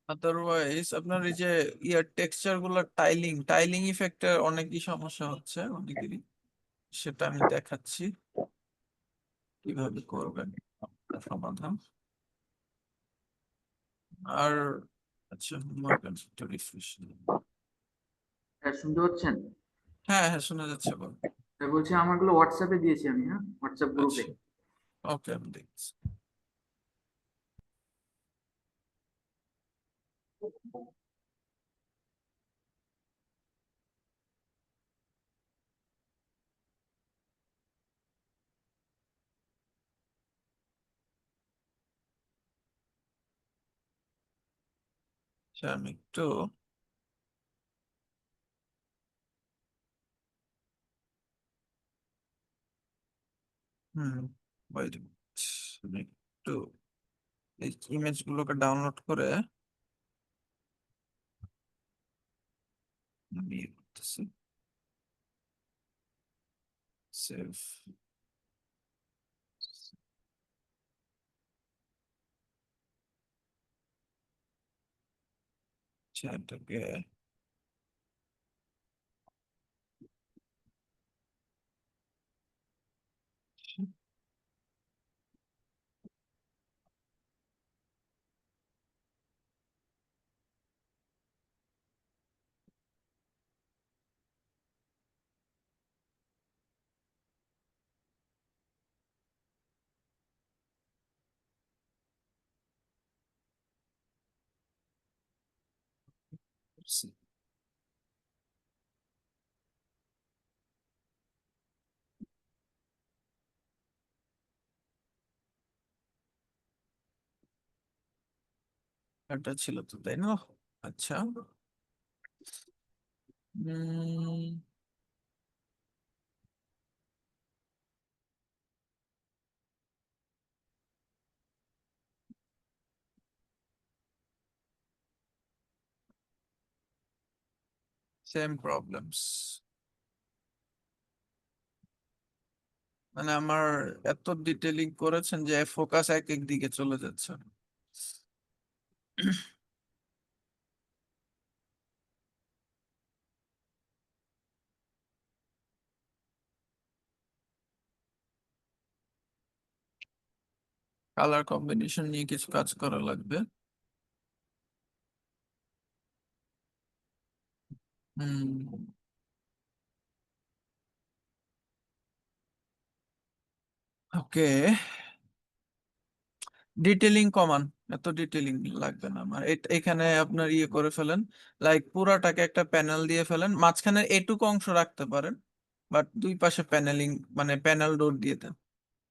Otherwise আপনার এই যে ইয়ার টেক্সচার গুলো টাইলিং টাইলিং ইফেক্টের অনেকই সমস্যা হচ্ছে অনেকেরই, সেটা আমি দেখাচ্ছি কিভাবে করবেন আপনার সমাধান। আর আচ্ছা, একটু রিফ্রেশ। হ্যাঁ, শুনতে পাচ্ছেন? হ্যাঁ হ্যাঁ, শোনা যাচ্ছে, বল। বলছি আমারগুলো হোয়াটসঅ্যাপে দিয়েছি আমি, হ্যাঁ, হোয়াটসঅ্যাপ গ্রুপে। আচ্ছা, ওকে, আমি দেখছি। আচ্ছা, আমি একটু হুম wait a minute, আমি একটু এই ইমেজ গুলোকে ডাউনলোড করে আমি ইয়ে করতেছি, সেভ চ্যাটকে। এটা ছিল তো, তাই না? আচ্ছা, সেম প্রবলেমস, মানে আমার এত ডিটেলিং করেছেন যে ফোকাস এক এক দিকে চলে যাচ্ছে। কালার কম্বিনেশন নিয়ে কিছু কাজ করা লাগবে। হুম, ওকে, ডিটেলিং কমান, এত ডিটেলিং লাগবে না আমার। এখানে আপনার ইয়ে করে ফেলেন, লাইক পুরাটাকে একটা প্যানেল দিয়ে ফেলেন, মাঝখানে এটুকু অংশ রাখতে পারেন, বাট দুই পাশে প্যানেলিং মানে প্যানেল ডোর দিয়ে দেন।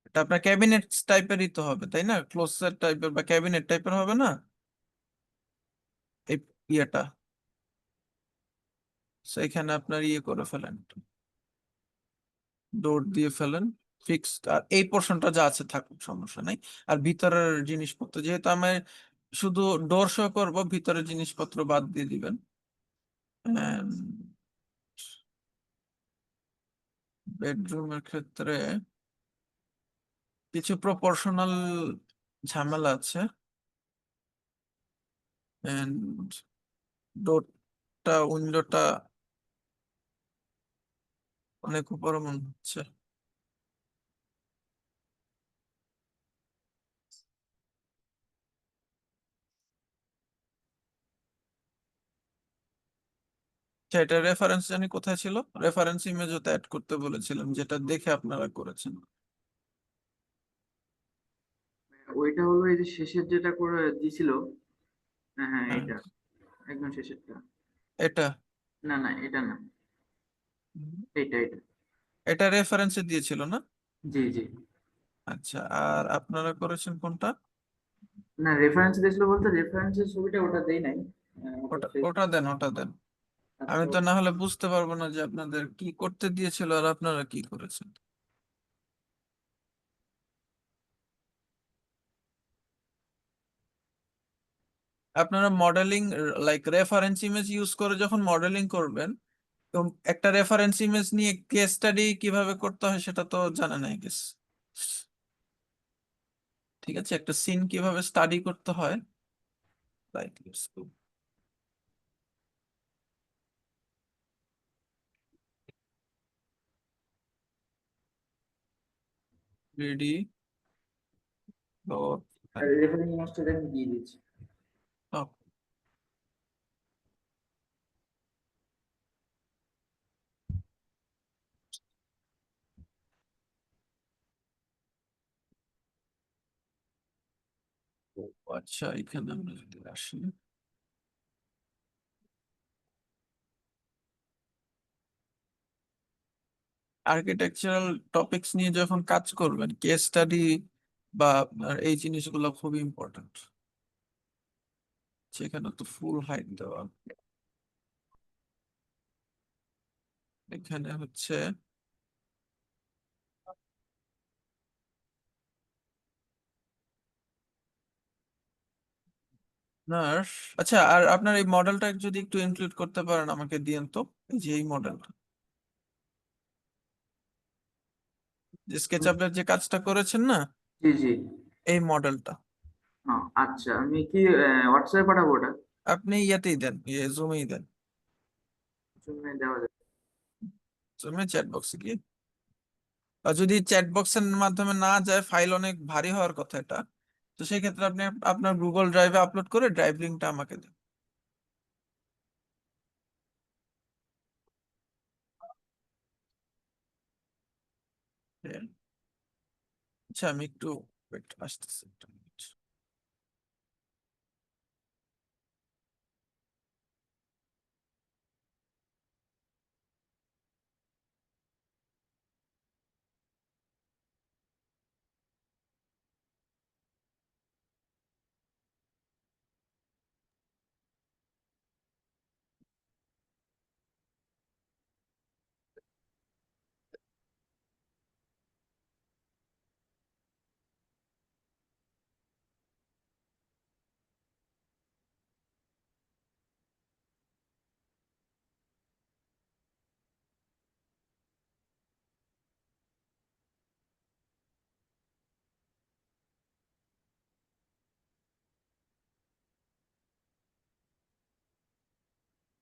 এটা আপনার ক্যাবিনেট টাইপেরই তো হবে, তাই না? ক্লোজের টাইপের বা ক্যাবিনেট টাইপের হবে না এই ইয়েটা? সেইখানে আপনার ইয়ে করে ফেলেন, ডোর দিয়ে ফেলেন ফিক্সড, আর এই পোর্শনটা যা আছে থাকুক, সমস্যা নাই। আর ভিতরের জিনিসপত্র যেহেতু আমি শুধু ডোর শো করবো, ভিতরের জিনিসপত্র বাদ দিয়ে দিবেন। বেডরুমের ক্ষেত্রে কিছু প্রপোর্শনাল ঝামেলা আছে, এন্ড ডোরটা উইন্ডোটা অনেক উপরে মনে হচ্ছে। আচ্ছা, এটা রেফারেন্স জানি কোথায় ছিল, রেফারেন্স ইমেজও তো অ্যাড করতে বলেছিলাম, যেটা দেখে আপনারা করেছেন। ওইটা হলো এই যে শেষের যেটা করে দিছিল। হ্যাঁ হ্যাঁ, হ্যাঁ, এটা একদম শেষেরটা। এটা না না, এটা না, এটা এটা। এটা রেফারেন্সে দিয়েছিল না? জি জি। আচ্ছা, আর আপনারা করেছেন কোনটা? না, রেফারেন্স দিয়েছিল বলতে রেফারেন্সের ছবিটা ওটা দেই নাই। ওটা হচ্ছে। ওটা দেন, ওটা দেন। আমি আচ্ছা। তো না হলে বুঝতে পারবো না যে আপনাদের কি করতে দিয়েছিল আর আপনারা কি করেছেন। আপনারা modelling, like reference image use করে যখন মডেলিং করবেন, তো একটা রেফারেন্স ইমেজ নিয়ে কেস স্টাডি কিভাবে করতে হয় সেটা তো জানা নাই গেস, ঠিক আছে, একটা সিন কিভাবে স্টাডি করতে হয়। Right, let's go. Ready. Reference নোটসটা আমি দিয়ে দিচ্ছি। আচ্ছা, এখানে আমরা যদি আসি, আর্কিটেকচারাল টপিকস নিয়ে যখন কাজ করবেন, কেস স্টাডি বা আপনার এই জিনিসগুলো খুবই ইম্পর্টেন্ট। সেখানে তো ফুল হাইট দেওয়া, এখানে হচ্ছে আপনার, আচ্ছা, আর আপনার এই মডেলটা যদি একটু ইনক্লুড করতে পারেন আমাকে দিয়েন তো, এই যে এই মডেলটা, যে স্কেচআপের যে কাজটা করেছেন না, জি জি। এই মডেলটা আচ্ছা, আমি কি হোয়াটসঅ্যাপে পাঠাবো ওটা? আপনি ইয়াতেই দেন, ইয়ে জুমেই দেন, জুমে দেওয়া যাবে? জুমে চ্যাট বক্সে গিয়ে। আর যদি চ্যাট বক্সের মাধ্যমে না যায়, ফাইল অনেক ভারী হওয়ার কথা এটা, তো সেই ক্ষেত্রে আপনি আপনার গুগল ড্রাইভে আপলোড করে ড্রাইভ লিঙ্কটা আমাকে দেন। হ্যাঁ। আচ্ছা, আমি একটু wait, আসতেছি একটা minute।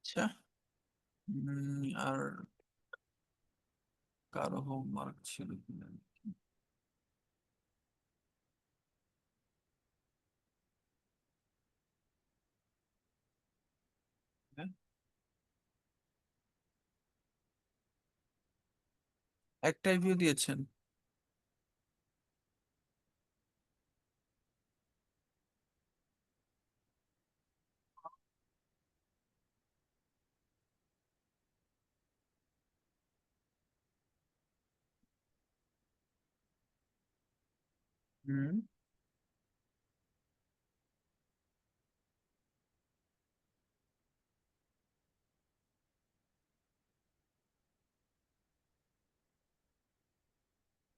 আচ্ছা, আর কারো হোমওয়ার্ক ছিল কিনা। হ্যাঁ, একটাই ভিউ দিয়েছেন। হুম।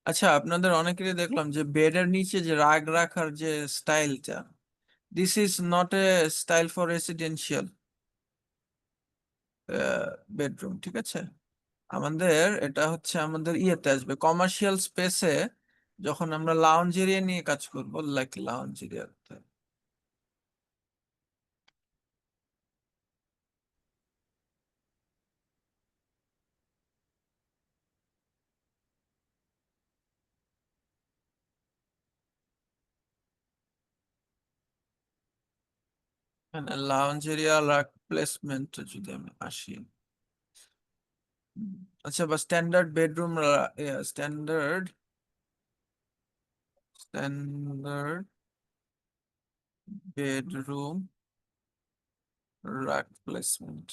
আচ্ছা, আপনাদের অনেকেরই দেখলাম যে বেডের নিচে যে রাগ রাখার যে স্টাইলটা, this is not a style for residential bedroom, ঠিক আছে? আমাদের এটা হচ্ছে আমাদের ইয়েতে আসবে কমার্শিয়াল স্পেসে, যখন আমরা লাউঞ্জ এরিয়া নিয়ে কাজ করব, লাইক লাউঞ্জ এরিয়াতে। মানে লাউঞ্জ এরিয়া রাগ প্লেসমেন্ট যদি আমি আসি, হুম, আচ্ছা, বা standard bedroom, standard standard bedroom রাগ প্লেসমেন্ট।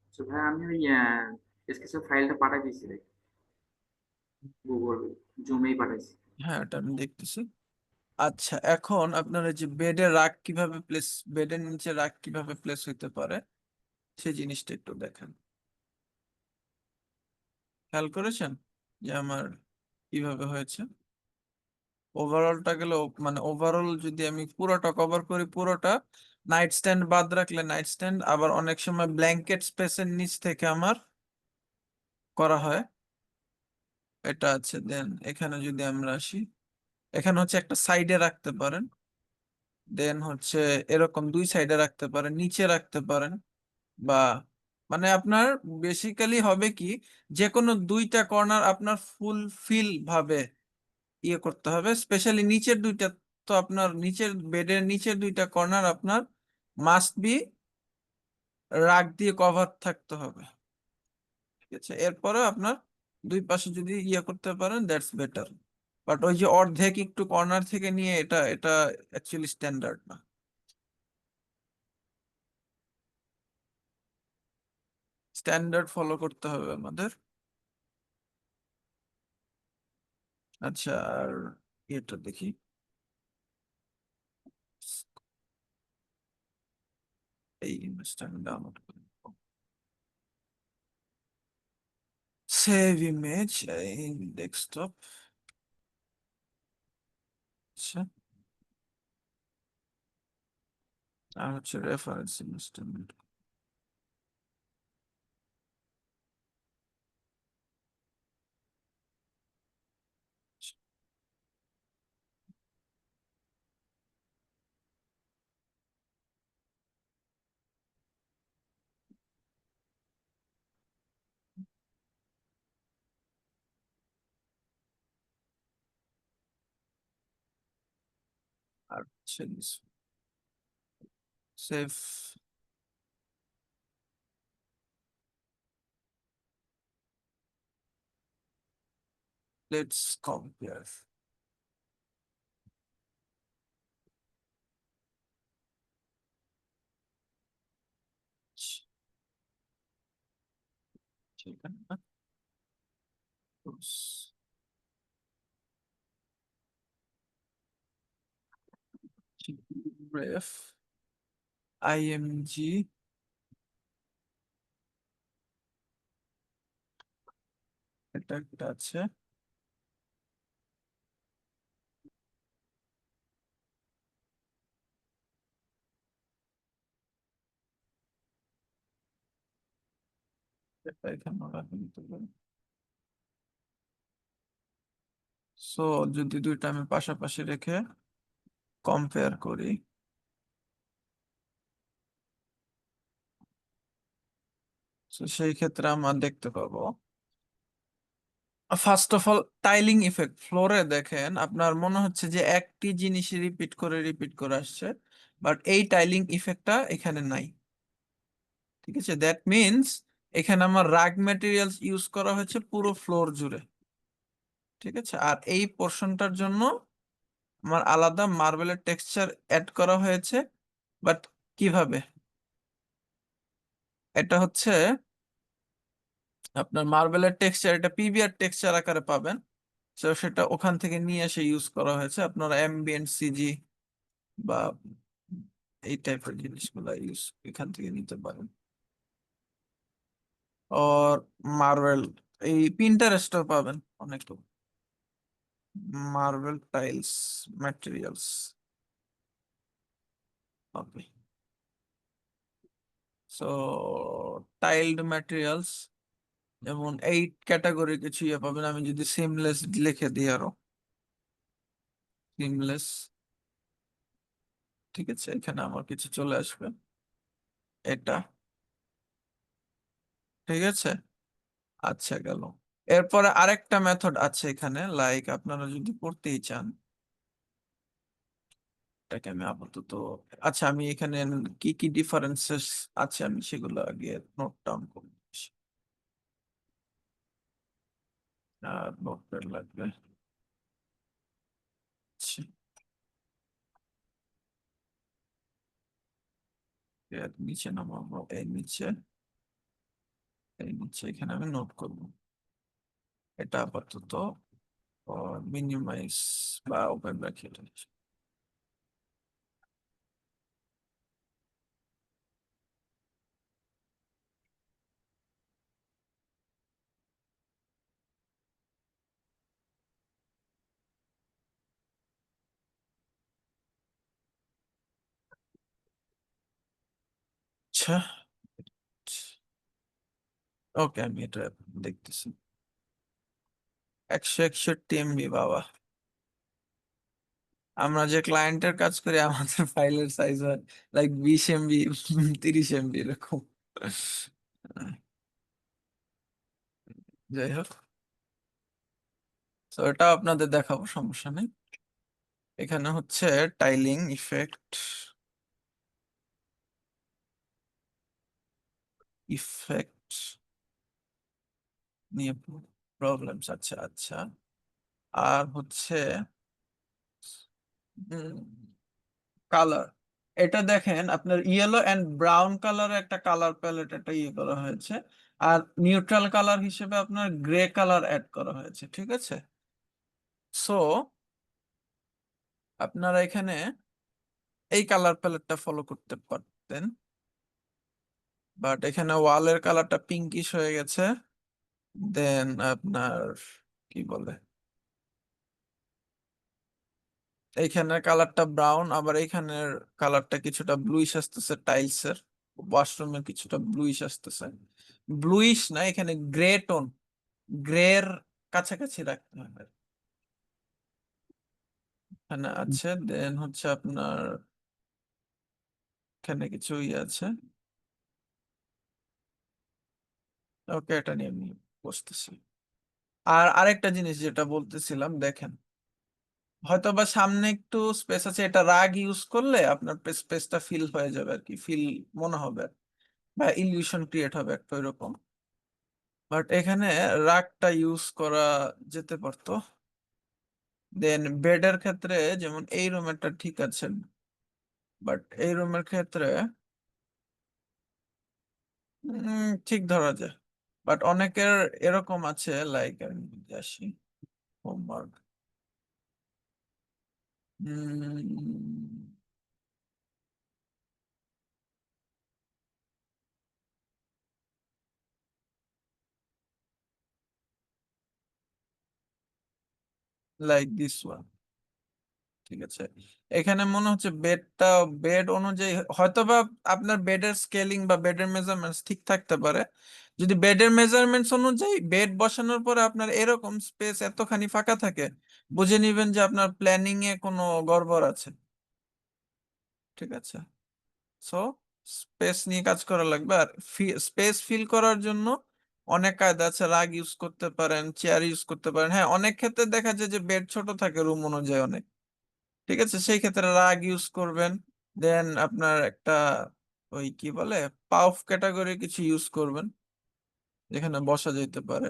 আচ্ছা ভাই, আমি ওই স্কেচের ফাইলটা পাঠিয়ে দিয়েছি দেখ, গুগল জুমেই পাঠাইছি। হ্যাঁ, এটা আমি দেখতেছি। আচ্ছা, এখন আপনার এই যে বেডের রাগ কিভাবে প্লেস, বেডের নিচে রাগ কিভাবে প্লেস হইতে পারে, সেই জিনিসটা একটু দেখেন। খেয়াল করেছেন যে আমার কিভাবে হয়েছে? ওভারঅলটা গেল, মানে ওভারঅল যদি আমি পুরোটা কভার করি, পুরোটা নাইট স্ট্যান্ড বাদ রাখলে, নাইট স্ট্যান্ড আবার অনেক সময় ব্ল্যাঙ্কেট স্পেসের নিচ থেকে আমার করা হয়, এটা আছে। দেন এখানে যদি আমরা আসি, এখানে হচ্ছে একটা সাইডে রাখতে পারেন, দেন হচ্ছে এরকম দুই সাইডে রাখতে পারেন, নিচে রাখতে পারেন, বা মানে আপনার বেসিক্যালি হবে কি, যে কোনো দুইটা কর্নার আপনার ফুলফিল ভাবে ইয়ে করতে হবে, স্পেশালি নিচের দুইটা। তো আপনার নিচের বেডের নিচের দুইটা কর্নার আপনার মাস্ট বি রাগ দিয়ে কভার থাকতে হবে। ঠিক আছে, এরপরে আপনার দুই পাশে যদি ইয়ে করতে পারেন, দ্যাটস বেটার। বাট ওই যে অর্ধেক একটু কর্নার থেকে নিয়ে, এটা এটা অ্যাকচুয়ালি স্ট্যান্ডার্ড না। স্ট্যান্ডার্ড ফলো করতে হবে আমাদের। আচ্ছা, আর এটা দেখি, এই ইমেজটা আমি ডাউনলোড করি, সেভ ইমেজ ইন ডেস্কটপ। আচ্ছা, আর হচ্ছে রেফারেন্স ইমেজটা। আর হচ্ছে সেভ লেটস কম্পেয়ার। ঠিক আছে, রেফ আইএমজি, এটা একটা আছে। এটা এখানে রাখা নিতে পারি। সো যদি দুইটা আমি পাশাপাশি রেখে কম্পেয়ার করি, তো সেই ক্ষেত্রে আমরা দেখতে পাবো, first of all tiling effect. ফ্লোরে দেখেন আপনার মনে হচ্ছে যে একটি জিনিস রিপিট করে আসছে, বাট এই টাইলিং ইফেক্টটা এখানে নাই। ঠিক আছে, দ্যাট মিনস এখানে আমার রাগ ম্যাটেরিয়ালস ইউজ করা হয়েছে পুরো ফ্লোর জুড়ে। ঠিক আছে, আর এই পোর্শনটার জন্য আমার আলাদা মার্বেলের টেক্সচার অ্যাড করা হয়েছে। বাট কিভাবে? এটা হচ্ছে আপনার মার্বেলের টেক্সচার, এটা পিভিআর টেক্সচার আকারে পাবেন। তো সেটা ওখান থেকে নিয়ে এসে ইউজ করা হয়েছে। আপনারা অ্যাম্বিয়েন্ট সিজি বা এই টাইপের জিনিসগুলো ইউজ এখান থেকে নিতে পারেন। আর মার্বেল, এই পিন্টারেস্টও পাবেন অনেক, মার্বেল টাইলস ম্যাটেরিয়ালস। ওকে, সো টাইলড ম্যাটেরিয়ালস, যেমন এই ক্যাটাগরি কিছু ইয়ে পাবেন। আমি যদি সিমলেস লিখে দিই, আরো সিমলেস, ঠিক আছে, এখানে আমার কিছু চলে আসবে, এটা ঠিক আছে। আচ্ছা, গেল। এরপরে আরেকটা মেথড আছে এখানে, লাইক আপনারা যদি করতেই চান, এটাকে আমি আপাতত, আচ্ছা আমি এখানে কি কি ডিফারেন্সেস আছে আমি সেগুলো আগে নোট ডাউন করি। আর নোটপ্যাড লাগবে। আচ্ছা, এর নিচে নামাবো, এই নিচে এখানে আমি নোট করব, এটা আপাতত মিনিমাইজ বা ওপেন রাখি এটা। আচ্ছা, ওকে, আমি এটা দেখতেছি। 161 MB, বাবা। আমরা যে ক্লায়েন্টের কাজ করি আমাদের ফাইলের সাইজ হয় লাইক 20 MB, 30 MB এরকম। যাই হোক, তো এটা আপনাদের দেখাবো, সমস্যা নেই। এখানে হচ্ছে টাইলিং ইফেক্ট, ইফেক্ট নিয়ে প্রবলেমস। আচ্ছা আচ্ছা, আর হচ্ছে কালার। এটা দেখেন আপনার ইয়েলো এন্ড ব্রাউন কালারের একটা কালার প্যালেট এটা ইয়ে করা হয়েছে, আর নিউট্রাল কালার হিসেবে আপনার গ্রে কালার অ্যাড করা হয়েছে, ঠিক আছে। সো আপনারা এখানে এই কালার প্যালেটটা ফলো করতে পারতেন, বাট এখানে ওয়ালের কালারটা পিঙ্কিশ হয়ে গেছে। দেন আপনার কি বলে, এইখানের কালারটা ব্রাউন, আবার এইখানের কালারটা কিছুটা ব্লুইশ আসতেছে, টাইলসের ওয়াশরুমের কিছুটা ব্লুইশ আসতেছে। ব্লুইশ না, এখানে গ্রে টোন, গ্রের কাছাকাছি রাখতে হবে এখানে আছে। দেন হচ্ছে আপনার এখানে কিছু ইয়ে আছে। ওকে, এটা নিয়ে আমি বসতেছি। আর আরেকটা জিনিস যেটা বলতেছিলাম, দেখেন হয়তো বা সামনে একটু স্পেস আছে, এটা রাগ ইউজ করলে আপনার স্পেসটা ফিল হয়ে যাবে আর কি, ফিল মনে হবে, বা ইলিউশন ক্রিয়েট হবে একটা এরকম। বাট এখানে রাগটা ইউজ করা যেতে পারতো। দেন বেডের ক্ষেত্রে যেমন এই রুমেরটা ঠিক আছে, বাট এই রুমের ক্ষেত্রে ঠিক ধরা যায়। বাট অনেকের এরকম আছে, লাইক আমি যদি আসি হোমওয়ার্ক, লাইক দিস ওয়ান, ঠিক আছে। এখানে মনে হচ্ছে বেডটা, বেড অনুযায়ী হয়তোবা আপনার বেডের স্কেলিং বা বেডের মেজারমেন্টস ঠিক থাকতে পারে। যদি বেডের মেজারমেন্টস অনুযায়ী বেড বসানোর পরে আপনার এরকম স্পেস এতখানি ফাঁকা থাকে, বুঝে নিবেন যে আপনার প্ল্যানিং এ কোনো গড়বড় আছে, ঠিক আছে। সো স্পেস নিয়ে কাজ করা লাগবে। আর স্পেস ফিল করার জন্য অনেক কায়দা আছে, রাগ ইউজ করতে পারেন, চেয়ার ইউজ করতে পারেন। হ্যাঁ, অনেক ক্ষেত্রে দেখা যায় যে বেড ছোট থাকে রুম অনুযায়ী অনেক, ঠিক আছে, সেই ক্ষেত্রে রাগ ইউজ করবেন। দেন আপনার একটা ওই কি বলে পাউফ ক্যাটাগরি কিছু ইউজ করবেন, যেখানে বসা যেতে পারে,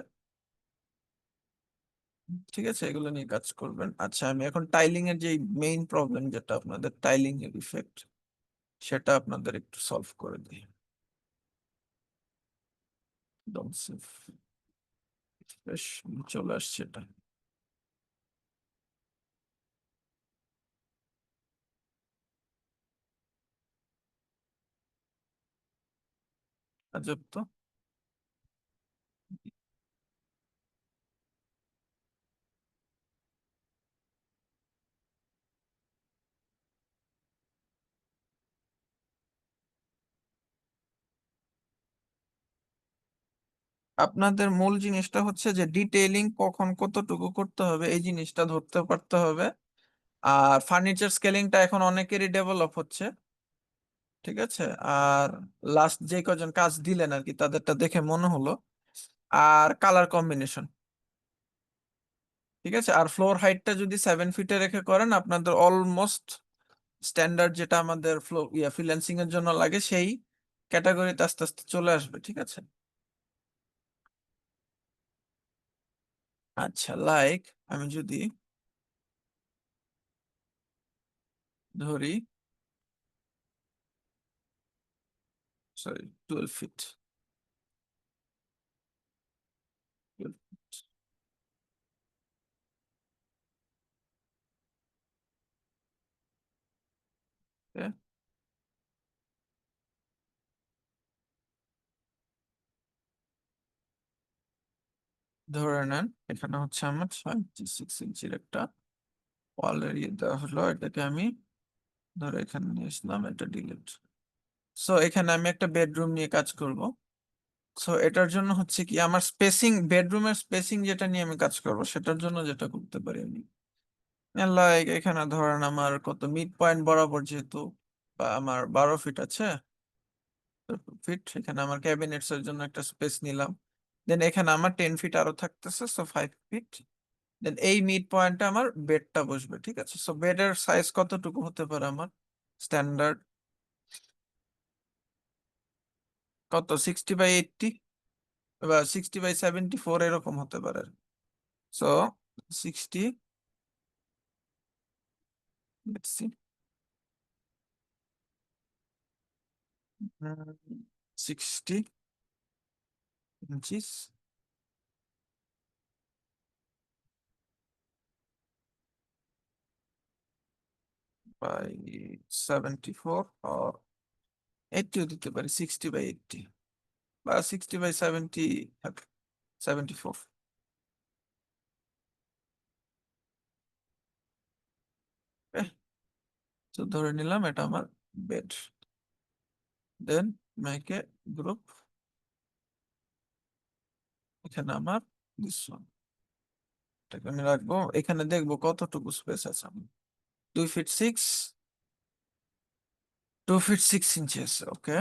ঠিক আছে, এগুলো নিয়ে কাজ করবেন। আচ্ছা, আমি এখন টাইলিং এর যে মেইন প্রবলেম যেটা আপনাদের টাইলিং এর ইফেক্ট, সেটা আপনাদের একটু সলভ করে দিই। একদম বেশ, চলে আসছে এটা। আজব তো। আপনাদের মূল জিনিসটা হচ্ছে যে ডিটেইলিং কখন কতটুকু করতে হবে এই জিনিসটা ধরতে পারতে হবে। আর ফার্নিচার স্কেলিংটা এখন অনেকেরই ডেভেলপ হচ্ছে, ঠিক আছে। আর লাস্ট যে কজন কাজ দিলেন আর কি তাদেরটা দেখে মনে হলো। আর কালার কম্বিনেশন, ঠিক আছে। আর ফ্লোর হাইটটা যদি 7 ফিটে রেখে করেন, আপনাদের অলমোস্ট স্ট্যান্ডার্ড যেটা আমাদের ফ্রিল্যান্সিং এর জন্য লাগে সেই ক্যাটাগরিতে আস্তে আস্তে চলে আসবে, ঠিক আছে। আচ্ছা, লাইক আমি যদি ধরি, সরি, 12 ফিট, ধরে নেন এখানে হচ্ছে আমার 6 ইঞ্চির একটা ওয়াল এরিয়া দেওয়া হলো, এটাকে আমি ধরে এখানে নিয়ে আসলাম, এটা ডিলিট। সো এখানে আমি একটা বেডরুম নিয়ে কাজ করব। সো এটার জন্য হচ্ছে কি আমার স্পেসিং, বেডরুমের স্পেসিং যেটা নিয়ে আমি কাজ করব সেটার জন্য যেটা করতে পারি আমি, লাইক এখানে ধরেন আমার কত মিড পয়েন্ট বরাবর যেহেতু বা আমার 12 ফিট আছে, ফিট, এখানে আমার ক্যাবিনেটস এর জন্য একটা স্পেস নিলাম। দেন এখানে আমার 10 ফিট আরো থাকতেছে, সো 5 ফিট। দেন এই মিড পয়েন্টে আমার বেডটা বসবে, ঠিক আছে। সো বেডের সাইজ কতটুকু হতে পারে আমার স্ট্যান্ডার্ড, কত 60 বাই 80 বা 60 বাই 74 এরকম হতে পারে। So 60, let's see, 60 inches by 74, or 80ও দিতে পারি, 60 বাই 80 বা 60 বাই 70, 74। তো ধরে নিলাম এটা আমার bed. Then make a group, এখানে আমার this one, এটাকে আমি রাখবো। এখানে দেখবো কতটুকু স্পেস আছে আমার, 2 ফিট 6, 2 ফিট 6 ইঞ্চি আছে, ওকে।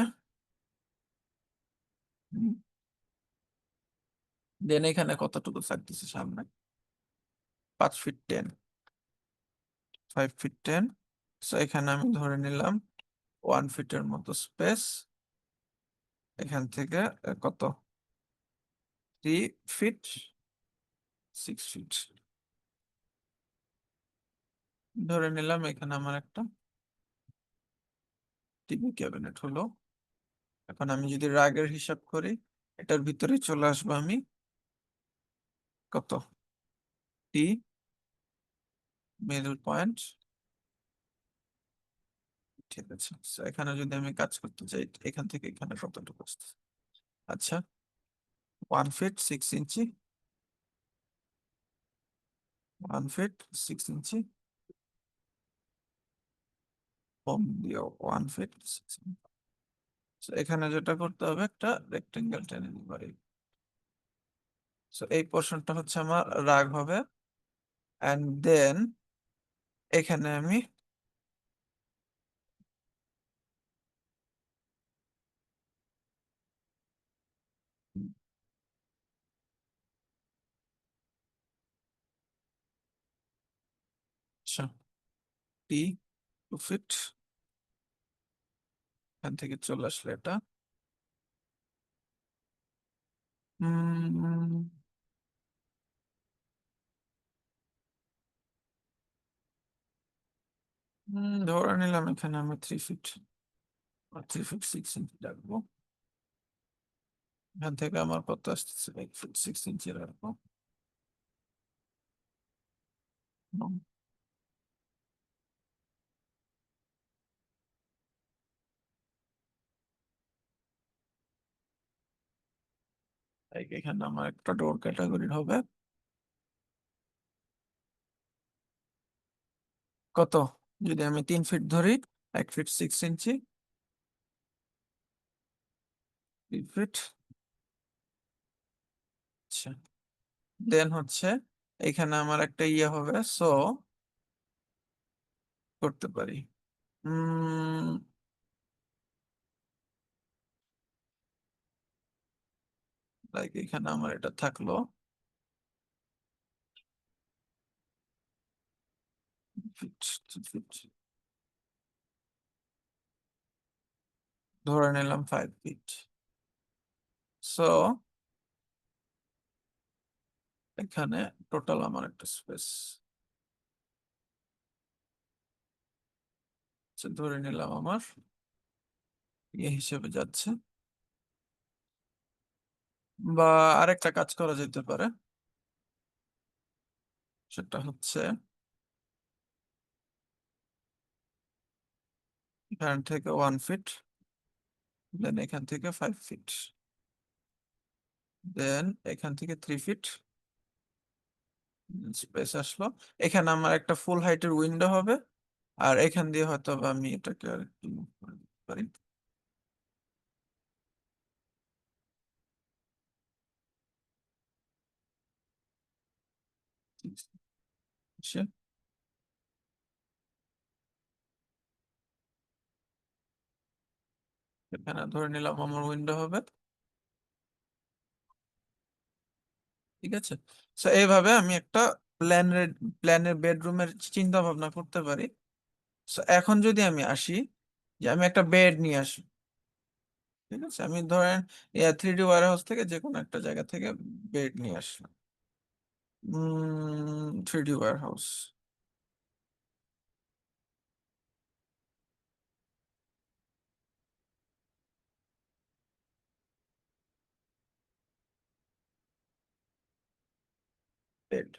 দেন এখানে কতটুকু থাকতেছে সামনে, 5 ফিট 10, 5 ফিট 10। সো এখানে আমি ধরে নিলাম 1 ফিটের মতো স্পেস। এখান থেকে কত, 3 ফিট 6 ফিট ধরে নিলাম। এখানে আমার একটা টিভি ক্যাবিনেট হলো। এখন আমি যদি রাগের হিসাব করি, এটার ভিতরে চলে আসবো আমি কত, টি মিডল পয়েন্ট, ঠিক আছে। So এখানে যদি আমি কাজ করতে চাই, এখান থেকে এখানে কতটুকু আসছে, আচ্ছা 1 ফিট 6 ইঞ্চি, 1 ফিট 6 ইঞ্চি, কম দিও 1 ফিট 6 ইঞ্চি। So এখানে যেটা করতে হবে, একটা রেক্টেঙ্গেল টেনে নিতে পারি। সো এই পোর্শনটা হচ্ছে আমার রাগ হবে, অ্যান্ড দেন এখানে আমি আচ্ছা টি 2 ফিট, এখান থেকে চলে আসলে এটা উম, ধরে নিলাম এখানে আমি 3 ফিট রাখবো। এখান থেকে আমার কত আসতেছে, 1 ফিট 6 ইঞ্চি রাখবো। হুম, এখানে আমার একটা ডোর ক্যাটাগরি হবে কত, যদি আমি 3 ফিট ধরি, 1 ফিট 6 ইঞ্চি, 3 ফিট, আচ্ছা। দেন হচ্ছে এখানে আমার একটা ইয়ে হবে, সো করতে পারি উম লাইক এখানে আমার এটা থাকলো ফিট 3 ফিট, ধরে নিলাম 5 ফিট। সো এখানে টোটাল আমার একটা স্পেস ধরে নিলাম আমার ইয়ে হিসেবে যাচ্ছে। বা আরেকটা কাজ করা যেতে পারে, সেটা হচ্ছে এখান থেকে 1 ফিট, দেন এখান থেকে 5 ফিট, দেন এখান থেকে 3 ফিট স্পেস আসলো। এখানে আমার একটা ফুল হাইটের উইন্ডো হবে, আর এখান দিয়ে হয়তো বা আমি এটাকে আর একটু move করে দিতে পারি। এখানে ধরে নিলাম আমার উইন্ডো হবে, ঠিক আছে। তো এইভাবে আমি একটা প্ল্যানের প্ল্যানের বেডরুমের চিন্তা ভাবনা করতে পারি। তো এখন যদি আমি আসি যে আমি একটা বেড নিয়ে আসি, ঠিক আছে, আমি ধরেন 3D ওয়্যার হাউস থেকে যে কোনো একটা জায়গা থেকে বেড নিয়ে আসলাম। 3D wire house, bed.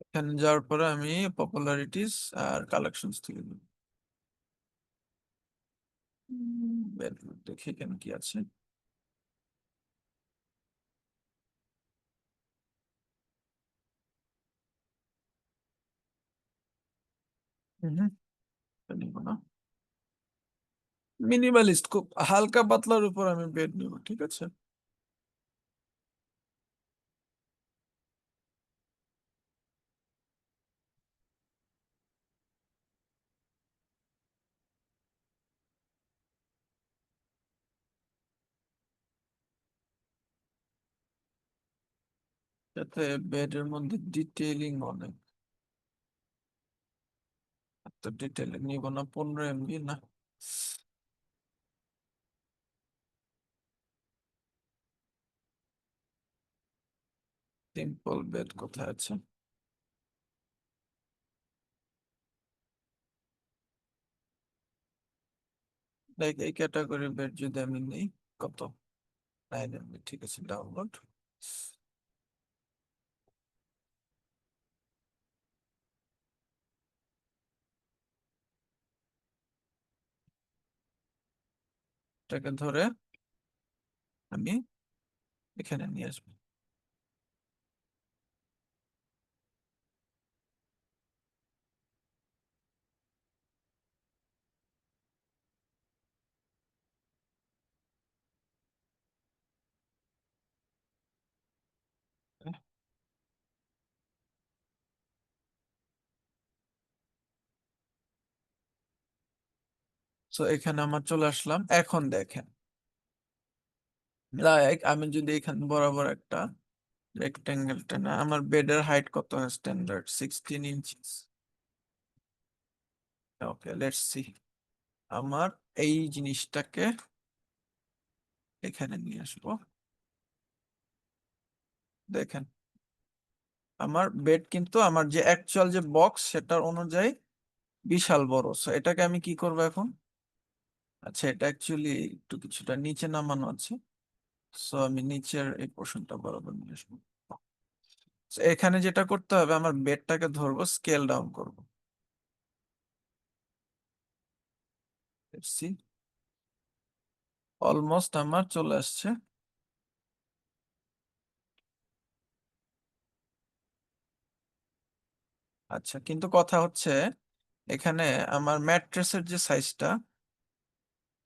এখানে যাওয়ার পরে আমি পপুলারিটিস আর কালেকশনস থেকে দেব। বেড দেখি এখানে কি আছে। হুম, নিব না, মিনিমালিস্ট, খুব হালকা পাতলার উপর আমি বেড নিব, ঠিক আছে। যাতে বেডের মধ্যে ডিটেইলিং অনেক, এত ডিটেইলিং নিব না, 15 MB না। সিম্পল বেড কোথায় আছে? লাইক এই ক্যাটাগরি বেড যদি আমি নেই, কত? 9 MB, ঠিক আছে, ডাউনলোড। এটাকে ধরে আমি এখানে নিয়ে আসবো। তো এখানে আমার চলে আসলাম, এখন দেখেন, লাইক আমি যদি এখানে বরাবর একটা রেক্টেঙ্গেল টেনে, আমার বেডের হাইট কত standard? 16 inches. Okay, let's see. আমার এই জিনিসটাকে এখানে নিয়ে আসবো, দেখেন আমার বেড কিন্তু আমার যে অ্যাকচুয়াল যে বক্স সেটার অনুযায়ী বিশাল বড়। সো এটাকে আমি কি করবো এখন? আচ্ছা, এটা অ্যাকচুয়ালি একটু কিছুটা নিচে নামানো আছে, সো আমি নিচের এই পোর্শনটা বরাবর নিয়ে আসবো। So, এখানে যেটা করতে হবে, আমার বেডটাকে ধরবো, স্কেল ডাউন করবো। অলমোস্ট আমার চলে আসছে। আচ্ছা, কিন্তু কথা হচ্ছে এখানে আমার ম্যাট্রেসের যে সাইজটা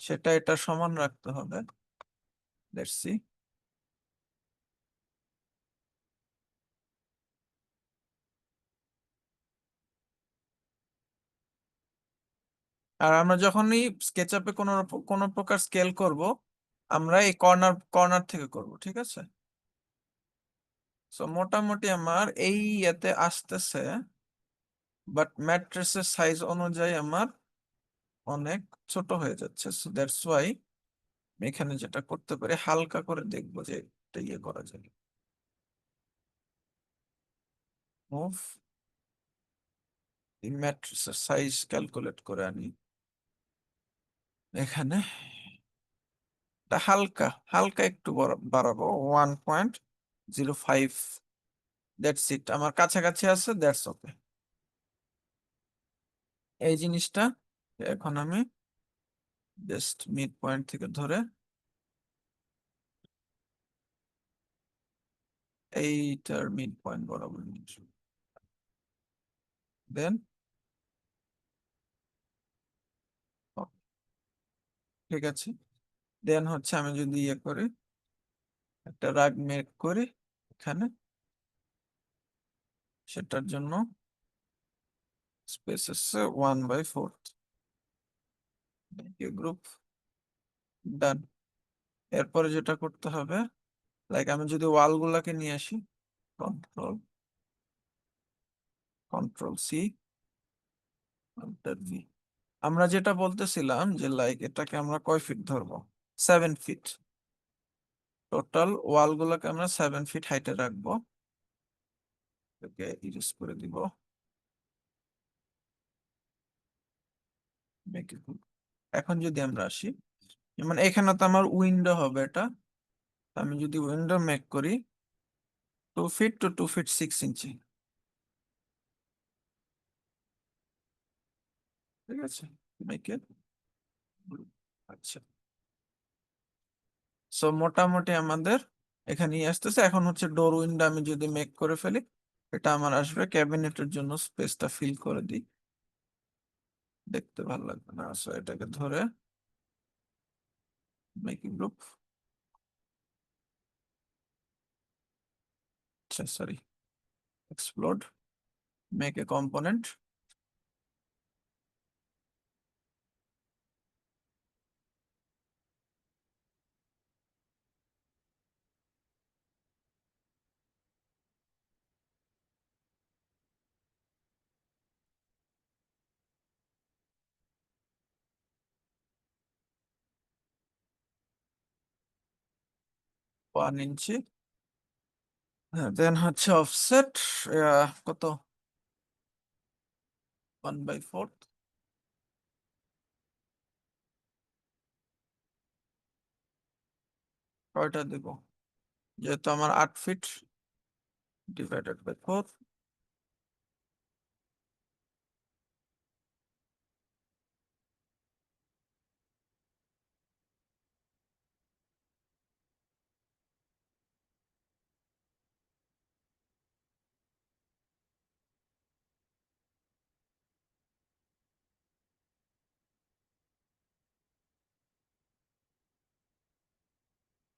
সেটা এটা সমান রাখতে হবে। Let's see. আর আমরা যখনই স্কেচআপে কোনো প্রকার স্কেল করব, আমরা এই কর্নার কর্নার থেকে করব, ঠিক আছে। সো মোটামুটি আমার এই এতে আসতেছে, বাট ম্যাট্রেসের সাইজ অনুযায়ী আমার অনেক ছোট হয়ে যাচ্ছে। সো দ্যাটস ওয়াই এখানে যেটা করতে পারি, হালকা করে দেখবো যে এটা ইয়ে করা যায়। মুভ, এই ম্যাট্রেসের সাইজ ক্যালকুলেট করে আনি এখানে। এটা হালকা হালকা একটু বাড়াবো, 1.05। দ্যাটস ইট, আমার কাছাকাছি আছে, দ্যাটস ওকে। এই জিনিসটা এখন আমি জাস্ট মিড পয়েন্ট থেকে ধরে এইটার মিড পয়েন্ট বরাবর নিয়ে আসবো। দেন ঠিক আছে, দেন হচ্ছে আমি যদি ইয়ে করি, একটা রাগ মেক করি এখানে, সেটার জন্য স্পেস আছে 1/4। গ্রুপ ডান। এরপরে যেটা করতে হবে, লাইক আমি যদি ওয়াল গুলাকে নিয়ে আসি, কন্ট্রোল কন্ট্রোল সি ভি। আমরা যেটা বলতেছিলাম যে লাইক এটাকে আমরা কয় ফিট ধরবো, 7 ফিট। টোটাল ওয়াল গুলাকে আমরা 7 ফিট হাইটে রাখবো। ওকে, ইরেজ করে দিব। Make it good. এখন যদি আমরা আসি, মানে এখানে তো আমার উইন্ডো হবে এটা। আমি যদি উইন্ডো মেক করি 2 ফিট টু 2 ফিট 6 ইঞ্চি, ঠিক আছে, মেক ইট। আচ্ছা, সো মোটামুটি আমাদের এখানে আসতেছে। এখন হচ্ছে ডোর উইন্ডো আমি যদি মেক করে ফেলি, এটা আমার আসবে। ক্যাবিনেটের জন্য স্পেসটা ফিল করে দিই, দেখতে ভালো লাগবে না, সো এটাকে ধরে মেকিং গ্রুপ, আচ্ছা sorry, explode, make a component. 1 ইঞ্চি। হ্যাঁ, দেন হচ্ছে অফসেট কত, 1/4। কয়টা দিব, যেহেতু আমার 8 ফিট, ডিভাইডেড বাই 4।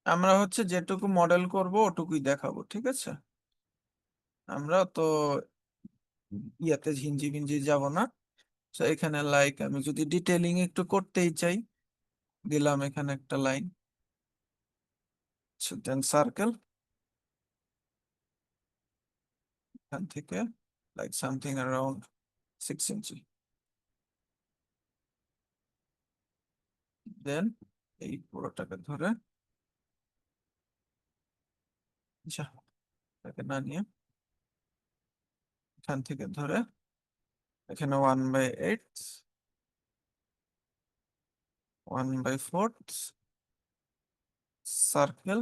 আমরা হচ্ছে যেটুকু মডেল করব ওটুকুই দেখাবো, ঠিক আছে। আমরা তো ইয়াতে ঝিঞ্জি বিঞ্জি যাব না। তো এখানে লাইক আমি যদি ডিটেইলিং একটু করতেই চাই, দিলাম এখানে একটা লাইন, দেন সার্কেল, এখান থেকে লাইক সামথিং অ্যারাউন্ড 6 ইঞ্চি। দেন এই পুরোটাকে ধরে, আচ্ছা এটাকে না নিয়ে এখান থেকে ধরে এখানে 1/8, 1/4 সার্কেল।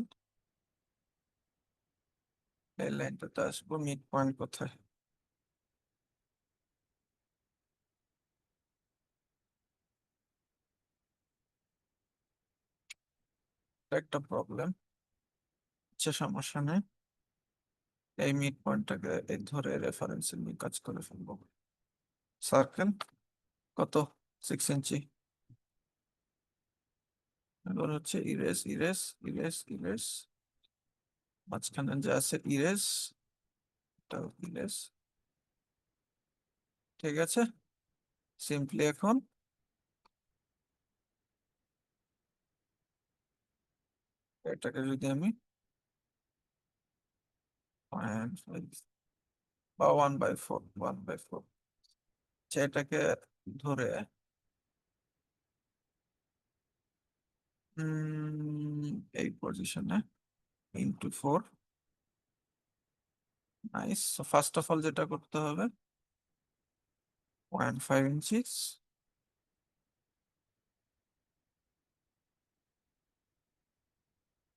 এই লাইনটাতে আসবো, মিড পয়েন্ট কোথায়, এটা একটা প্রবলেম, আচ্ছা সমস্যা নেই। এই মিড পয়েন্টটাকে এই ধরে রেফারেন্সে নিয়ে কাজ করে ফেলবো। সার্কেল কত, 6 ইঞ্চি। এবার হচ্ছে ইরেজ ইরেজ ইরেজ ইরেজ, মাঝখানে যা আছে ইরেজ, এটাও ইরেজ, ঠিক আছে। সিম্পলি এখন এটাকে যদি আমি 0.5 বা 1/4, 1/4, এটাকে ধরে এই পজিশনে × 4, নাইস। ফার্স্ট অফ অল যেটা করতে হবে, 0.5 ইঞ্চি,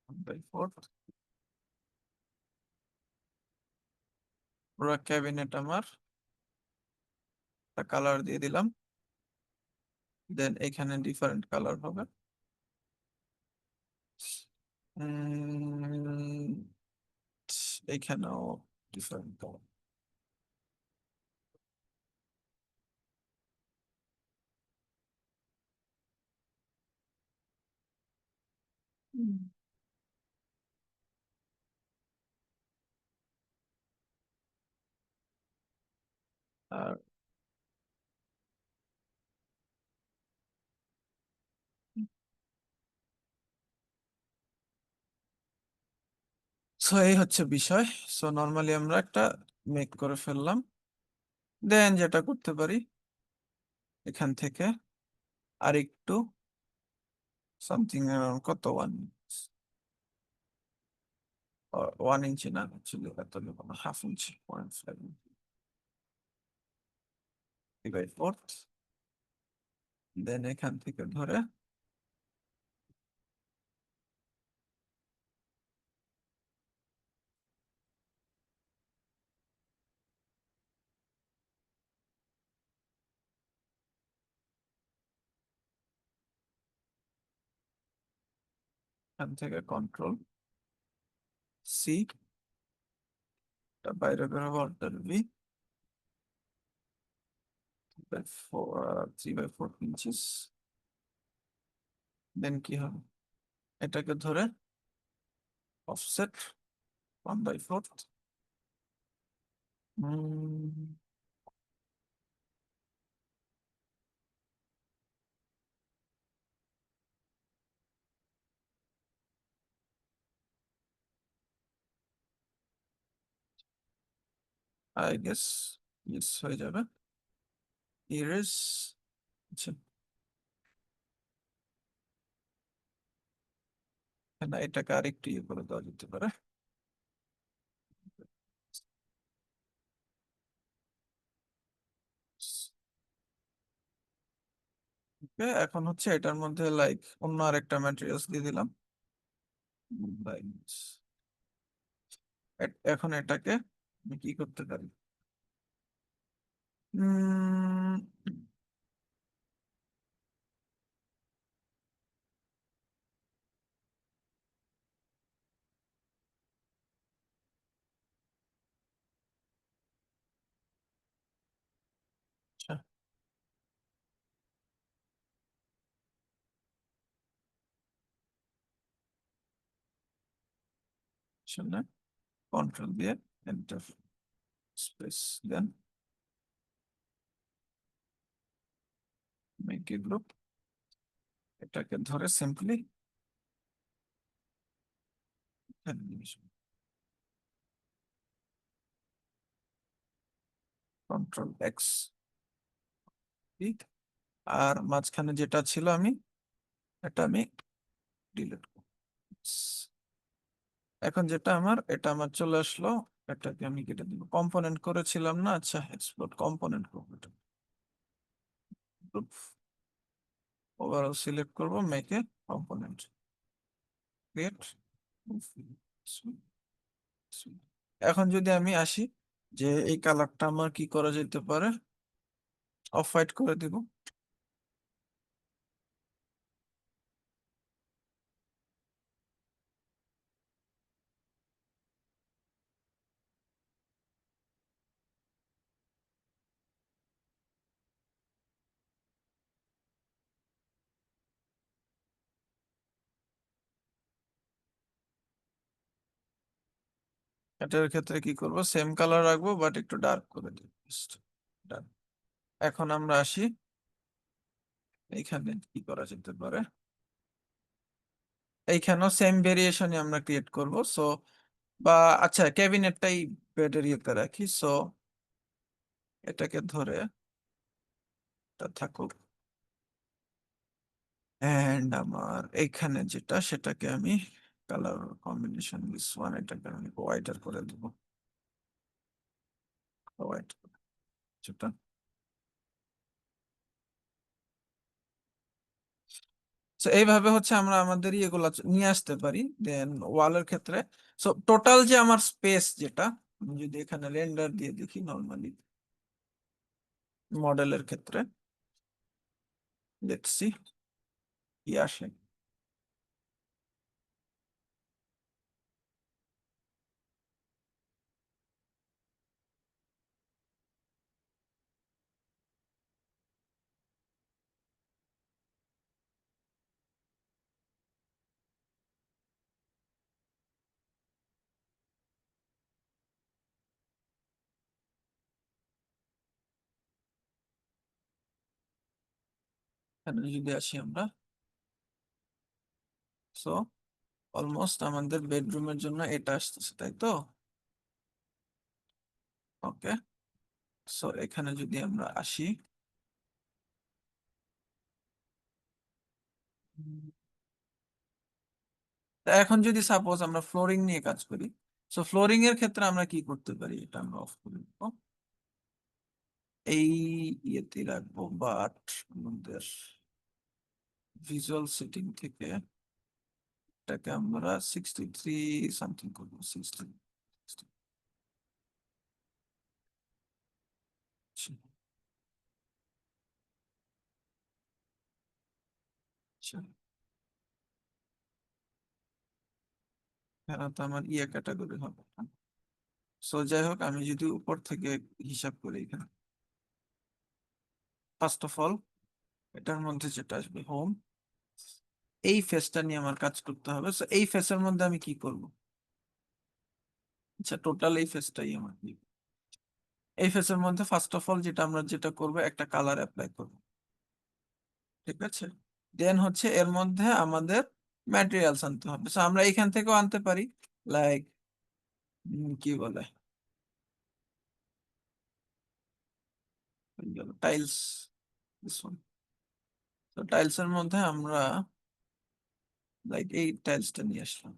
1/4, পুরো ক্যাবিনেট আমার কালার দিয়ে দিলাম। দেন এখানে ডিফারেন্ট কালার হবে। উম, এখানেও ডিফারেন্ট কালার। আর সো এই হচ্ছে বিষয়। সো নর্মালি আমরা একটা মেক করে ফেললাম। দেন যেটা করতে পারি, এখান থেকে আর একটু সামথিং কত 1 ইঞ্চি না, অ্যাকচুয়ালি এত নেব না, 1/2 ইঞ্চি, 3/4। দেন এখান থেকে ধরে এখান থেকে কন্ট্রোল সি, বাইরে বেরোবো, অল্টার ভি, 3/4 ইঞ্চিস। দেন কি হবে, এটাকে ধরে অফসেট 1/4। আই গেস ইয়েস হয়ে যাবে। ইরেজ, আচ্ছা না, এটাকে আরেকটু ইয়ে করে দেওয়া যেতে পারে। Okay, এখন হচ্ছে এটার মধ্যে লাইক অন্য আরেকটা ম্যাটেরিয়ালস দিয়ে দিলাম। Like, এখন এটাকে আমি কি করতে পারি, উম আচ্ছা, শুনে কন্ট্রোল দিয়ে enter space, then make a group, এটাকে ধরে সিম্পলি কন্ট্রোল এক্স, আর মাঝখানে যেটা ছিল আমি এটা আমি ডিলিট করব। এখন যেটা আমার, এটা আমার চলে আসলো, এটাকে আমি কেটে দিব, কম্পোনেন্ট করেছিলাম না, আচ্ছা এক্সপ্লোর কম্পোনেন্ট করবো, এটা ওভারঅল সিলেক্ট করব, মেক এ কম্পোনেন্ট, ক্রিয়েট। এখন যদি আমি আসি যে এই কালারটা আমার কি করা যেতে পারে, অফ হোয়াইট করে দিব। এটার ক্ষেত্রে কি করব, সেম কালার রাখবো বাট একটু ডার্ক করে দিব। Done. এখন আমরা আসি, এইখানে কি করা যেতে পারে, এইখানেও সেম ভেরিয়েশনই আমরা ক্রিয়েট করব। সো বা আচ্ছা, ক্যাবিনেটটাই বেডের ইয়েতে রাখি। সো এটাকে ধরে এটা থাকুক, এন্ড আমার এইখানে যেটা সেটাকে আমি কালার কম্বিনেশন দিস ওয়ান, এটাকে আমি হোয়াইটার করে দেবো, হোয়াইট যেটা। So এইভাবে হচ্ছে আমরা আমাদের ইয়েগুলো নিয়ে আসতে পারি। দেন ওয়ালের ক্ষেত্রে, সো টোটাল যে আমার স্পেস যেটা, আমি যদি এখানে রেন্ডার দিয়ে দেখি নর্মালি মডেলের ক্ষেত্রে, লেটস সি কি আসে। এখানে যদি আসি আমরা, সো অলমোস্ট আমাদের বেডরুমের জন্য এটা আসতেছে, তাই তো? ওকে, সো এখানে যদি আমরা আসি, তা এখন যদি সাপোজ আমরা ফ্লোরিং নিয়ে কাজ করি, সো ফ্লোরিং এর ক্ষেত্রে আমরা কি করতে পারি, এটা আমরা অফ করে দেবো, এই ইয়েতে রাখবো, বাট আমাদের ভিজুয়াল সেটিং থেকে এটাকে আমরা 63 সামথিং করবো, 60। আচ্ছা, এখানে তো আমার ইয়ে ক্যাটাগরি হবে না। সো যাই হোক, আমি যদি উপর থেকে হিসাব করি, এখানে ফার্স্ট অফ অল এটার মধ্যে যেটা আসবে হোম, এই ফেসটা নিয়ে আমার কাজ করতে হবে। সো এই ফেসের মধ্যে আমি কি করব? আচ্ছা, টোটাল এই ফেসটাই আমার নিব। এই ফেসের মধ্যে ফার্স্ট অফ অল যেটা করব, একটা কালার অ্যাপ্লাই করব, ঠিক আছে? দেন হচ্ছে এর মধ্যে আমাদের ম্যাটেরিয়ালস আনতে হবে। সো আমরা এখান থেকেও আনতে পারি, লাইক কি বলে, টাইলস, তো টাইলস এর মধ্যে আমরা লাইক এই টাইলসটা নিয়ে আসলাম।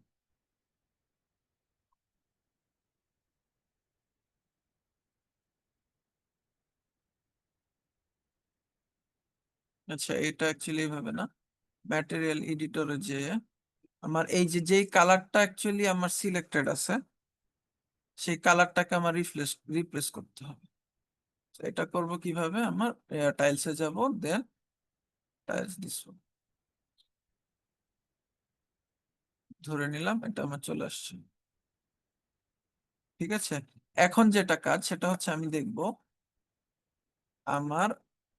আচ্ছা, এটা অ্যাকচুয়ালি এভাবে না, ম্যাটেরিয়াল এডিটরে যে আমার এই যে যেই কালারটা অ্যাকচুয়ালি আমার সিলেক্টেড আছে, সেই কালারটাকে আমার রিপ্লেস করতে হবে। তো এটা করব কিভাবে, আমার টাইলসে যাব, দেন টাইলস দিস, ধরে নিলাম এটা আমার চলে আসছে, ঠিক আছে? এখন যেটা কাজ সেটা হচ্ছে আমি দেখব আমার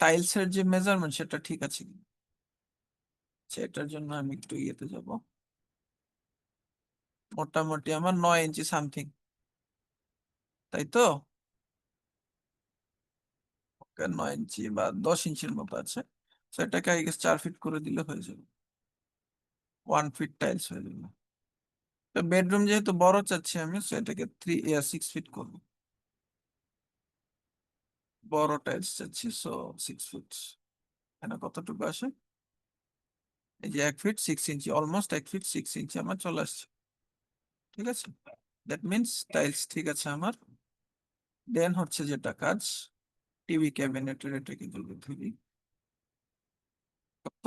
টাইলসের যে মেজারমেন্ট সেটা ঠিক আছে কি। এটার জন্য আমি একটু ইয়েতে যাব, মোটামুটি আমার 9 ইঞ্চি সামথিং, তাই তো? 9 ইঞ্চি বা 10 ইঞ্চির মতো আছে। তো এটাকে আই গেস 4 ফিট করে দিলে হয়ে যাবে, 1 ফিট টাইলস হয়ে যাবে। তো বেডরুম যেহেতু বড় চাচ্ছি আমি, তো এটাকে 6 ফিট করবো, বড় টাইলস চাচ্ছি, সো 6 ফিট। এখানে কতটুকু আসে, এই যে 1 ফিট 6 ইঞ্চি, অলমোস্ট 1 ফিট 6 ইঞ্চি আমার চলে আসছে, ঠিক আছে? দ্যাট মিনস টাইলস ঠিক আছে আমার। দেন হচ্ছে যেটা কাজ, টিভি ক্যাবিনেটের এটাকে বলবো ধরি, কত,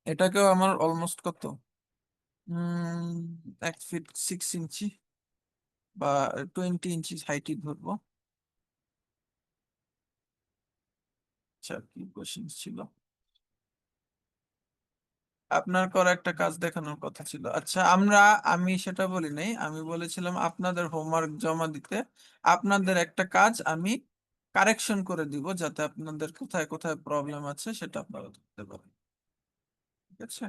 এটাকেও আমার অলমোস্ট কত, 1 ফিট 6 ইঞ্চি বা 20 ইঞ্চি হাইটই ধরবো। আচ্ছা, কি কোশ্চেন ছিল আপনার? করা একটা কাজ দেখানোর কথা ছিল। আচ্ছা, আমি সেটা বলি নাই, আমি বলেছিলাম আপনাদের হোমওয়ার্ক জমা দিতে আপনাদের একটা কাজ আমি কারেকশন করে দিব, যাতে আপনাদের কোথায় কোথায় প্রবলেম আছে সেটা আপনারা ধরতে পারেন, ঠিক আছে?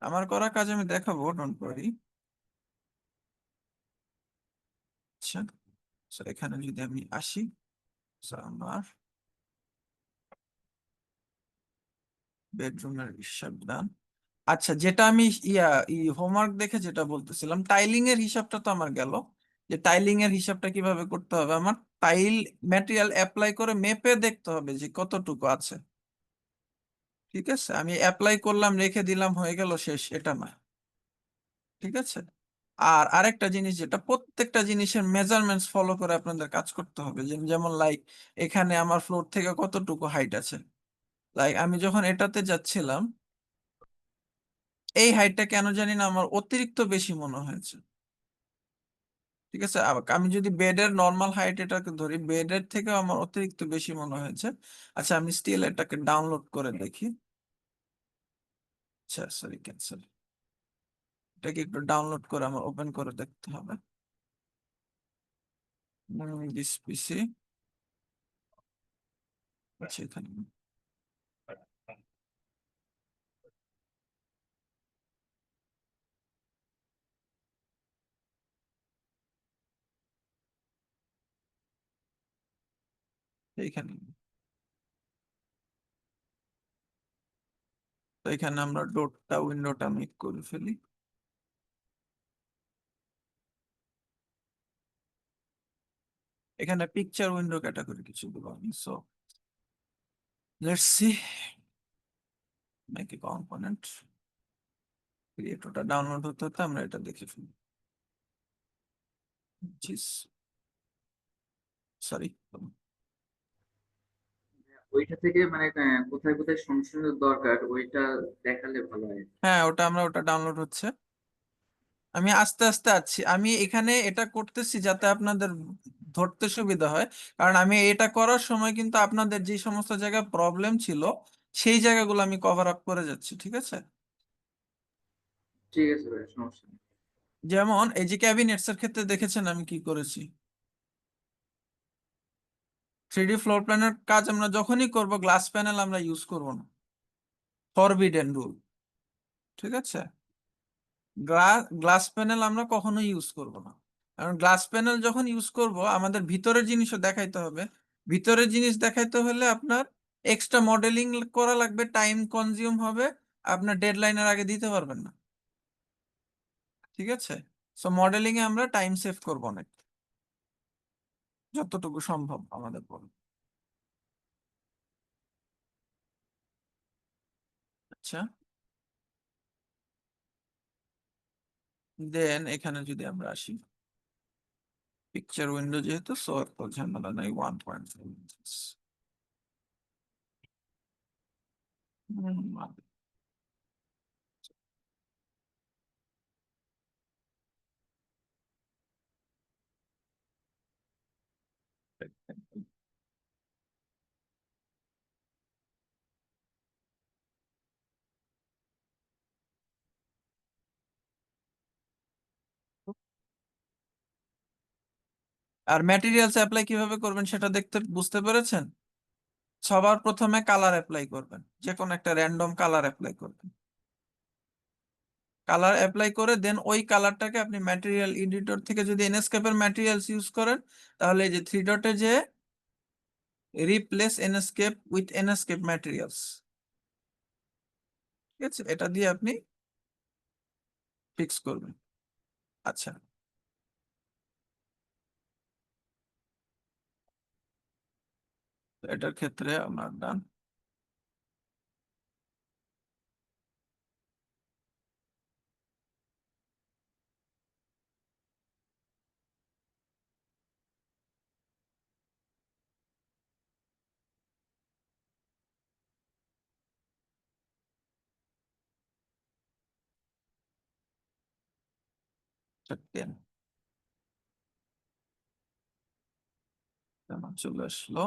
আমার করা কাজ আমি দেখাবো, ডোন্ট ওয়ারি। আচ্ছা, so এখানে যদি আমি আসি, so আমার বেডরুমের হিসাব দান। আচ্ছা, যেটা আমি হোমওয়ার্ক দেখে যেটা বলতেছিলাম, টাইলিং এর হিসাবটা তো আমার গেল, যে টাইলিং এর হিসাবটা কিভাবে করতে হবে, আমার টাইল ম্যাটেরিয়াল অ্যাপ্লাই করে মেপে দেখতে হবে যে কতটুকু আছে, ঠিক আছে? আমি অ্যাপ্লাই করলাম, রেখে দিলাম, হয়ে গেল, শেষ, এটা না, ঠিক আছে? আর আরেকটা জিনিস, যেটা প্রত্যেকটা জিনিসের মেজারমেন্টস ফলো করে আপনাদের কাজ করতে হবে, যেমন লাইক এখানে আমার ফ্লোর থেকে কতটুকু হাইট আছে, লাইক আমি যখন এটাতে যাচ্ছিলাম, এই হাইটটা কেন জানি না আমার অতিরিক্ত বেশি মনে হয়েছে, ঠিক আছে? আমি যদি বেডের নর্মাল হাইট এটাকে ধরি, বেডের থেকে আমার অতিরিক্ত বেশি মনে হয়েছে। আচ্ছা, আমি স্টিল এটাকে ডাউনলোড করে দেখি। আচ্ছা, সরি, ক্যান্সেল, এটাকে একটু ডাউনলোড করে আমার ওপেন করে দেখতে হবে। দিস পিসি, আচ্ছা, এখানে এইখানে তো এখানে আমরা উইন্ডোটা মেক করে ফেলি। এখানে পিকচার উইন্ডো ক্যাটাগরি কিছু দেবো আমি। So let's see, make a component. Create, ওটা ডাউনলোড হতে হতে আমরা এটা দেখে ফেলি। সরি। ওইটা থেকে মানে কোথায় কোথায় সংশোধনের দরকার ওইটা দেখালে ভালো হয়। হ্যাঁ, ওটা ডাউনলোড হচ্ছে। আমি আস্তে আস্তে আছি, আমি এখানে এটা করতেছি যাতে আপনাদের ধরতে সুবিধা হয়। কারণ আমি এটা করার সময় কিন্তু আপনাদের যে সমস্ত জায়গায় প্রবলেম ছিল সেই জায়গাগুলো আমি কভার আপ করে যাচ্ছি, ঠিক আছে? ঠিক আছে ভাই, সমস্যা নেই। যেমন এই যে ক্যাবিনেটস এর ক্ষেত্রে দেখেছেন আমি কি করেছি। 3D ফ্লোর প্ল্যানের কাজ আমরা যখনই করব, গ্লাস প্যানেল আমরা ইউজ করব না, ফরবিডেন রুল, ঠিক আছে? গ্লাস প্যানেল আমরা কখনো ইউজ করব না। কারণ গ্লাস প্যানেল যখন ইউজ করব আমাদের ভিতরের জিনিসও দেখাইতে হবে। ভিতরের জিনিস দেখাইতে হলে আপনার এক্সট্রা মডেলিং করা লাগবে, টাইম কনজিউম হবে, আপনার ডেডলাইনের আগে দিতে পারবেন না, ঠিক আছে? সো মডেলিং এ আমরা টাইম সেভ করব অনেক, যতটুকু সম্ভব আমাদের পর। আচ্ছা, দেন এখানে যদি আমরা আসি, পিকচার উইন্ডো যেহেতু, সো এত ঝামেলা নাই, 1.5। আর ম্যাটেরিয়ালস অ্যাপ্লাই কিভাবে করবেন সেটা দেখতে বুঝতে পেরেছেন? সবার প্রথমে কালার অ্যাপ্লাই করবেন, যে কোনো একটা র্যান্ডম কালার অ্যাপ্লাই করবেন। কালার অ্যাপ্লাই করে দেন ওই কালারটাকে আপনি ম্যাটেরিয়াল এডিটর থেকে যদি এনস্কেপের ম্যাটেরিয়ালস ইউজ করেন, তাহলে এই যে থ্রি ডটে যে রিপ্লেস এনস্কেপ উইথ এনস্কেপ ম্যাটেরিয়ালস, ঠিক আছে, এটা দিয়ে আপনি ফিক্স করবেন। আচ্ছা, তো এটার ক্ষেত্রে আমার ডান। দেন আমার চলে আসলো।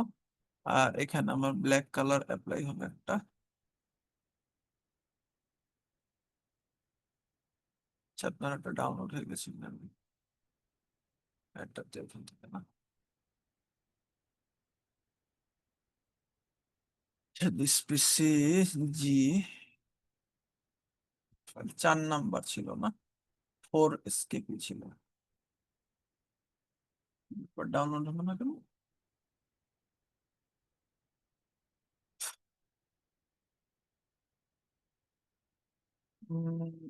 আর এখানে আমার ব্ল্যাক কালার অ্যাপ্লাই হবে একটা। আচ্ছা, আপনার একটা ডাউনলোড হয়ে গেছে, একটা ওখান থেকে না। দিস পিসি জি 4 নাম্বার ছিল না, 4 এসকেপি ছিল। ডাউনলোড হলো না কেন?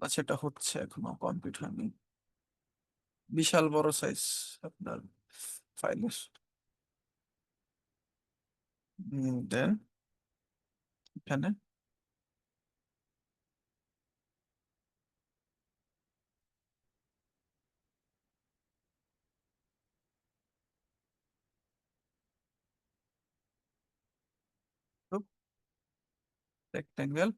আচ্ছা, এটা হচ্ছে, এখনো কমপ্লিট হয়নি। বিশাল বড় সাইজ আপনার ফাইলের। দেন এখানে রেক্টেঙ্গেল।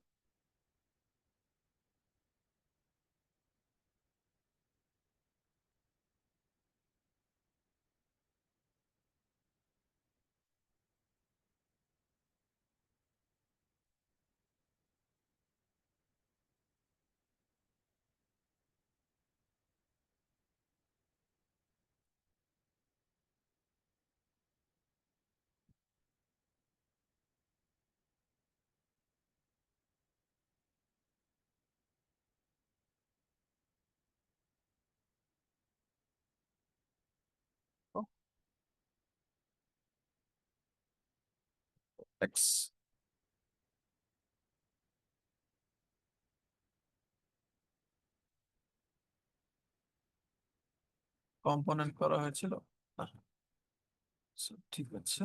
এক্স কম্পোনেন্ট করা হয়েছিল না। So, ঠিক আছে,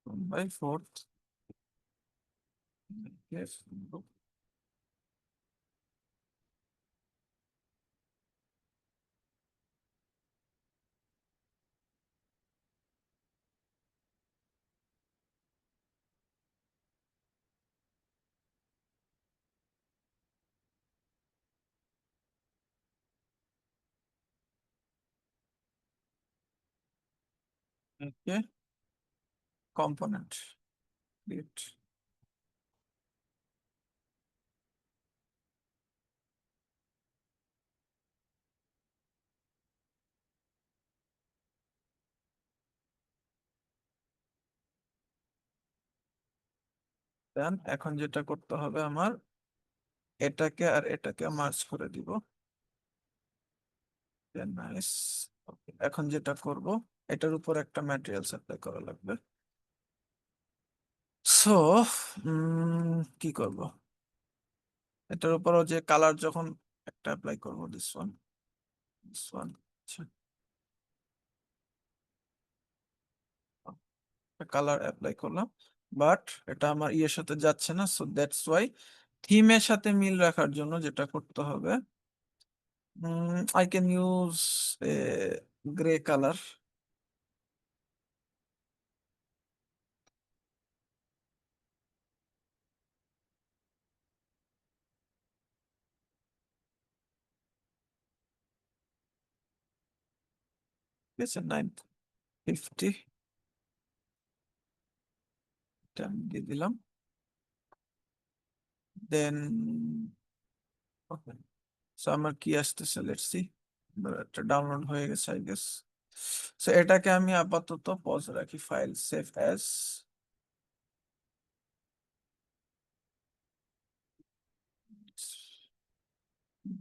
1/4 কম্পোনেন্ট ক্রিয়েট। দেন এখন যেটা করতে হবে আমার, এটাকে আর এটাকে মার্জ করে দিব। নাইস। এখন যেটা করব, এটার উপর একটা ম্যাটেরিয়ালস অ্যাপ্লাই করা লাগবে। সো কি করব, এটার উপরও যে কালার যখন একটা অ্যাপ্লাই করব, দিস ওয়ান কালার অ্যাপ্লাই করলাম, বাট এটা আমার ইয়ের সাথে যাচ্ছে না। সো দ্যাটস ওয়াই থিমের সাথে মিল রাখার জন্য যেটা করতে হবে, I can use a grey colour. ঠিক আছে, 950 এটা আমি দিয়ে দিলাম। দেন ওকে, সো আমার কি আসতেছে, লেটস সি। এটা ডাউনলোড হয়ে গেছে আই গেস। সো এটাকে আমি আপাতত পজ রাখি, ফাইল সেভ অ্যাজ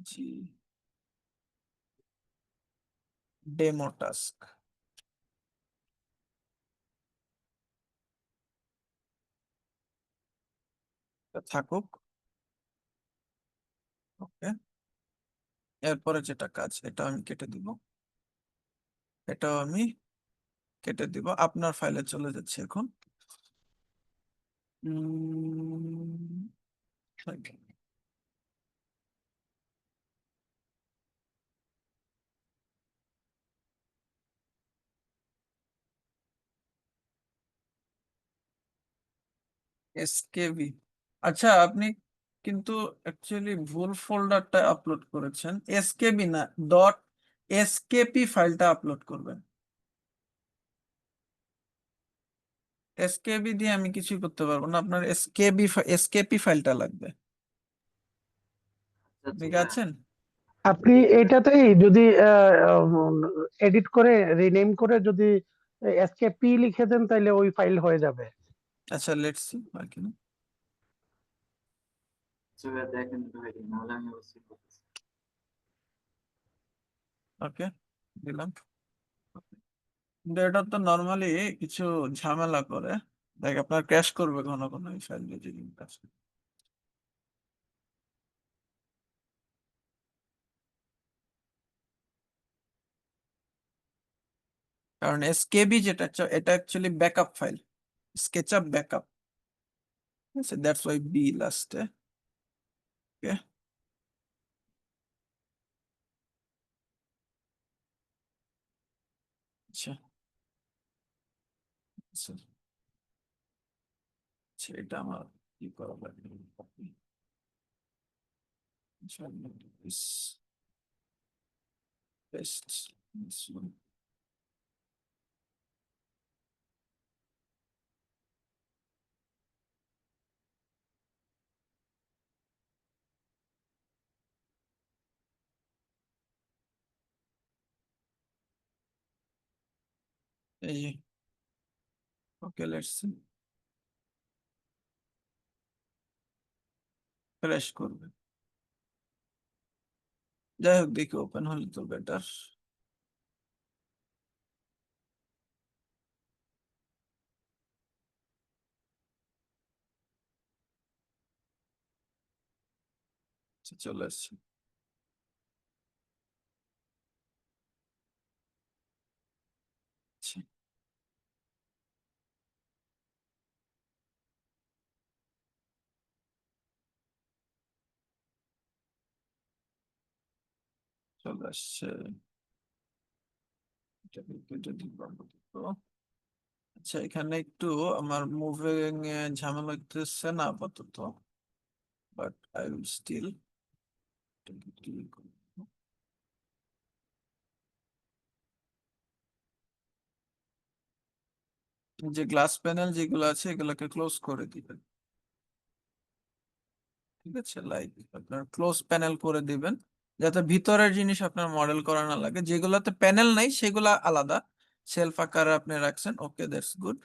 জি ডেমো টাস্ক থাকুক। ওকে, এরপরে যেটা কাজ, এটা আমি কেটে দিব, এটাও আমি কেটে দিব। আপনার ফাইলে চলে যাচ্ছে এখন। এসকেভি, আচ্ছা আপনি কিন্তু অ্যাকচুয়ালি ভুল ফোল্ডারটা আপলোড করেছেন। এসকেবি না, ডট এসকেপি ফাইলটা আপলোড করবেন। এসকেবি দিয়ে আমি কিছুই করতে পারবো না, আপনার এসকেপি ফাইলটা লাগবে। আচ্ছা ঠিক ভাইয়া। আছেন? আপনি এটাতেই যদি এডিট করে রিনেম করে যদি এসকেপি লিখে দেন তাহলে ওই ফাইল হয়ে যাবে। আচ্ছা লেটস সি আর কি না। আচ্ছা ভাইয়া দেখেন তো ভাই, নাহলে আমি অবশ্যই করতেছি। ওকে, দিলাম। কিন্তু এটা তো নর্মালি কিছু ঝামেলা করে, দেখ আপনার ক্র্যাশ করবে ঘন ঘন এই ফাইল দিয়ে যদি কাজ করেন। কারণ এসকেবি যেটা এটা actually backup file, SketchUp backup. ঠিক আছে, দ্যাটস ওয়াই বি লাস্টে। ওকে, আচ্ছা আচ্ছা আচ্ছা, এটা আমার কি করা লাগবে, কপি, পেস্ট, এই, ওকে লেটস সি, ক্র্যাশ করবে। যাই হোক, দেখি ওপেন হলে তো বেটার। চলে আসছে। চলে আসছে। এটাকে কেটে দিব আপাতত। আচ্ছা, এখানে একটু আমার মুভিং ঝামেলা হইতেছে না আপাতত, বাট আই উইল স্টিল যে গ্লাস প্যানেল যেগুলো আছে এগুলোকে ক্লোজ করে দিবেন। ঠিক আছে, লাইক আপনার ক্লোজ প্যানেল করে দিবেন, যাতে ভিতরের জিনিস আপনার মডেল করা না লাগে। যেগুলোতে প্যানেল নাই সেগুলা আলাদা, সেলফ আকারে আপনি রাখছেন, ওকে, দ্যাটস গুড।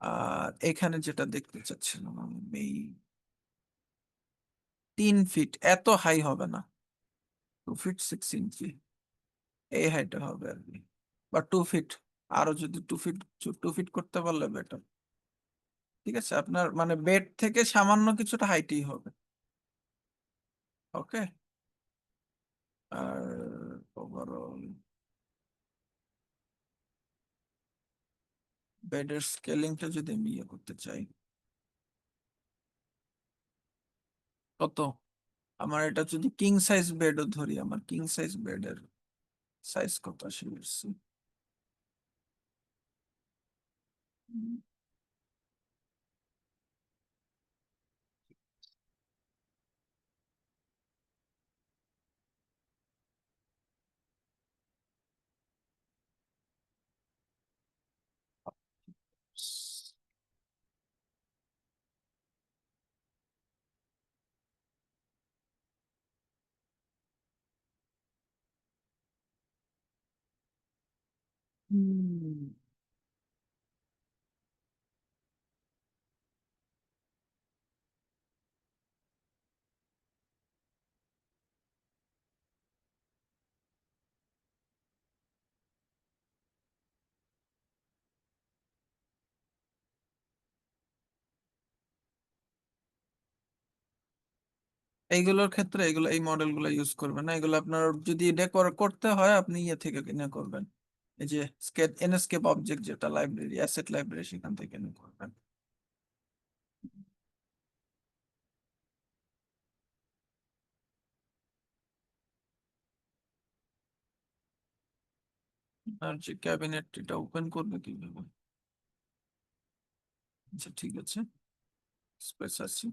আর এখানে যেটা দেখতে চাচ্ছিলাম আমি, এই 3 ফিট এত হাই হবে না, 2 ফিট 6 ইঞ্চি এই হাইটে হবে আর কি, বা 2 ফিট, আরো যদি 2 ফিট 2 ফিট করতে পারলে বেটার। ঠিক আছে, আপনার মানে বেড থেকে সামান্য কিছুটা হাইটই হবে। ওকে। আর ওভারঅল বেডের স্কেলিংটা যদি আমি ইয়ে করতে চাই, কত, আমার এটা যদি কিং সাইজ বেডও ধরি, আমার কিং সাইজ বেডের সাইজ কত আসে বলছি। হুম, এইগুলোর ক্ষেত্রে এগুলো এই মডেলগুলো ইউজ করবেন না, এগুলো আপনার যদি ডেকোর করতে হয় আপনি ইয়ে থেকে কিনে করবেন, এই যে এনস্কেপ অবজেক্ট যেটা লাইব্রেরি, অ্যাসেট লাইব্রেরি, সেখান থেকে কিনে করবেন। আর যে ক্যাবিনেট এটা ওপেন করবে কিভাবে? আচ্ছা ঠিক আছে, স্পেস আছে।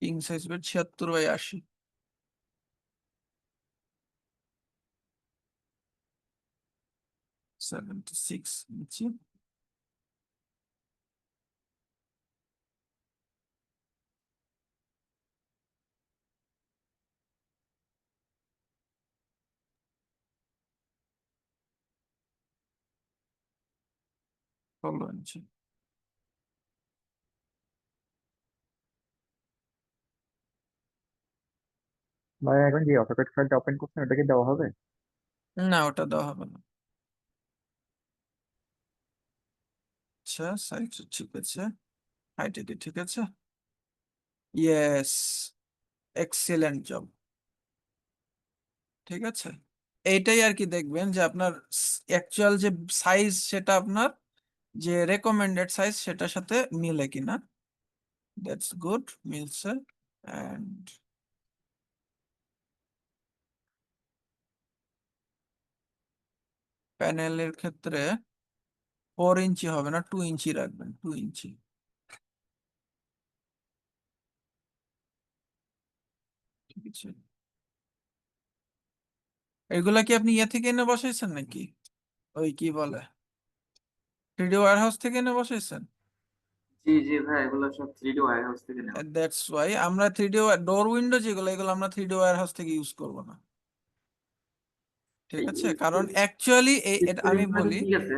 King size bed 76 by 80। 76 inch. ষোলো ইঞ্চি। ভাই এখন যে অটোক্যাড ফাইলটা ওপেন করছেন ওটা কি দেওয়া হবে? না, ওটা দেওয়া হবে না। আচ্ছা, সাইজ ঠিক আছে, হাইট এটি ঠিক আছে। Yes, excellent job. ঠিক আছে, এইটাই আর কি, দেখবেন যে আপনার অ্যাকচুয়াল যে সাইজ সেটা আপনার যে রেকমেন্ডেড সাইজ সেটার সাথে মিলে কিনা। দ্যাটস গুড, মিলছে। অ্যান্ড প্যানেলের ক্ষেত্রে 4 ইঞ্চি হবে না, 2 ইঞ্চি রাখবেন, 2 ইঞ্চি। ঠিক আছে, এগুলা কি আপনি ইয়ে থেকে এনে বসাইছেন নাকি, ওই কি বলে 3D ওয়্যার হাউস থেকে এনে বসাইছেন? জি জি ভাই, এগুলো সব 3D ওয়্যার হাউস থেকে নেওয়া। দ্যাটস ওয়াই আমরা 3D ডোর উইন্ডো যেগুলো, এগুলো আমরা 3D ওয়্যার হাউস থেকে ইউজ করব না। ঠিক এই আছে, কারণ অ্যাকচুয়ালি এটা আমি স্পেসিফিকগুলো তো বলি। ঠিক আছে,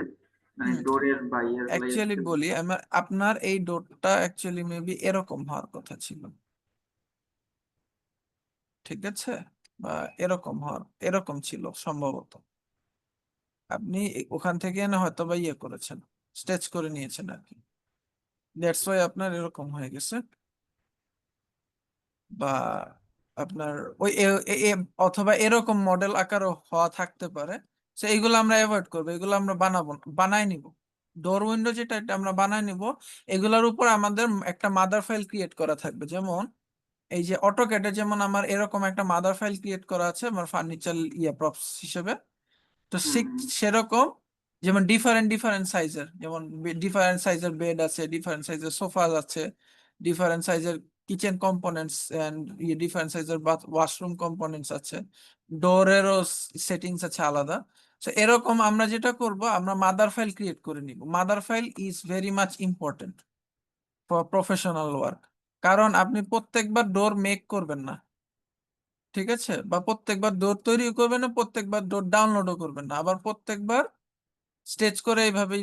মানে হুম, ডোরের বা ইয়ের গুলাই অ্যাকচুয়ালি একটু। বলি আপনার এই ডোরটা অ্যাকচুয়ালি মেবি এরকম হওয়ার কথা ছিল। ঠিক আছে, বা এরকম ছিল সম্ভবত, আপনি ওখান থেকে এনে হয়তো বা ইয়ে করেছেন, স্টেচ করে নিয়েছেন আর কি, দ্যাটস ওয়াই আপনার এরকম হয়ে গেছে। বা আপনার ওই অথবা এরকম মডেল আকারও হওয়া থাকতে পারে। তো এইগুলো আমরা অ্যাভয়েড করবো, এগুলো আমরা বানাবো না, বানাই নিব। ডোর উইন্ডো যেটা এটা আমরা বানাই নিব। এগুলোর উপর আমাদের একটা মাদার ফাইল ক্রিয়েট করা থাকবে। যেমন এই যে অটোক্যাডে যেমন আমার এরকম একটা মাদার ফাইল ক্রিয়েট করা আছে আমার ফার্নিচার প্রপস হিসেবে। তো হুম সেরকম যেমন ডিফারেন্ট ডিফারেন্ট সাইজের, যেমন ডিফারেন্ট সাইজের বেড আছে, ডিফারেন্ট সাইজের সোফা আছে, ডিফারেন্ট সাইজের কিচেন কম্পোনেন্টস এন্ড ডিফারেন্ট সাইজের ওয়াশরুম কম্পোনেন্টস আছে, ডোরেরও সেটিংস আছে আলাদা। তো এরকম আমরা যেটা করব, আমরা মাদার ফাইল ক্রিয়েট করে নিব। Mother file is very much important for professional work. কারণ আপনি প্রত্যেকবার ডোর মেক করবেন না, ঠিক আছে, বা প্রত্যেকবার ডোর তৈরি করবেন না, প্রত্যেকবার ডোর ডাউনলোডও করবেন না, আবার প্রত্যেকবার স্টেজ করে এইভাবে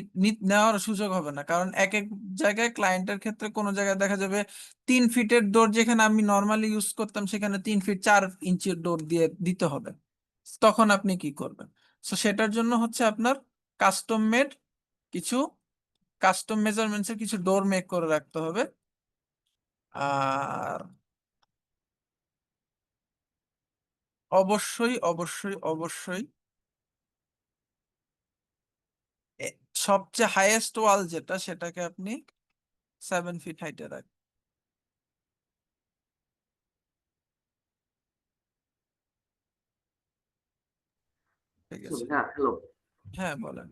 নেওয়ার সুযোগ হবে না। কারণ এক এক জায়গায় ক্লায়েন্টের ক্ষেত্রে কোনো জায়গায় দেখা যাবে 3 ফিটের ডোর যেখানে আমি নর্মালি ইউজ করতাম সেখানে 3 ফিট 4 ইঞ্চির ডোর দিয়ে দিতে হবে। তখন আপনি কি করবেন? তো সেটার জন্য হচ্ছে আপনার কাস্টম মেড কিছু, কাস্টম মেজারমেন্টসের কিছু ডোর মেক করে রাখতে হবে। আর অবশ্যই অবশ্যই অবশ্যই এ- সবচেয়ে হাইয়েস্ট ওয়াল যেটা সেটাকে আপনি 7 ফিট হাইটে রাখবেন, ঠিক আচ্ছা আছে? ভাইয়া, হ্যালো। হ্যাঁ বলেন।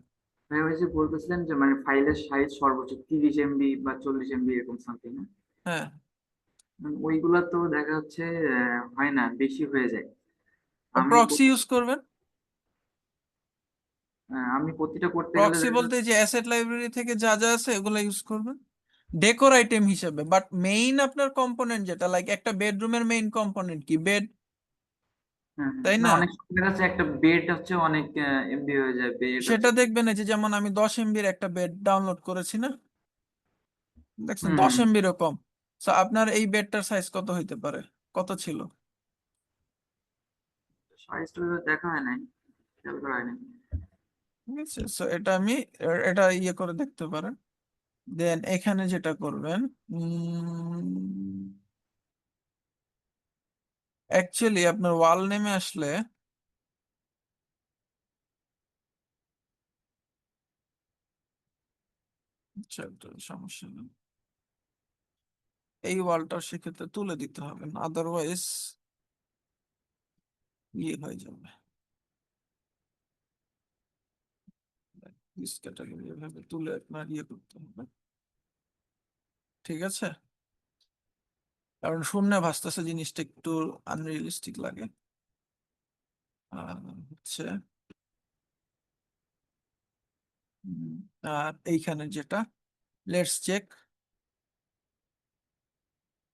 ভাই ওই যে বলতেছিলেন যে মানে ফাইলের সাইজ সর্বোচ্চ 30 MB বা 40 MB এরকম সামথিং না? হ্যাঁ, ওইগুলা তো দেখা যাচ্ছে হয় না, বেশি হয়ে যায়। আমি প্রক্সি ইউজ করবেন। আমি প্রতিটা করতে গেলে প্রক্সি দেখা বলতে যাচ্ছে। যে অ্যাসেট লাইব্রেরি থেকে যা যা আছে এগুলো ইউজ করবেন ডেকোর আইটেম হিসেবে। বাট মেইন আপনার কম্পোনেন্ট যেটা, লাইক একটা বেডরুমের মেইন কম্পোনেন্ট কি? বেড, হ্যাঁ হ্যাঁ, তাই না না? অনেক সময় দেখা যাচ্ছে একটা বেড হচ্ছে অনেক এমবি হয়ে যায়, বেড হচ্ছে। সেটা দেখবেন এই যে যেমন আমি 10 MBর একটা বেড ডাউনলোড করেছি না, দেখছেন হুম দশ হুম। এমবি এরকম। তো আপনার এই বেডটার সাইজ কত হইতে পারে, কত ছিল? সাইজটা দেখা হয় নাই, খেয়াল করা হয় নাই। ঠিক আছে, সো এটা আমি এটা করে দেখতে পারেন। দেন এখানে যেটা করবেন, অ্যাকচুয়ালি আপনার ওয়াল নেমে আসলে আচ্ছা, একটা সমস্যা নেই, এই ওয়ালটা সেক্ষেত্রে তুলে দিতে হবে, আদারওয়াইজ হয়ে যাবে। দিস ক্যাটাগরি এভাবে তুলে আপনার করতে হবে, ঠিক আছে? কারণ শূন্য ভাসতেছে জিনিসটা একটু আনরিয়েলিস্টিক লাগে। আর হচ্ছে উম, আর এইখানে যেটা, লেটস চেক,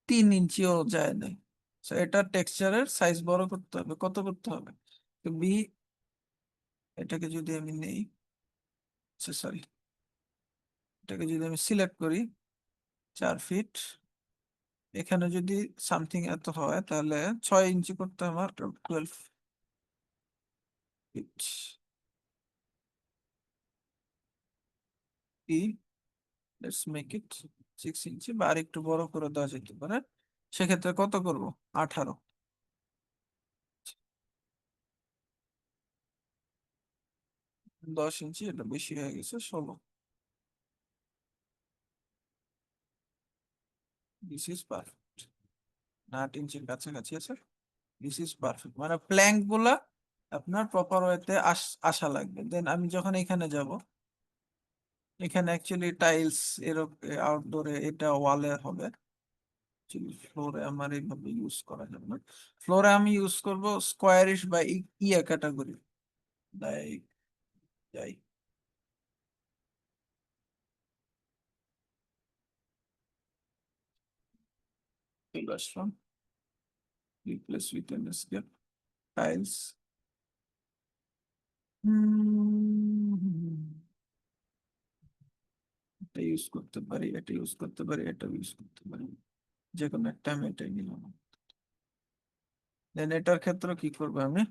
3 ইঞ্চিও যায় নাই। So এটা টেক্সচারের সাইজ বড় করতে হবে, কত করতে হবে? তো বি, এটাকে যদি আমি নেই, সরি, এটাকে যদি আমি সিলেক্ট করি 4 ফিট, এখানে যদি সামথিং এত হয় তাহলে 6 ইঞ্চি করতে হবে, আমার 12 ফিট। ই, লেটস মেক ইট 6 ইঞ্চি, বা আর একটু বড় করে দেওয়া যেতে পারে। সেক্ষেত্রে কত করব? 18। 10 ইঞ্চি এটা বেশি হয়ে গেছে, 16। দিস ইজ পারফেক্ট, 8 ইঞ্চির কাছাকাছি আছে। দিস ইজ পারফেক্ট, মানে প্ল্যাঙ্ক গুলা আপনার প্রপার ওয়েতে আসা লাগবে। দেন আমি যখন এখানে যাব, এখানে অ্যাকচুয়ালি টাইলস এরকম আউটডোরে, এটা ওয়ালে হবে। ফ্লোরে আমার এইভাবে ইউজ করা যাবে না, ফ্লোরে আমি ইউজ করব স্কোয়ারিশ বা ইয়া ক্যাটাগরি। লাইক যাই, চলে আসলাম, replace with an escape, tiles. এটা ইউজ করতে পারি, এটা ইউজ করতে পারি, এটা ইউজ করতে পারি, যে কোনো একটা আমি এটাই নিলাম। দেন এটার ক্ষেত্রে কি করবো, আমি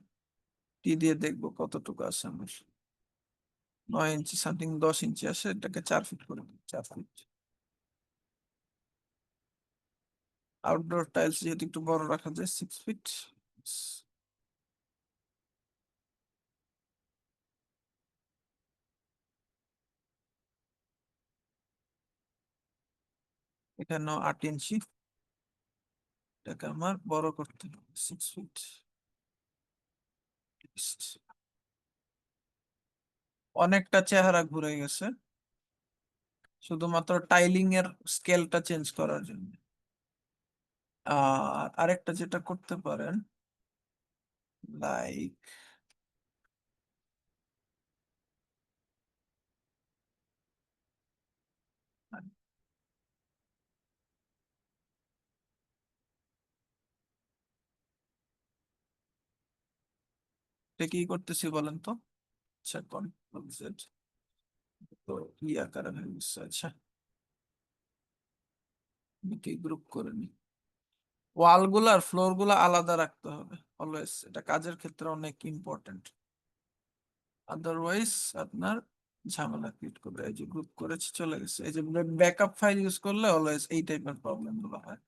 টি দিয়ে দেখবো কতটুকু আছে আমার। 9 ইঞ্চি সামথিং, 10 ইঞ্চি আসে, এটাকে 4 ফিট করে দিই, 4 ফিট। আউটডোর টাইলস যেহেতু একটু বড় রাখা যায় 6 ফিট। এখানেও 8 ইঞ্চি, এটাকে আমার বড় করতে হবে 6 ফিট। অনেকটা চেহারা ঘুরে গেছে শুধুমাত্র টাইলিং এর স্কেলটা চেঞ্জ করার জন্য। আর আরেকটা যেটা করতে পারেন, লাইক এটা কি করতেছি বলেন তো? আচ্ছা, কন্ট্রোল জেড, তো কি আকারে হয়ে গেছে। আচ্ছা, কি গ্রুপ করে নি, ওয়াল গুলা আর ফ্লোর গুলা আলাদা রাখতে হবে অলওয়েজ, এটা কাজের ক্ষেত্রে অনেক ইম্পর্টেন্ট। আদারওয়াইজ আপনার ঝামেলা ক্রিয়েট করবে। এই যে গ্রুপ করেছি চলে গেছে, এই যে ব্যাকআপ ফাইল ইউজ করলে অলওয়েজ এই টাইপের প্রবলেম গুলো হয়।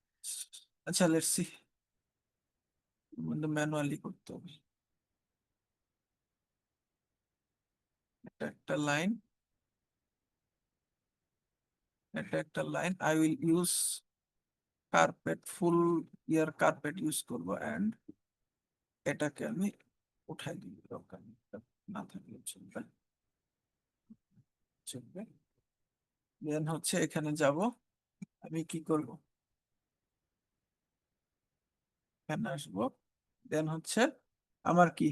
আচ্ছা, লেটস সি, ম্যানুয়ালি করতে হবে। এটা একটা লাইন, এটা একটা line. I will use carpet, full year carpet use করবো, এন্ড এটাকে আমি উঠাই দিব, দরকার নেই, এটা না থাকলে চলবে। চলবে। দেন হচ্ছে এখানে যাব, আমি কি করব, এখানে আসবো। দেন হচ্ছে আমার কি,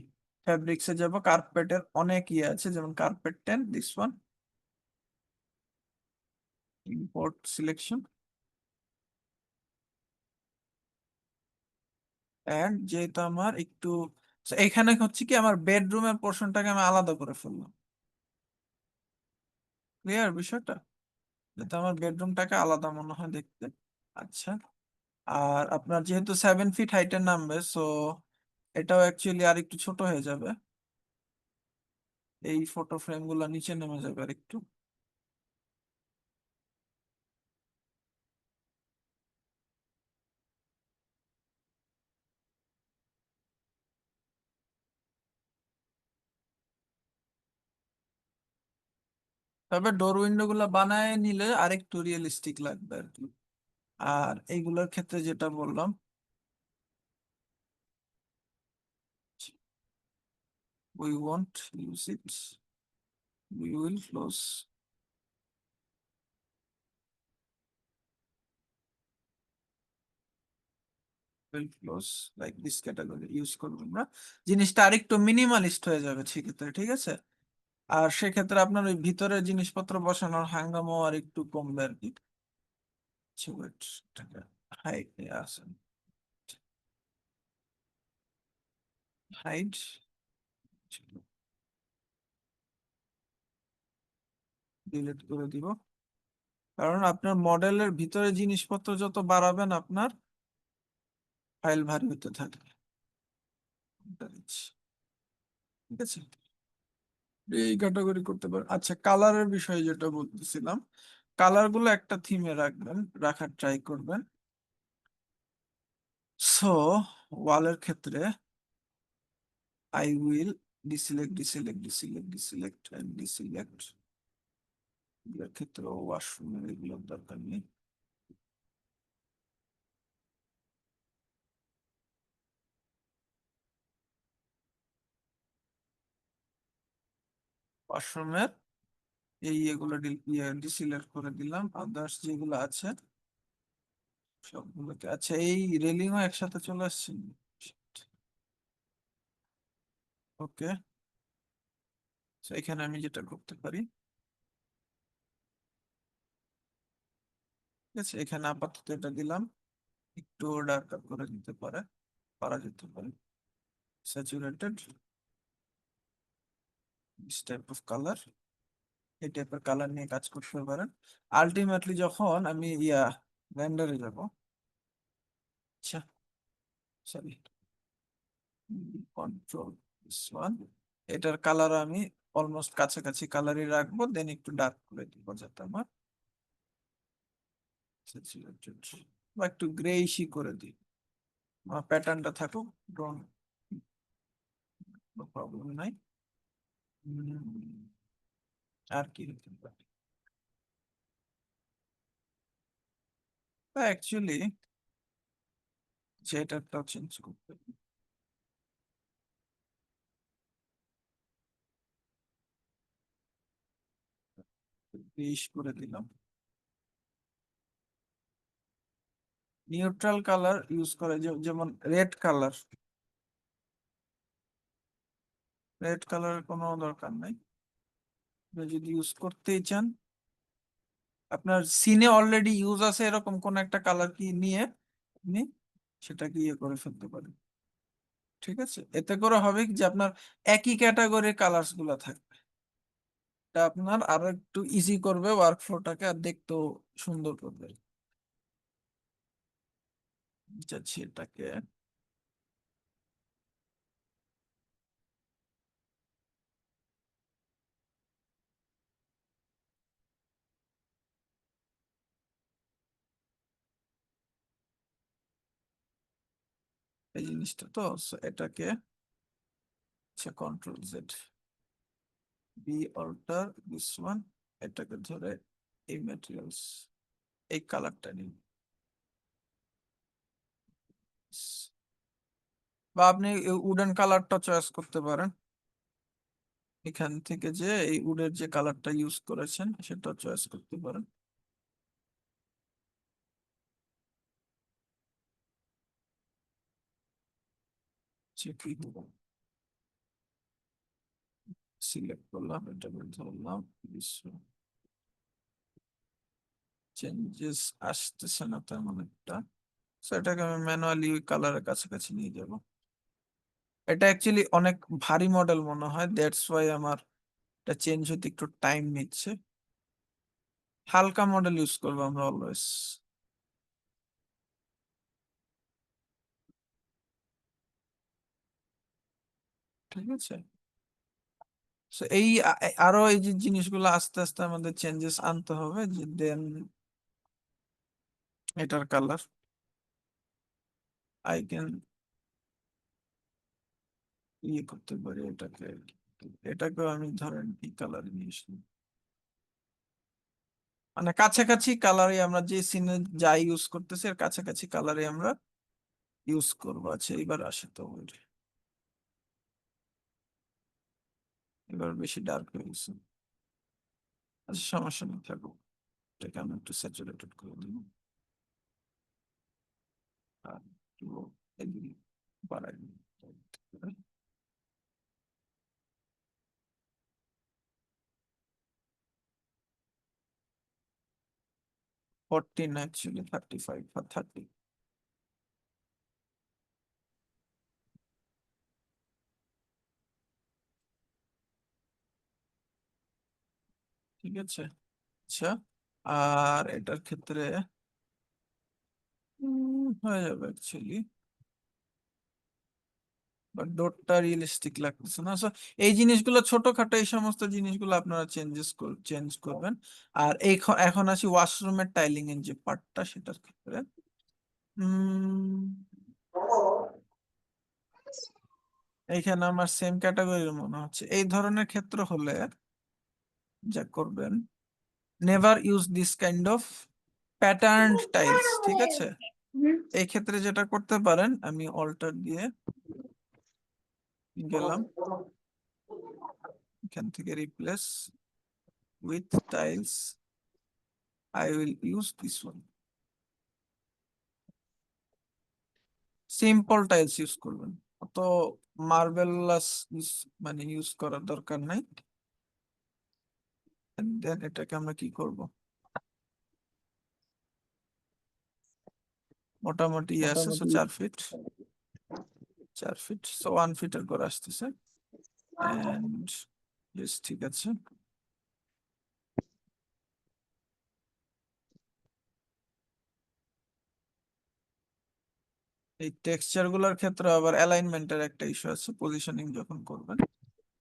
ফ্যাব্রিক্সে যাব, কার্পেটের অনেক ইয়ে আছে, যেমন carpet 10, this one, import selection. And যেহেতু আমার একটু, so এখানে হচ্ছে কি আমার বেডরুমের পোর্শনটাকে আমি আলাদা করে ফেললাম। ক্লিয়ার বিষয়টা? যাতে আমার বেডরুমটাকে আলাদা মনে হয় দেখতে। আচ্ছা, আর আপনার যেহেতু 7 ফিট হাইটের নামবে, সো এটাও অ্যাকচুয়ালি আর একটু ছোট হয়ে যাবে, এই ফটো ফ্রেম গুলো নিচে নেমে যাবে আর একটু। তবে ডোর উইন্ডো গুলো বানায় নিলে আরেকটু রিয়েলিস্টিক লাগবে আর কি। আর এইগুলোর ক্ষেত্রে যেটা বললাম, we won't use it, we will close, will close like this category use করবো আমরা, জিনিসটা আরেকটু মিনিমালিস্ট হয়ে যাবে সেক্ষেত্রে, ঠিক আছে। আর সেক্ষেত্রে আপনার ওই ভিতরে জিনিসপত্র বসানোর হাঙ্গামও আর একটু কমবে আর কি। হাইট আছে, হাইট ডিলিট করে দিব, কারণ আপনার মডেলের ভিতরে জিনিসপত্র যত বাড়াবেন আপনার ফাইল ভারী হতে থাকবে। এটা দিচ্ছি, ঠিক আছে, এই ক্যাটাগরি করতে পারেন। আচ্ছা, কালারের বিষয়ে যেটা বলতেছিলাম, কালার গুলো একটা থিমে রাখবেন, রাখার ট্রাই করবেন। সো ওয়ালের ক্ষেত্রে I will deselect deselect deselect deselect and deselect, এগুলোর ক্ষেত্রে ওয়াশরুমের এগুলোর দরকার নেই। ওয়াশরুমের এই এগুলো ডিসিলেক্ট করে দিলাম, আদার্স যেগুলো আছে সবগুলোকে। আচ্ছা, এই রেলিংও একসাথে চলে আসছে, ওকে। এখানে আমি যেটা করতে পারি, ঠিক আছে, এখানে আপাতত এটা দিলাম, একটু ডার্কার করে দিতে পারা যেতে পারে, saturated, this type of colour, এই টাইপের কালার নিয়ে কাজ করতে পারেন। আলটিমেটলি যখন আমি রেন্ডারে যাব, আচ্ছা সরি, কন্ট্রোল দিস ওয়ান, এটার কালার আমি অলমোস্ট কাছাকাছি কালারই রাখবো, দেন একটু ডার্ক করে দিব যাতে আমার স্যাচুরেটেড বা একটু গ্রেইশই করে দিই, প্যাটার্নটা থাকুক, প্রবলেম নাই। আর কি হতে পারে, অ্যাকচুয়ালি যেটাটাও চেঞ্জ করতে হবে। গ্রেইশ করে দিলাম। নিউট্রাল কালার ইউজ করে, যেমন রেড কালার, রেড কালারের কোনো দরকার নাই। আপনি যদি ইউজ করতেই চান, আপনার সিনে অলরেডি ইউজ আছে এরকম কোন একটা কালার কি নিয়ে আপনি সেটাকে ইয়ে করে ফেলতে পারেন। ঠিক আছে, এতে করে হবে কি যে আপনার একই ক্যাটাগরির কালার্স গুলা থাকবে, এটা আপনার আরো একটু ইজি করবে ওয়ার্ক ফ্লোটাকে, আর দেখতেও সুন্দর করবে। যাচ্ছি এটাকে এই জিনিসটা তো, so এটাকে আচ্ছা control Z, B alter this one, এটাকে ধরে এই ম্যাটেরিয়ালস, এই কালারটা নিন, বা আপনি উডেন কালারটা চয়েস করতে পারেন এখান থেকে, যে এই উডের যে কালারটা ইউজ করেছেন সেটা চয়েস করতে পারেন। সিলেক্ট করলাম, এটা ধরলাম, চেঞ্জেস আসতেছে না তেমন একটা, সো এটাকে আমি ম্যানুয়ালি ওই কালারের কাছাকাছি নিয়ে যাব। এটা অ্যাকচুয়ালি অনেক ভারী মডেল মনে হয়, দ্যাটস ওয়াই আমার এটা চেঞ্জ হতে একটু টাইম নিচ্ছে। হালকা মডেল ইউজ করবো আমরা অলওয়েজ। ঠিক আছে, So এই আরো এই যে জিনিসগুলো আস্তে আস্তে আমাদের চেঞ্জেস আনতে হবে, যে দেন এটার কালার আই ক্যান ইয়ে করতে পারি এটাকে, এটাকেও আমি ধরেন এই কালার নিয়ে আসলাম, মানে কাছাকাছি কালারে আমরা যে সিনে যা ইউজ করতেছি এর কাছাকাছি কালারে আমরা ইউজ করবো। আচ্ছা এবার আসে তো এবার বেশি ডার্ক হয়ে গেছে, আচ্ছা সমস্যা নেই থাকুক, এটাকে আমি একটু স্যাচুরেটেড করে দিব, আর একটু এদিকে বাড়াই দিই। 14 actually 35 or 30। ঠিক আছে, আচ্ছা আর এটার ক্ষেত্রে হয়ে যাবে অ্যাকচুয়ালি, বাট ডটটা রিয়েলিস্টিক লাগতেছে না। So, এই জিনিসগুলো ছোটখাটো, এই সমস্ত জিনিসগুলো আপনারা চেঞ্জ করবেন। আর এখন আসি ওয়াশরুমের টাইলিং এর যে পার্টটা, সেটার ক্ষেত্রে উম এইখানে আমার সেম ক্যাটাগরির মনে হচ্ছে। এই ধরনের ক্ষেত্র হলে যা করবেন, never use this kind of pattern tiles. ঠিক আছে, এই ক্ষেত্রে যেটা করতে পারেন, আমি অল্টার দিয়ে গেলাম, এখান থেকে replace with tiles, I will use this one. Simple tiles use করবেন, অত মার্বেলাস মানে ইউজ করার দরকার নাই। দেন এটাকে আমরা কি করব, মোটামুটি আছে, 4 ফিট, 4 ফিট, 1 ফিটের করে আসতেছে। এন্ড ঠিক আছে, এই টেক্সচার গুলোর ক্ষেত্রে আবার অ্যালাইনমেন্টের একটা ইস্যু আছে পজিশনিং যখন করবেন।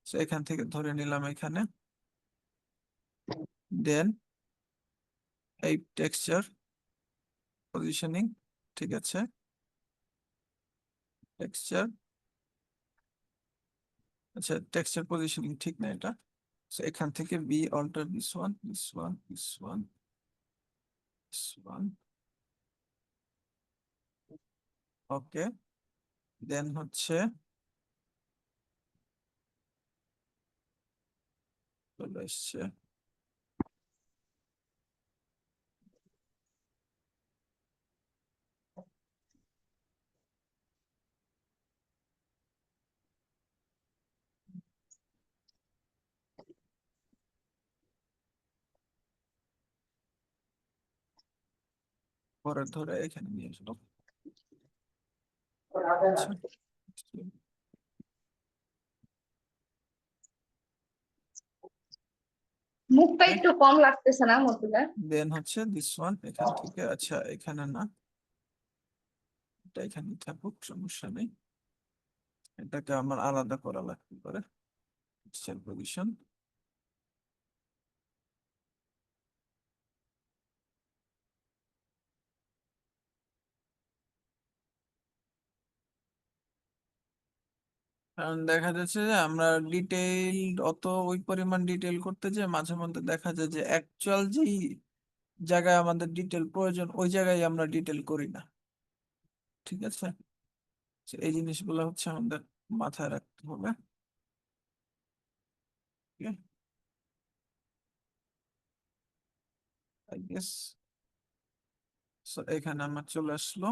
সো এখান থেকে ধরে নিলাম এখানে, দেন এই টেক্সচার পজিশনিং ঠিক আছে, টেক্সচার, আচ্ছা টেক্সচার পজিশনিং ঠিক না এটা। So এখান থেকে be alter this one, this one, this one, this one, okay. Then হচ্ছে চলে এসছে, পরে ধরে এখানে নিয়ে আসলো। আচ্ছা, মুখটা একটু কম লাগতেছে না মতুলে? দেন হচ্ছে দিস ওয়ান এখান থেকে, আচ্ছা এখানে না, এটা এখানে থাকুক, সমস্যা নেই। এটাকে আমার আলাদা করা লাগতে পারে, টেক্সচার পজিশন। কারণ দেখা যাচ্ছে যে আমরা ডিটেইল অত ওই পরিমাণ ডিটেইল করতে যে মাঝে মধ্যে দেখা যায় যে অ্যাকচুয়াল যেই জায়গায় আমাদের ডিটেইল প্রয়োজন ওই জায়গায় আমরা ডিটেইল করি না। ঠিক আছে, তো এই জিনিসগুলো হচ্ছে আমাদের মাথায় রাখতে হবে। আই গেস এখানে আমার চলে আসলো।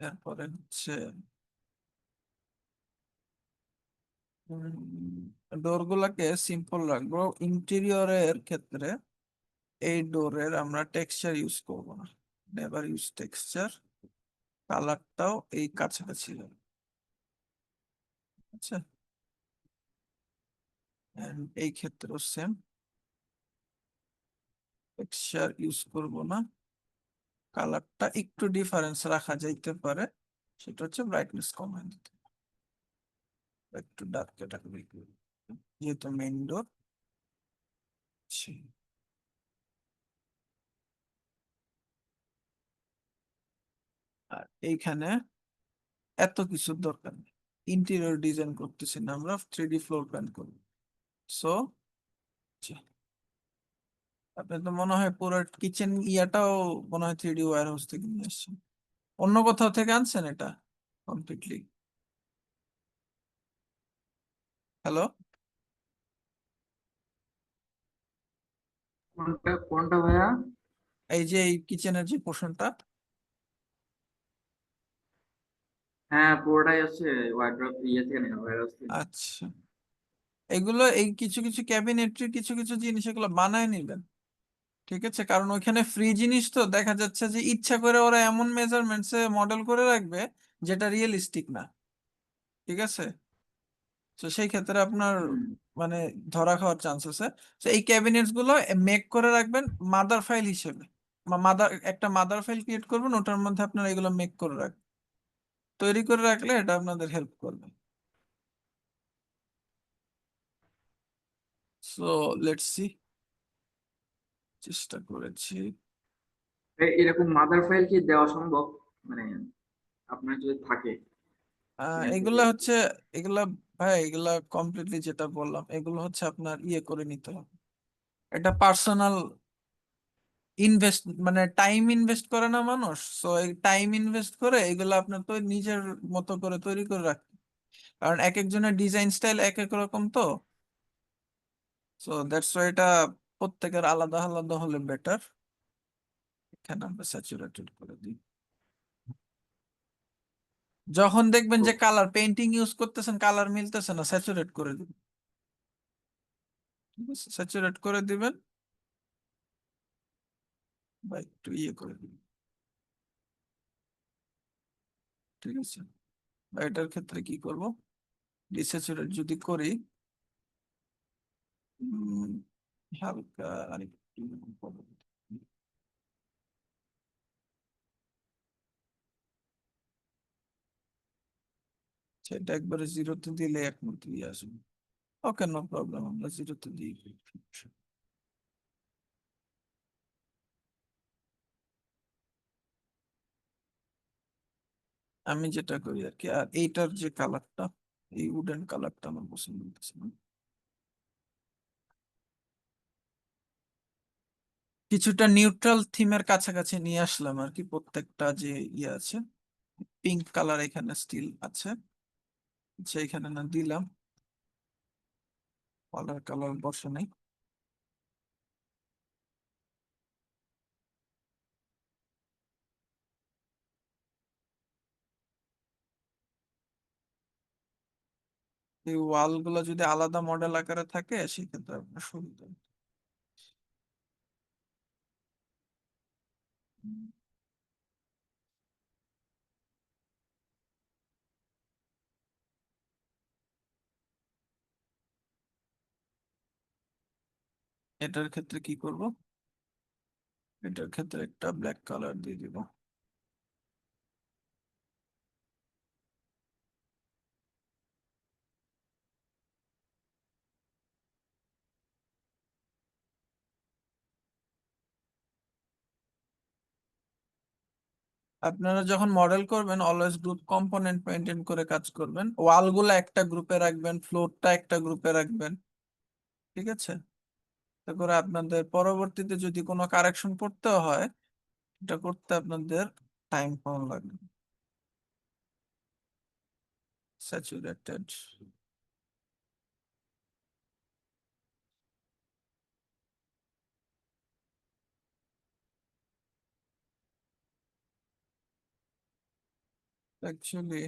এরপরে হচ্ছে ডোর গুলাকে সিম্পল রাখবো। ইন্টেরিয়রের ক্ষেত্রে এই ডোরের আমরা টেক্সচার ইউজ করব না, নেভার ইউজ টেক্সচার। কালারটাও এই কাছাকাছি হবে। আচ্ছা, and এই ক্ষেত্রেও সেম, টেক্সচার ইউজ করব না। কালারটা একটু ডিফারেন্স রাখা যাইতে পারে, সেটা হচ্ছে ব্রাইটনেস কমাই দিতে, একটু ডার্ক ক্যাটাগরি যেহেতু মেইন ডোর। আর এইখানে এত কিছুর দরকার নেই, ইন্টেরিয়র ডিজাইন করতেছি না, আমরা 3D ফ্লোর প্ল্যান করব। সো আপনি তো মনে হয় পুরো কিচেন ইয়াটাও মনে হয় 3D ওয়্যার হাউস থেকে নিয়ে আসছেন, অন্য কোথাও থেকে আনছেন এটা কমপ্লিটলি? হ্যালো, কোনটা কোনটা ভাইয়া? এই যে এই কিচেনের যে পোর্শনটা, হ্যাঁ পুরোটাই হচ্ছে ওয়ার্ড্রপ ইয়ে থেকে নেওয়া, ওয়্যারহাউস থেকে। আচ্ছা এগুলো এই কিছু কিছু ক্যাবিনেট্রির কিছু কিছু জিনিস এগুলো বানায় নিবেন। ঠিক আছে, কারণ ওইখানে ফ্রি জিনিস তো দেখা যাচ্ছে যে ইচ্ছা করে ওরা এমন মেজারমেন্টসে মডেল করে রাখবে যেটা রিয়েলিস্টিক না। ঠিক আছে, তো সেই ক্ষেত্রে আপনার হুম। মানে ধরা খাওয়ার চান্স আছে। তো এই ক্যাবিনেটস গুলো মেক করে রাখবেন মাদার ফাইল হিসেবে, একটা মাদার ফাইল ক্রিয়েট করবেন, ওটার মধ্যে আপনারা এগুলো মেক করে রাখবেন, তৈরি করে রাখলে এটা আপনাদের হেল্প করবে। সো লেটস সি, চেষ্টা করেছি। এরকম মাদার ফাইল কি দেওয়া সম্ভব, মানে আপনার যদি থাকে এখান থেকে? এগুলা হচ্ছে, এগুলা ভাই এগুলা কমপ্লিটলি যেটা বললাম এগুলো হচ্ছে আপনার ইয়ে করে নিতে হবে, এটা পার্সোনাল ইনভেস্ট, মানে টাইম ইনভেস্ট করে না মানুষ, সো এই টাইম ইনভেস্ট করে এগুলো আপনার তো নিজের মতো করে তৈরি করে রাখতে, কারণ এক একজনের ডিজাইন স্টাইল এক এক রকম তো। সো দ্যাটস ওয়াই এটা প্রত্যেকের আলাদা আলাদা হলে বেটার। এখানে আমরা স্যাচুরেটেড করে দিই। যখন দেখবেন যে কালার পেইন্টিং ইউজ করতেছেন কালার মিলতেছে না, স্যাচুরেট করে দিবেন। ঠিক আছে, স্যাচুরেট করে দিবেন বা একটু ইয়ে করে দিবেন। ঠিক আছে, বা এটার ক্ষেত্রে কি করব, ডিস্যাচুরেট যদি করি উম, হালকা আরেকটু করব। সেটা একবারে জিরোতে দিলে এক মতো দিয়ে আসবে। ওকে, নো প্রবলেম, আমরা জিরোতে দিই। আমি যেটা করি আর কি, আর এইটার যে কালারটা, এই উডেন কালারটা আমার পছন্দ হচ্ছে না। কিছুটা নিউট্রাল থিমের কাছাকাছি নিয়ে আসলাম আর কি, প্রত্যেকটা যে ইয়ে আছে। পিঙ্ক কালার এখানে স্টিল আছে, আচ্ছা এখানে না দিলাম, কালার কালার বসে নাই। এই ওয়াল গুলো যদি আলাদা মডেল আকারে থাকে সেক্ষেত্রে আপনার সুবিধা। এটার ক্ষেত্রে কি করব? এটার ক্ষেত্রে একটা ব্ল্যাক কালার দিয়ে দিব। আপনারা যখন মডেল করবেন অলওয়েজ গ্রুপ কম্পোনেন্ট মেনটেন করে কাজ করবেন, ওয়াল গুলো একটা গ্রুপে রাখবেন, ফ্লোরটা একটা গ্রুপে রাখবেন, ঠিক আছে? তারপরে আপনাদের পরবর্তীতে যদি কোনো কারেকশন করতে হয়, এটা করতে আপনাদের টাইম কম লাগবে। স্যাচুরেটেড। অ্যাকচুয়ালি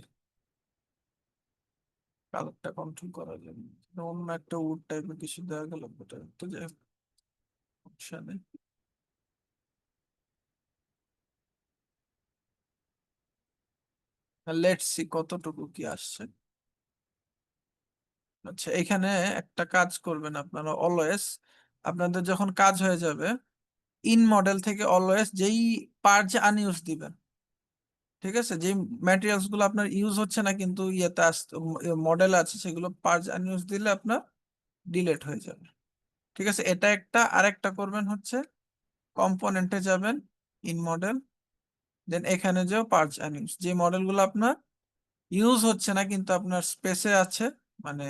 কালারটা কন্ট্রোল করা যাবে না। অন্য একটা উড টাইপের কিছু দেওয়া গেল, ওটা তো যাই হোক, সমস্যা নেই। লেটস সি কতটুকু কি আসছে। আচ্ছা এখানে একটা কাজ করবেন আপনারা অলওয়েজ, আপনাদের যখন কাজ হয়ে যাবে ইন মডেল থেকে অলওয়েজ যেই পার্ট আনইউজ দিবেন, ঠিক আছে? যে ম্যাটেরিয়ালস গুলো আপনার ইউজ হচ্ছে না কিন্তু ইয়েতে মডেল আছে, সেগুলো পার্ট আনইউজ দিলে আপনার ডিলেট হয়ে যাবে, ঠিক আছে? এটা একটা। আরেকটা করবেন হচ্ছে কম্পোনেন্টে যাবেন, ইন মডেল, দেন এখানে যাও পার্টস আনইউজ, যে মডেলগুলো আপনার ইউজ হচ্ছে না কিন্তু আপনার স্পেসে আছে, মানে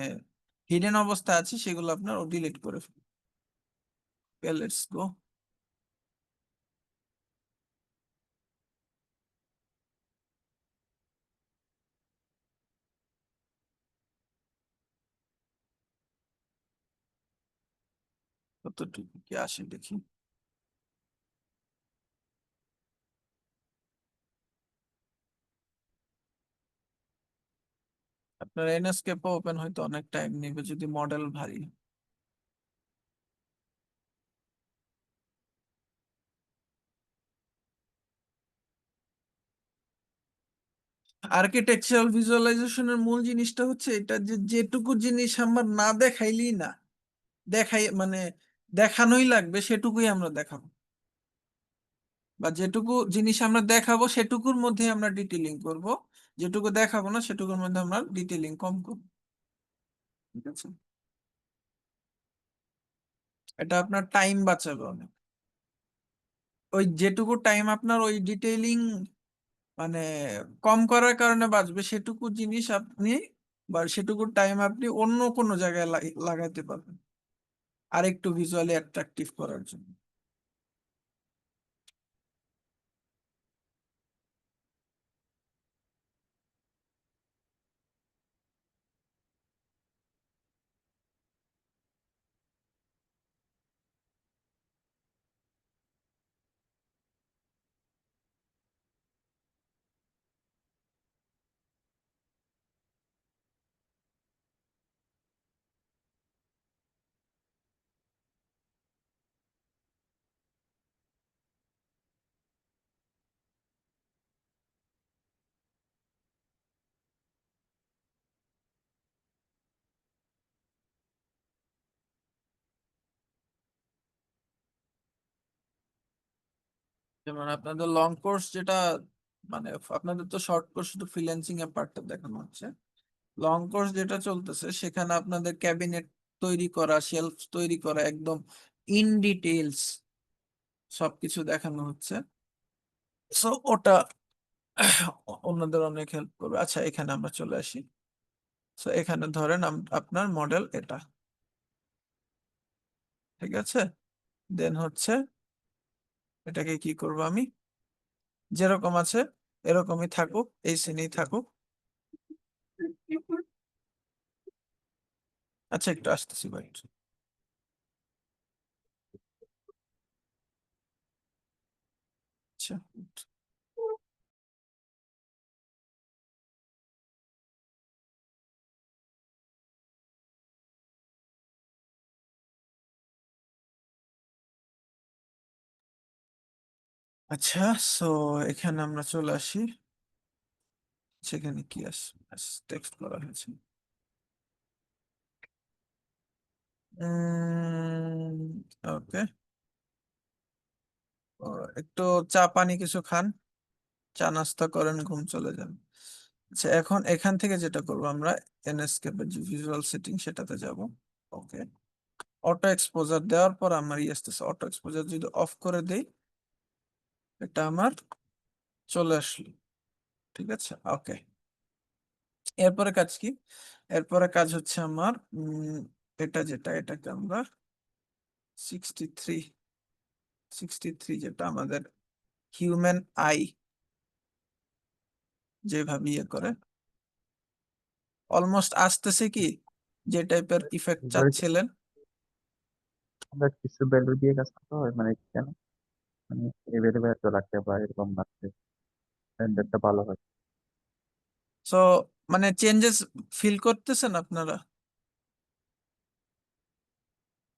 হিডেন অবস্থায় আছে, সেগুলো আপনার ডিলিট করে ফেলুন। Let's go. কতটুকু কি আসে দেখি। আপনার এনএসকেপ ওপেন হয়তো অনেক টাইম নেবে যদি মডেল ভারী। আর্কিটেকচারাল ভিজুয়ালাইজেশনের মূল জিনিসটা হচ্ছে এটা, যে যেটুকু জিনিস আমরা না দেখাইলেই না, দেখাই মানে দেখানোই লাগবে সেটুকুই আমরা দেখাবো, বা যেটুকু জিনিস আমরা দেখাবো সেটুকুর মধ্যে আমরা ডিটেইলিং করব, যেটুকু দেখাবো না সেটুকুর মধ্যে আমরা ডিটেইলিং কম করব, ঠিক আছে? এটা আপনার টাইম বাঁচাবে অনেক। ওই যেটুকু টাইম আপনার ওই ডিটেইলিং মানে কম করার কারণে বাঁচবে, সেটুকু জিনিস আপনি বা সেটুকু টাইম আপনি অন্য কোনো জায়গায় লাগাইতে পারবেন আর একটু ভিজুয়ালি অ্যাট্রাকটিভ করার জন্য। যেমন আপনাদের লং কোর্স যেটা, মানে আপনাদের তো শর্ট কোর্স শুধু ফ্রিল্যান্সিং এর পার্টটা দেখানো হচ্ছে, লং কোর্স যেটা চলতেছে সেখানে আপনাদের ক্যাবিনেট তৈরি করা, শেলফ তৈরি করা, একদম ইন ডিটেইলস সবকিছু দেখানো হচ্ছে। সো ওটা অন্যদের অনেক হেল্প করবে। আচ্ছা, এখানে আমরা চলে আসি। তো এখানে ধরেন আপনার মডেল এটা, ঠিক আছে। দেন হচ্ছে এটাকে কি করব আমি, যেরকম আছে এরকমই থাকুক, এই সিনেই থাকুক। আচ্ছা, একটু আসতেছি ভাই। আচ্ছা, আচ্ছা, সো এখানে আমরা চলে আসি। সেখানে কি আছে, টেক্সট করা হয়েছে। ওকে, একটু চা পানি কিছু খান, চা নাস্তা করেন, ঘুম চলে যান। আচ্ছা, এখন এখান থেকে যেটা করবো আমরা, এনএসকেপের যে ভিজুয়াল সেটিং সেটাতে যাব। ওকে, অটো এক্সপোজার দেওয়ার পর আমার আসতেছে, অটো এক্সপোজার যদি অফ করে দেই, এটা আমার চলে আসলো, ঠিক আছে। ওকে, এরপরে কাজ কি? এরপরে কাজ হচ্ছে আমার এটা যেটা, এটাকে আমরা 63 63 যেটা আমাদের হিউম্যান আই যেভাবে ইয়ে করে, অলমোস্ট আসতেছে কি, যে টাইপের ইফেক্ট চাচ্ছিলেন। আমরা কিছু ভ্যালু দিয়ে কাজ করতে হয়, মানে কেন, মানে এই ভ্যালু এত লাগতে বা এরকম লাগছে, রেন্ডারটা ভালো হয়। সো মানে চেঞ্জেস ফিল করতেছেন আপনারা?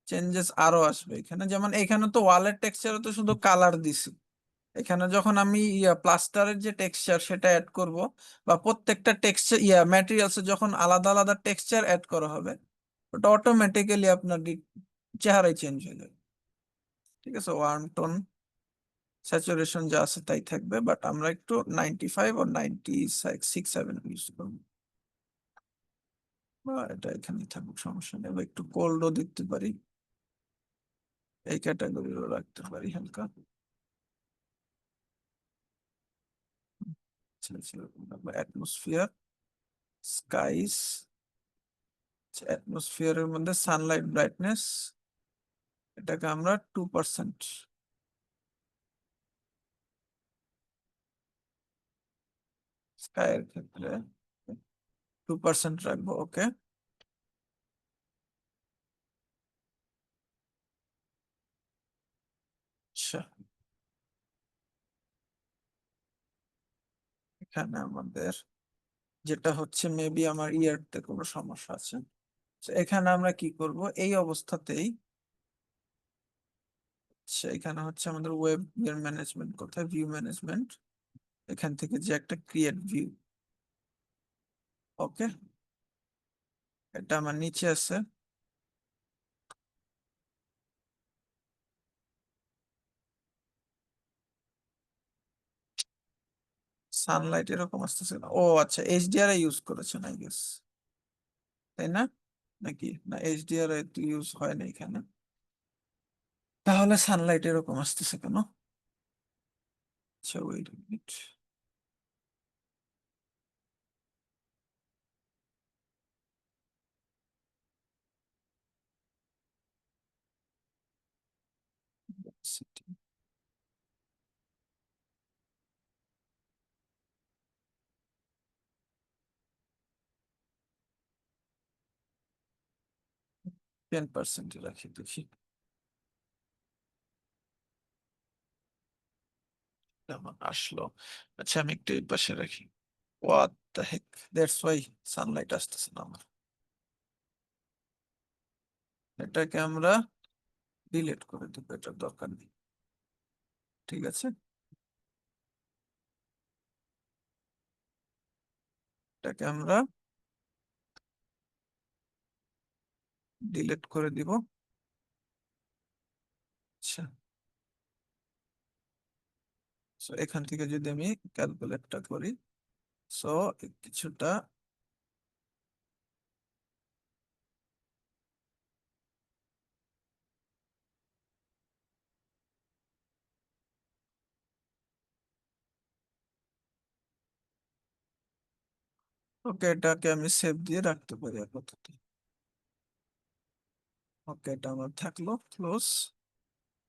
চেঞ্জেস আরো আসবে এখানে, যেমন এখানে তো ওয়ালের টেক্সচারে তো শুধু কালার দিছি। এখানে যখন আমি প্লাস্টারের যে টেক্সচার সেটা অ্যাড করব, বা প্রত্যেকটা টেক্সচার ম্যাটেরিয়ালস যখন আলাদা আলাদা টেক্সচার অ্যাড করা হবে, ওটা অটোমেটিক্যালি আপনার চেহারাই চেঞ্জ হয়ে যাবে, ঠিক আছে। ওয়ার্ম টোন স্যাচুরেশন যা আছে তাই থাকবে, বাট আমরা একটু 95 ও 96-7 ইউজ করবো। বা এটা এখানে থাকুক, সমস্যা নেই। বা একটু কোল্ডও দিতে পারি, এই ক্যাটাগরিও রাখতে পারি হালকা। অ্যাটমসফিয়ার, স্কাইস, অ্যাটমসফিয়ারের মধ্যে সানলাইট ব্রাইটনেস, এটাকে আমরা 2%, স্কাইয়ের ক্ষেত্রে 2% রাখবো। ওকে, আচ্ছা, এখানে আমাদের যেটা হচ্ছে, মেবি আমার ইয়ারতে কোনো সমস্যা আছে। তো এখানে আমরা কি করব, এই অবস্থাতেই, এখানে হচ্ছে আমাদের ওয়েব এর ম্যানেজমেন্ট কোথায়, ভিউ ম্যানেজমেন্ট, এখান থেকে যে একটা ক্রিয়েট ভিউ। ওকে, এটা আমার নিচে আছে। সানলাইট এরকম আসতেছে না। ও আচ্ছা, এইচডিআর ইউজ করেছেন আই গেস, তাই না? নাকি না, এইচডিআর তো ইউজ হয় না এখানে, তাহলে সানলাইট এরকম আসতেছে কেন? আচ্ছা, ওয়েট মিনিট, সেটিং 10% রাখি দেখি, কেমন আসলো। আচ্ছা, আমি একটু এই পাশে রাখি। What the Heck, that's why Sunlight আসতেছে না আমার। এটাকে আমরা ডিলিট করে দেবো, এটার দরকার নেই, ঠিক আছে। এটাকে আমরা ডিলিট করে দিব। আচ্ছা, সো এখান থেকে যদি আমি ক্যালকুলেটটা করি, সো কিছুটা ওকে, এটাকে আমি সেভ দিয়ে রাখতে পারি আপাতত। ওকে, এটা আমার থাকলো, ক্লোজ।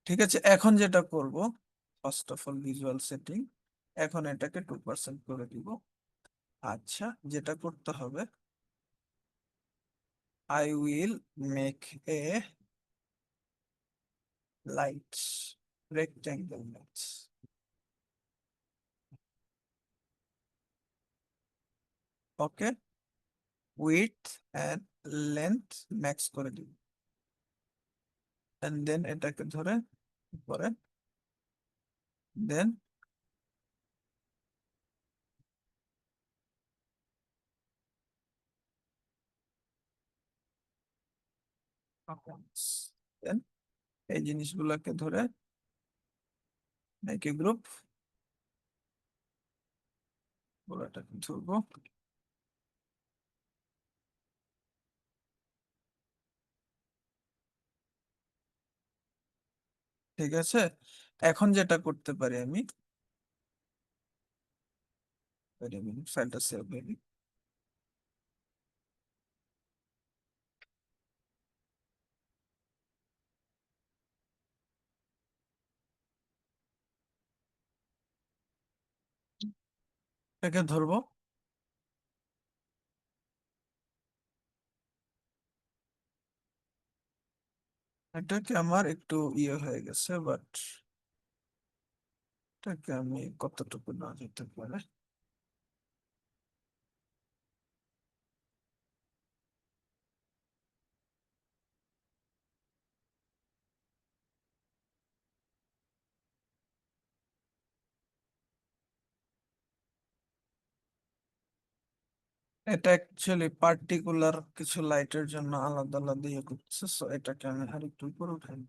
ঠিক আছে, এখন যেটা করব, first of all visual setting, এখন এটাকে 2% করে দিব। আচ্ছা, যেটা করতে হবে, I will make a light rectangle match. Okay, width and length max করে দিব, এন্ড দেন এটাকে ধরে পরে দেন দেন এই জিনিসগুলোকে ধরে একই গ্রুপ পুরোটাকে ধরবো। ঠিক আছে, এখন যেটা করতে পারি আমি, ফাইলটা সেভ হয়ে নিই। এটাকে ধরবো, এটাকে আমার একটু ইয়ে হয়ে গেছে, বাট এটাকে আমি কতটুকু না যেতে পারে। এটা অ্যাকচুয়ালি পার্টিকুলার কিছু লাইটের জন্য আলাদা আলাদা ইয়ে করতেছে, সো এটাকে আমি আরেকটু উপরে উঠাই।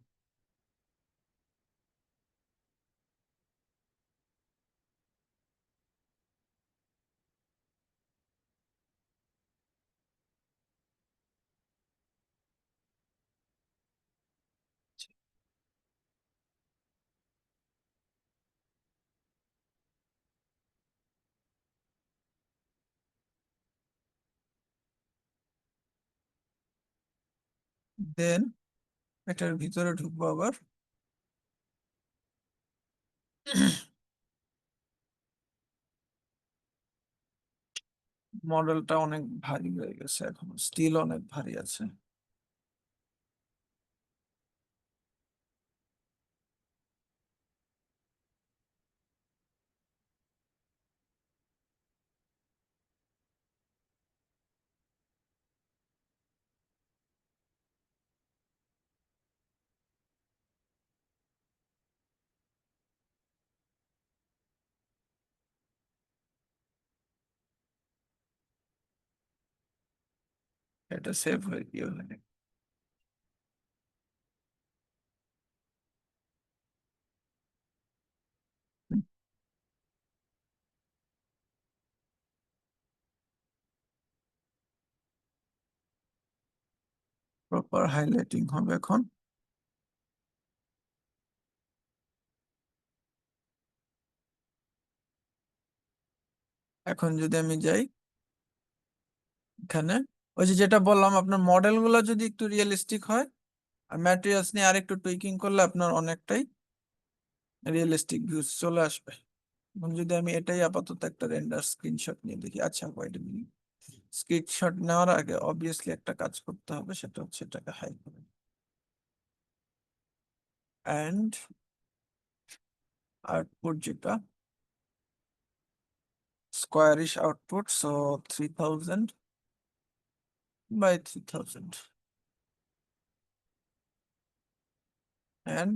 দেন এটার ভিতরে ঢুকবো আবার। মডেলটা অনেক ভারী হয়ে গেছে, এখন স্টিল অনেক ভারী আছে। এটা সেভ হয়ে গিয়ে প্রপার হাইলাইটিং হবে এখন। এখন যদি আমি যাই এখানে, ওই যে যেটা বললাম, আপনার মডেল গুলো যদি একটু রিয়েলিস্টিক হয় আর ম্যাটেরিয়ালস নিয়ে আরেকটু টুইকিং করলে আপনার অনেকটাই রিয়েলিস্টিক ভিউজ চলে আসবে। এবং যদি আমি এটাই আপাতত একটা রেন্ডার স্ক্রিনশট নিয়ে দেখি, আচ্ছা ওয়েট আ মিনিট, স্ক্রিনশট নেওয়ার আগে অবভিয়াসলি একটা কাজ করতে হবে, সেটা হচ্ছে এটাকে হাই করে এন্ড আউটপুট যেটা squarish output, so 3000 by 3000 and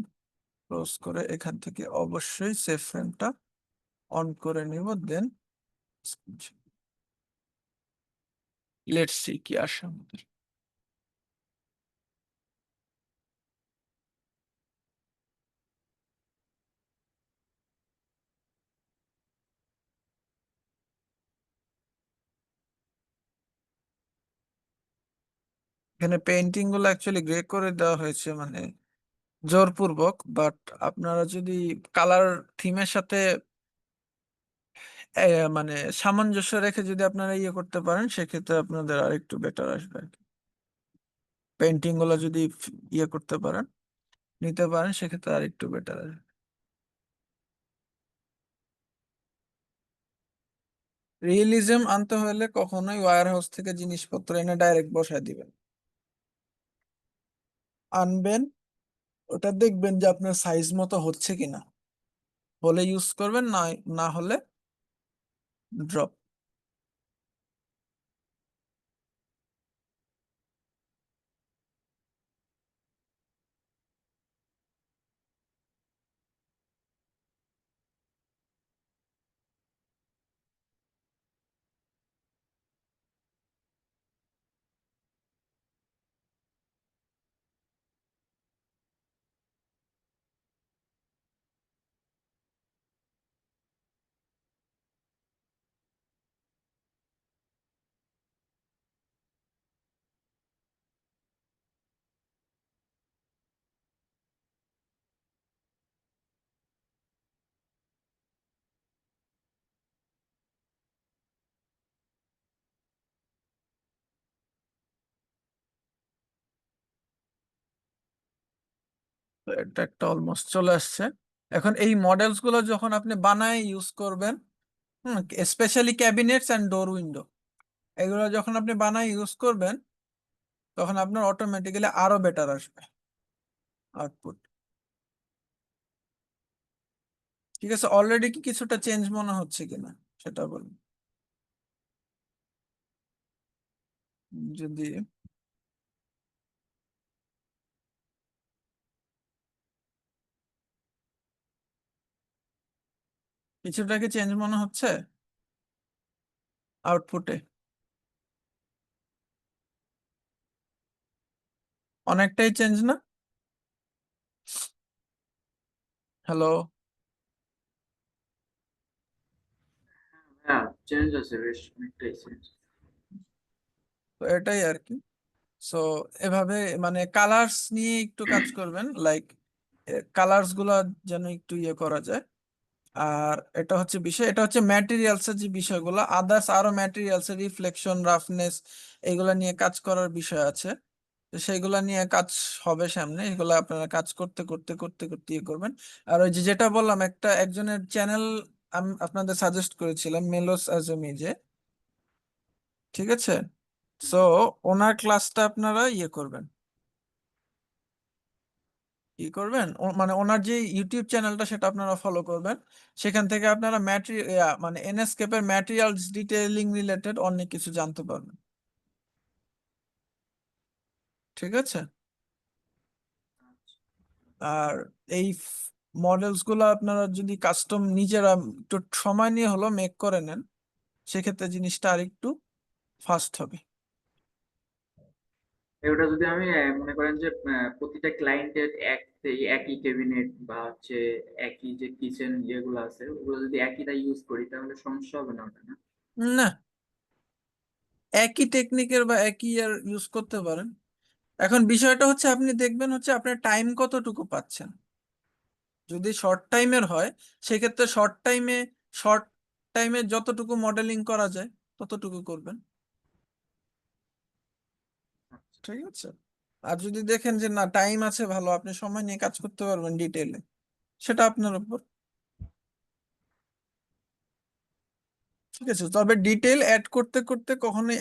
close করে এখান থেকে অবশ্যই সেভ ফ্রেমটা অন করে নিব, দেন লেটস সি কি আসে আমাদের। এখানে পেইন্টিং গুলো অ্যাকচুয়ালি গ্রে করে দেওয়া হয়েছে, মানে জোরপূর্বক, বাট আপনারা যদি কালার থিমের সাথে মানে সামঞ্জস্য রেখে যদি আপনারা ইয়ে করতে পারেন সেক্ষেত্রে আপনাদের আর একটু বেটার আসবে আর কি। পেন্টিং গুলো যদি ইয়ে করতে পারেন, নিতে পারেন, সেক্ষেত্রে আর একটু বেটার আসবে। রিয়েলিজম আনতে হলে কখনোই ওয়্যার হাউস থেকে জিনিসপত্র এনে ডাইরেক্ট বসায় দিবেন। আনবেন, ওটা দেখবেন যে আপনার সাইজ মতো হচ্ছে কিনা, হলে ইউজ করবেন, না না হলে ড্রপ। তো এটা একটা অলমোস্ট চলে আসছে। এখন এই মডেলস গুলো যখন আপনি বানায় ইউজ করবেন, specially cabinets and door window, এগুলো যখন আপনি বানায় ইউজ করবেন তখন আপনার অটোমেটিক্যালি আরো বেটার আসবে আউটপুট। ঠিক আছে, অলরেডি কি কিছুটা চেঞ্জ মনে হচ্ছে কিনা সেটা বলুন। যদি কিছুটা কি চেঞ্জ মনে হচ্ছে আউটপুটে? অনেকটাই চেঞ্জ না? হ্যালো? হ্যাঁ, চেঞ্জ আছে, বেশ অনেকটাই চেঞ্জ। তো এটাই আর কি। সো এভাবে মানে কালার্স নিয়ে একটু কাজ করবেন, লাইক কালার্স গুলা যেন একটু ইয়ে করা যায়। আর এটা হচ্ছে বিষয়, এটা হচ্ছে ম্যাটেরিয়ালস এর যে বিষয়গুলো, আদার্স আরো ম্যাটেরিয়ালস এর রিফ্লেকশন, রাফনেস, এগুলা নিয়ে কাজ করার বিষয় আছে। তো সেইগুলা নিয়ে কাজ হবে সামনে, এগুলা আপনারা কাজ করতে করতে করতে করতে ইয়ে করবেন। আর ওই যে যেটা বললাম, একজনের চ্যানেল আমি আপনাদের সাজেস্ট করেছিলাম, মেলোস আজমি, ঠিক আছে? সো ওনার ক্লাসটা আপনারা ইয়ে করবেন, কি করবেন, মানে ওনার যে ইউটিউব চ্যানেলটা সেটা আপনারা ফলো করবেন। সেখান থেকে আপনারা মানে এনএসকেপের ম্যাটেরিয়ালস ডিটেইলিং রিলেটেড অনেক কিছু জানতে পারবেন। ঠিক আছে? আর এই মডেলস গুলো আপনারা যদি কাস্টম নিজেরা একটু সময় নিয়ে হলো মেক করে নেন, সেক্ষেত্রে জিনিসটা আর একটু ফাস্ট হবে। ওটা যদি আমি মনে করেন যে প্রতিটা ক্লায়েন্টের একই ক্যাবিনেট বা হচ্ছে একই যে কিচেন যেগুলো আছে ওগুলো যদি একইটা ইউজ করি তাহলে সমস্যা হবে না ওটা, না? না, একই টেকনিকের বা একই ইয়ার ইউজ করতে পারেন। এখন বিষয়টা হচ্ছে আপনি দেখবেন হচ্ছে আপনার টাইম কতটুকু পাচ্ছেন। যদি শর্ট টাইমের হয় সেক্ষেত্রে শর্ট টাইমে যতটুকু মডেলিং করা যায় ততটুকু করবেন। ঠিক আছে? আর যদি দেখেন যে না, টাইম আছে ভালো, আপনি সময় নিয়ে কাজ করতে পারবেন ডিটেইলে, সেটা আপনার উপর। ঠিক আছে, তবে ডিটেইল অ্যাড করতে করতে কখনোই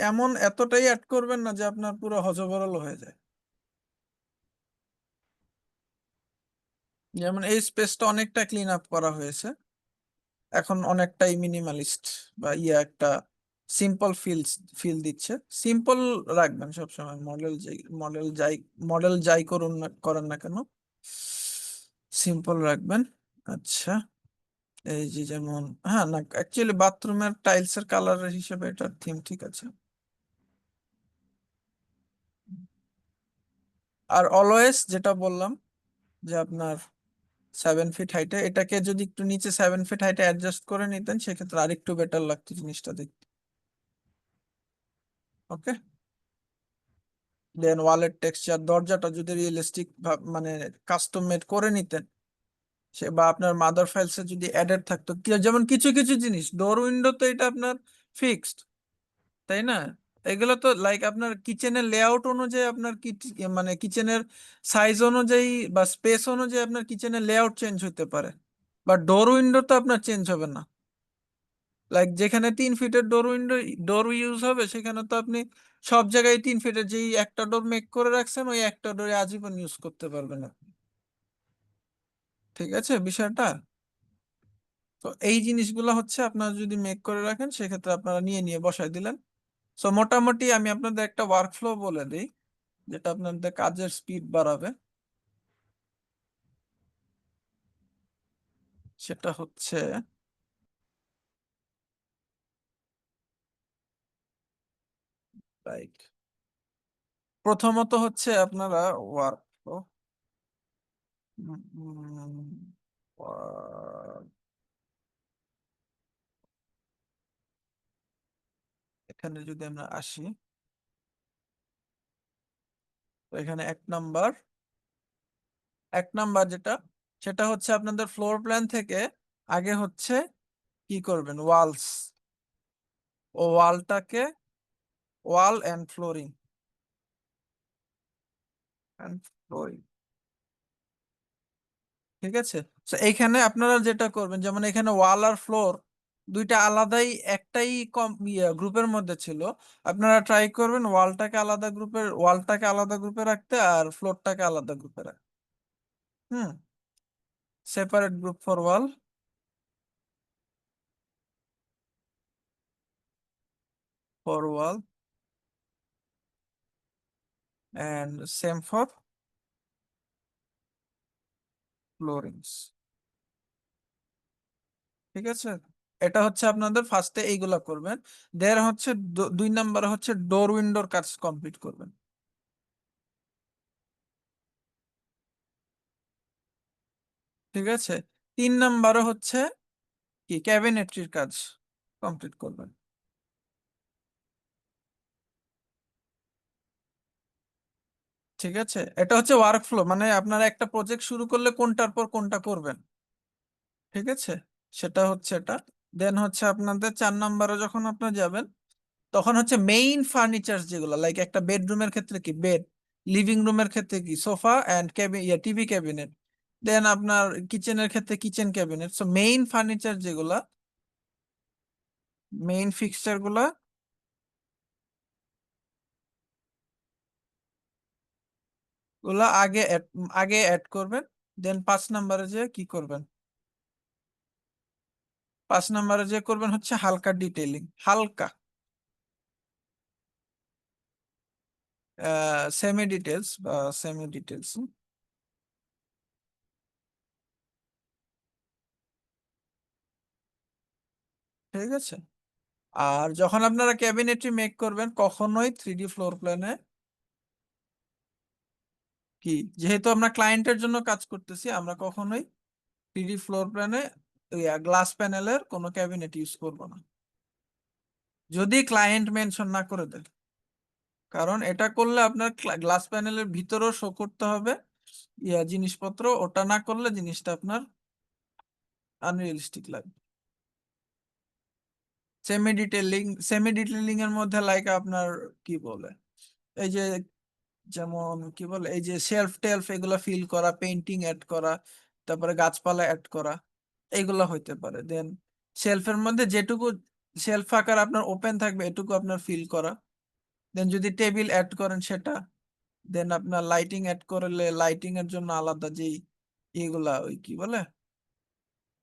এতটাই অ্যাড করবেন না যে আপনার পুরো হজবরল হয়ে যায়। যেমন এই স্পেসটা অনেকটা ক্লিন আপ করা হয়েছে, এখন অনেকটাই মিনিমালিস্ট বা একটা সিম্পল ফিল দিচ্ছে। সিম্পল রাখবেন সবসময়, মডেল যাই করেন না কেন, সিম্পল রাখবেন। আচ্ছা, এই যে যেমন, হ্যাঁ না, অ্যাকচুয়ালি বাথরুমের টাইলসের কালার হিসেবে এটার থিম ঠিক আছে। আর অলওয়েজ যেটা বললাম যে আপনার 7 ফিট হাইটে, এটাকে যদি একটু নিচে 7 ফিট হাইটে অ্যাডজাস্ট করে নিতেন সেক্ষেত্রে আরেকটু বেটার লাগতো জিনিসটা দেখতে। ওকে, দেন ওয়ালের টেক্সচার, দরজাটা যদি রিয়েলিস্টিক মানে কাস্টম মেড করে নিতেন সে বা আপনার মাদার ফাইলসে যদি অ্যাডেড থাকতো যেমন কিছু কিছু জিনিস ডোর উইন্ডো তো এটা আপনার ফিক্সড, তাই না? এগুলো তো লাইক আপনার কিচেনের লেআউট অনুযায়ী আপনার মানে কিচেনের সাইজ অনুযায়ী বা স্পেস অনুযায়ী আপনার কিচেনের লেআউট চেঞ্জ হতে পারে, বা ডোর উইন্ডো তো আপনার চেঞ্জ হবে না। লাইক যেখানে 3 ফিটের ডোর ইউজ হবে সেখানে তো আপনি সব জায়গায় 3 ফিটের যেই একটা ডোর মেক করে রাখছেন ওই একটা ডোরে আজীবন ইউজ করতে পারবেন আপনি। ঠিক আছে বিষয়টা? তো এই জিনিসগুলো হচ্ছে আপনারা যদি মেক করে রাখেন সেক্ষেত্রে আপনারা নিয়ে নিয়ে বসাই দিলেন। সো মোটামুটি আমি আপনাদের একটা ওয়ার্কফ্লো বলে দিই যেটা আপনাদের কাজের স্পিড বাড়াবে। সেটা হচ্ছে লাইক প্রথমত হচ্ছে আপনারা ওয়ার্কফ্লো এখানে যদি আমরা আসি তো এখানে 1 নাম্বার যেটা সেটা হচ্ছে আপনাদের ফ্লোর প্ল্যান থেকে আগে হচ্ছে কি করবেন, ওয়ালটাকে ওয়াল এন্ড ফ্লোরিং, ঠিক আছে? তো এইখানে আপনারা যেটা করবেন যেমন এখানে ওয়াল আর ফ্লোর দুইটা আলাদাই একটাই কম গ্রুপের মধ্যে ছিল, আপনারা ট্রাই করবেন ওয়ালটাকে আলাদা গ্রুপে রাখতে আর ফ্লোরটাকে আলাদা গ্রুপে রাখতে। Hmm, separate group for wall and same for floorings, ঠিক আছে? এটা হচ্ছে আপনাদের ফার্স্টে এইগুলা করবেন, দেন হচ্ছে 2 নাম্বার হচ্ছে ডোর উইন্ডোর কাজ কমপ্লিট করবেন, ঠিক আছে? 3 নাম্বারে হচ্ছে কি ক্যাবিনেটরির কাজ কমপ্লিট করবেন, ঠিক আছে? এটা হচ্ছে ওয়ার্কফ্লো, মানে আপনারা একটা প্রজেক্ট শুরু করলে কোনটার পর কোনটা করবেন, ঠিক আছে? সেটা হচ্ছে এটা। দেন হচ্ছে আপনাদের 4 নাম্বারে যখন আপনারা যাবেন তখন হচ্ছে মেইন ফার্নিচার যেগুলো লাইক একটা বেডরুমের ক্ষেত্রে কি বেড, লিভিং রুমের ক্ষেত্রে কি সোফা অ্যান্ড টিভি ক্যাবিনেট, দেন আপনার কিচেনের ক্ষেত্রে kitchen cabinet. So main furniture যেগুলা, মেইন ফিক্সচার গুলা গুলা আগে অ্যাড করবেন। দেন 5 নাম্বারে যে কি করবেন, 5 নাম্বারে যে করবেন হচ্ছে হালকা ডিটেইলিং, হালকা সেমি ডিটেলস, ঠিক আছে? আর যখন আপনারা ক্যাবিনেটরি মেক করবেন কখনোই 3D ফ্লোর প্ল্যানে কি, যেহেতু আমরা ক্লায়েন্টের জন্য কাজ করতেছি আমরা কখনোই 3D ফ্লোর প্ল্যানে গ্লাস প্যানেলের কোনো ক্যাবিনেট ইউজ করব না, যদি ক্লায়েন্ট মেনশন না করে দেয়। কারণ এটা করলে আপনার গ্লাস প্যানেলের ভিতরেও শো করতে হবে জিনিসপত্র, ওটা না করলে জিনিসটা আপনার আনরিয়েলিস্টিক লাগবে। সেমি ডিটেইলিং এর মধ্যে লাইক আপনার কি বলে এই যে যেমন কি বলে এই যে শেলফ টেলফ এগুলা ফিল করা, পেইন্টিং অ্যাড করা, তারপরে গাছপালা অ্যাড করা, এইগুলা হইতে পারে। দেন শেলফের মধ্যে যেটুকু শেলফ আকার আপনার ওপেন থাকবে এটুকু আপনার ফিল করা। দেন যদি টেবিল অ্যাড করেন সেটা, দেন আপনার লাইটিং অ্যাড করলে লাইটিং এর জন্য আলাদা যেই এগুলা ওই কি বলে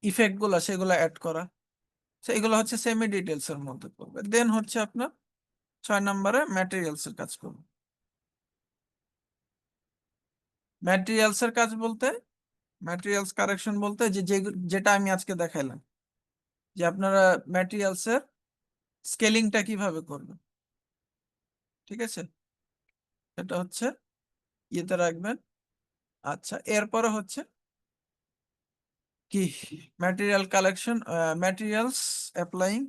ইফেক্ট গুলা সেগুলা অ্যাড করা। তো এগুলো হচ্ছে সেমি ডিটেলস এর মধ্যে পড়বে। দেন হচ্ছে আপনার 6 নাম্বারে ম্যাটেরিয়ালস এর কাজ করবে। ম্যাটেরিয়ালস এর কাজ বলতে ম্যাটেরিয়ালস কারেকশন বলতে যেটা আমি আজকে দেখাইলাম যে আপনারা ম্যাটেরিয়ালস এর স্কেলিংটা কিভাবে করবেন, ঠিক আছে? এটা হচ্ছে ইয়েতে রাখবেন। আচ্ছা এরপরে হচ্ছে কি ম্যাটেরিয়ালস অ্যাপ্লাইং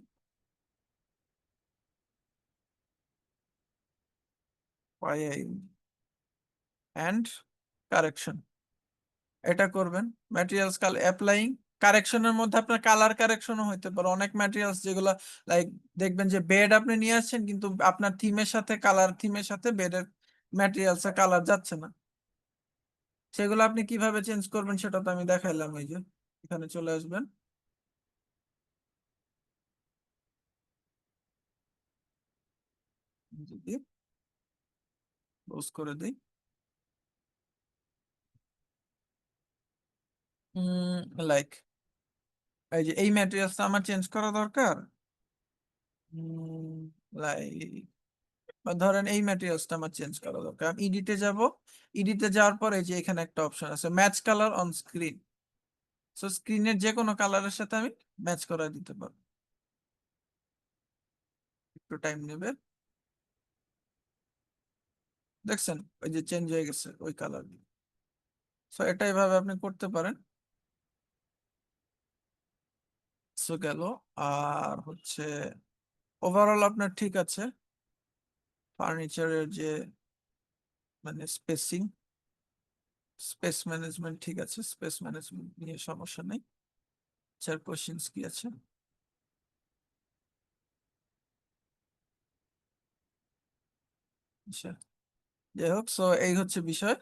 অ্যান্ড কারেকশন, এটা করবেন ম্যাটেরিয়ালস অ্যাপ্লাইং কারেকশনের মধ্যে আপনার কালার কারেকশনও হইতে পারে। অনেক ম্যাটেরিয়ালস যেগুলো লাইক দেখবেন যে বেড আপনি নিয়ে আসছেন কিন্তু আপনার থিমের সাথে থিমের সাথে বেডের ম্যাটেরিয়ালস এর কালার যাচ্ছে না, সেগুলো আপনি কিভাবে চেঞ্জ করবেন সেটা তো আমি দেখাইলাম। এই যে এখানে চলে আসবেন, যদি ক্লোজ করে দিই, লাইক এই যে এই ম্যাটেরিয়ালসটা আমার চেঞ্জ করা দরকার, লাইক বা ধরেন এই ম্যাটেরিয়ালসটা আমার চেঞ্জ করা দরকার। আমি ইডিটে যাব, ইডিটে যাওয়ার পরে এই যে এখানে একটা অপশন আছে match colour on screen. So স্ক্রিনের যে কোনো কালারের সাথে আমি ম্যাচ করা দিতে পারবো। একটু টাইম নেবে, দেখছেন ওই যে চেঞ্জ হয়ে গেছে ওই কালার। সো এটা এভাবে আপনি করতে পারেন। সো গেল। আর হচ্ছে ওভারঅল আপনার ঠিক আছে, ফার্নিচারের যে মানে স্পেস ম্যানেজমেন্ট ঠিক আছে, স্পেস ম্যানেজমেন্ট নিয়ে সমস্যা নেই। স্যার কোশ্চেন্স কি আছে? আচ্ছা, যাই হোক, সো এই হচ্ছে বিষয়।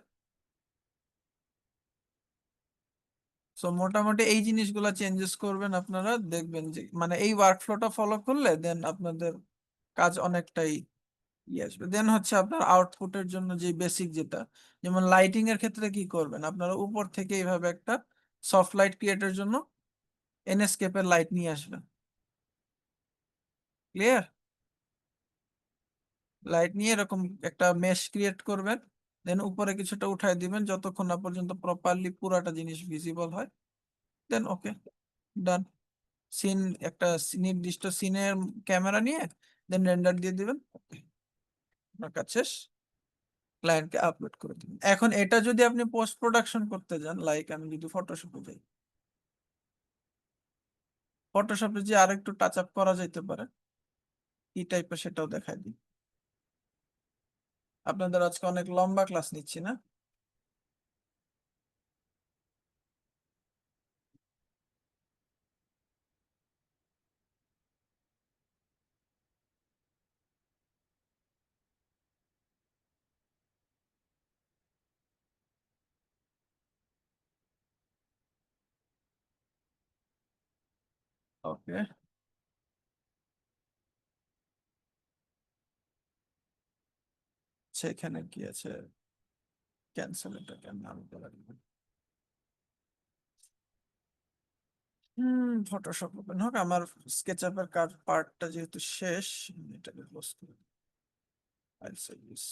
সো মোটামুটি এই জিনিসগুলো চেঞ্জেস করবেন আপনারা, দেখবেন যে মানে এই ওয়ার্কফ্লোটা ফলো করলে দেন আপনাদের কাজ অনেকটাই ইয়ে আসবে। দেন হচ্ছে আপনার আউটপুটের জন্য যে বেসিক যেটা, যেমন লাইটিং এর ক্ষেত্রে কি করবেন আপনারা উপর থেকে এইভাবে একটা সফট লাইট ক্রিয়েটের জন্য এনএসকেপের লাইট নিয়ে আসবেন। ক্লিয়ার? লাইট নিয়ে এরকম একটা মেশ ক্রিয়েট করবেন, দেন উপরে কিছুটা উঠায় দিবেন যতক্ষণ না পর্যন্ত প্রপারলি পুরাটা জিনিস ভিজিবল হয়। দেন ওকে, ডান। সিন একটা নির্দিষ্ট সিনের ক্যামেরা নিয়ে দেন রেন্ডার দিয়ে দিবেন, আপনার কাজ শেষ। ক্লায়েন্টকে আপলোড করে দিবেন। এখন এটা যদি আপনি পোস্ট প্রোডাকশন করতে যান, লাইক আমি যদি ফটোশপে যাই, ফটোশপে যে আরেকটু টাচ আপ করা যাইতে পারে কি টাইপের সেটাও দেখাই দিই। আপনাদের আজকে অনেক লম্বা ক্লাস নিচ্ছি না? ওকে, সেখানে কি আছে? ক্যান্সেল, এটা কেন আমি বলে দিব। ফটোশপ ওপেন হোক, আমার স্কেচআপের কার পার্টটা যেহেতু শেষ, আমি এটাকে ক্লোজ করে দিই। ফাইল সার্ভিস,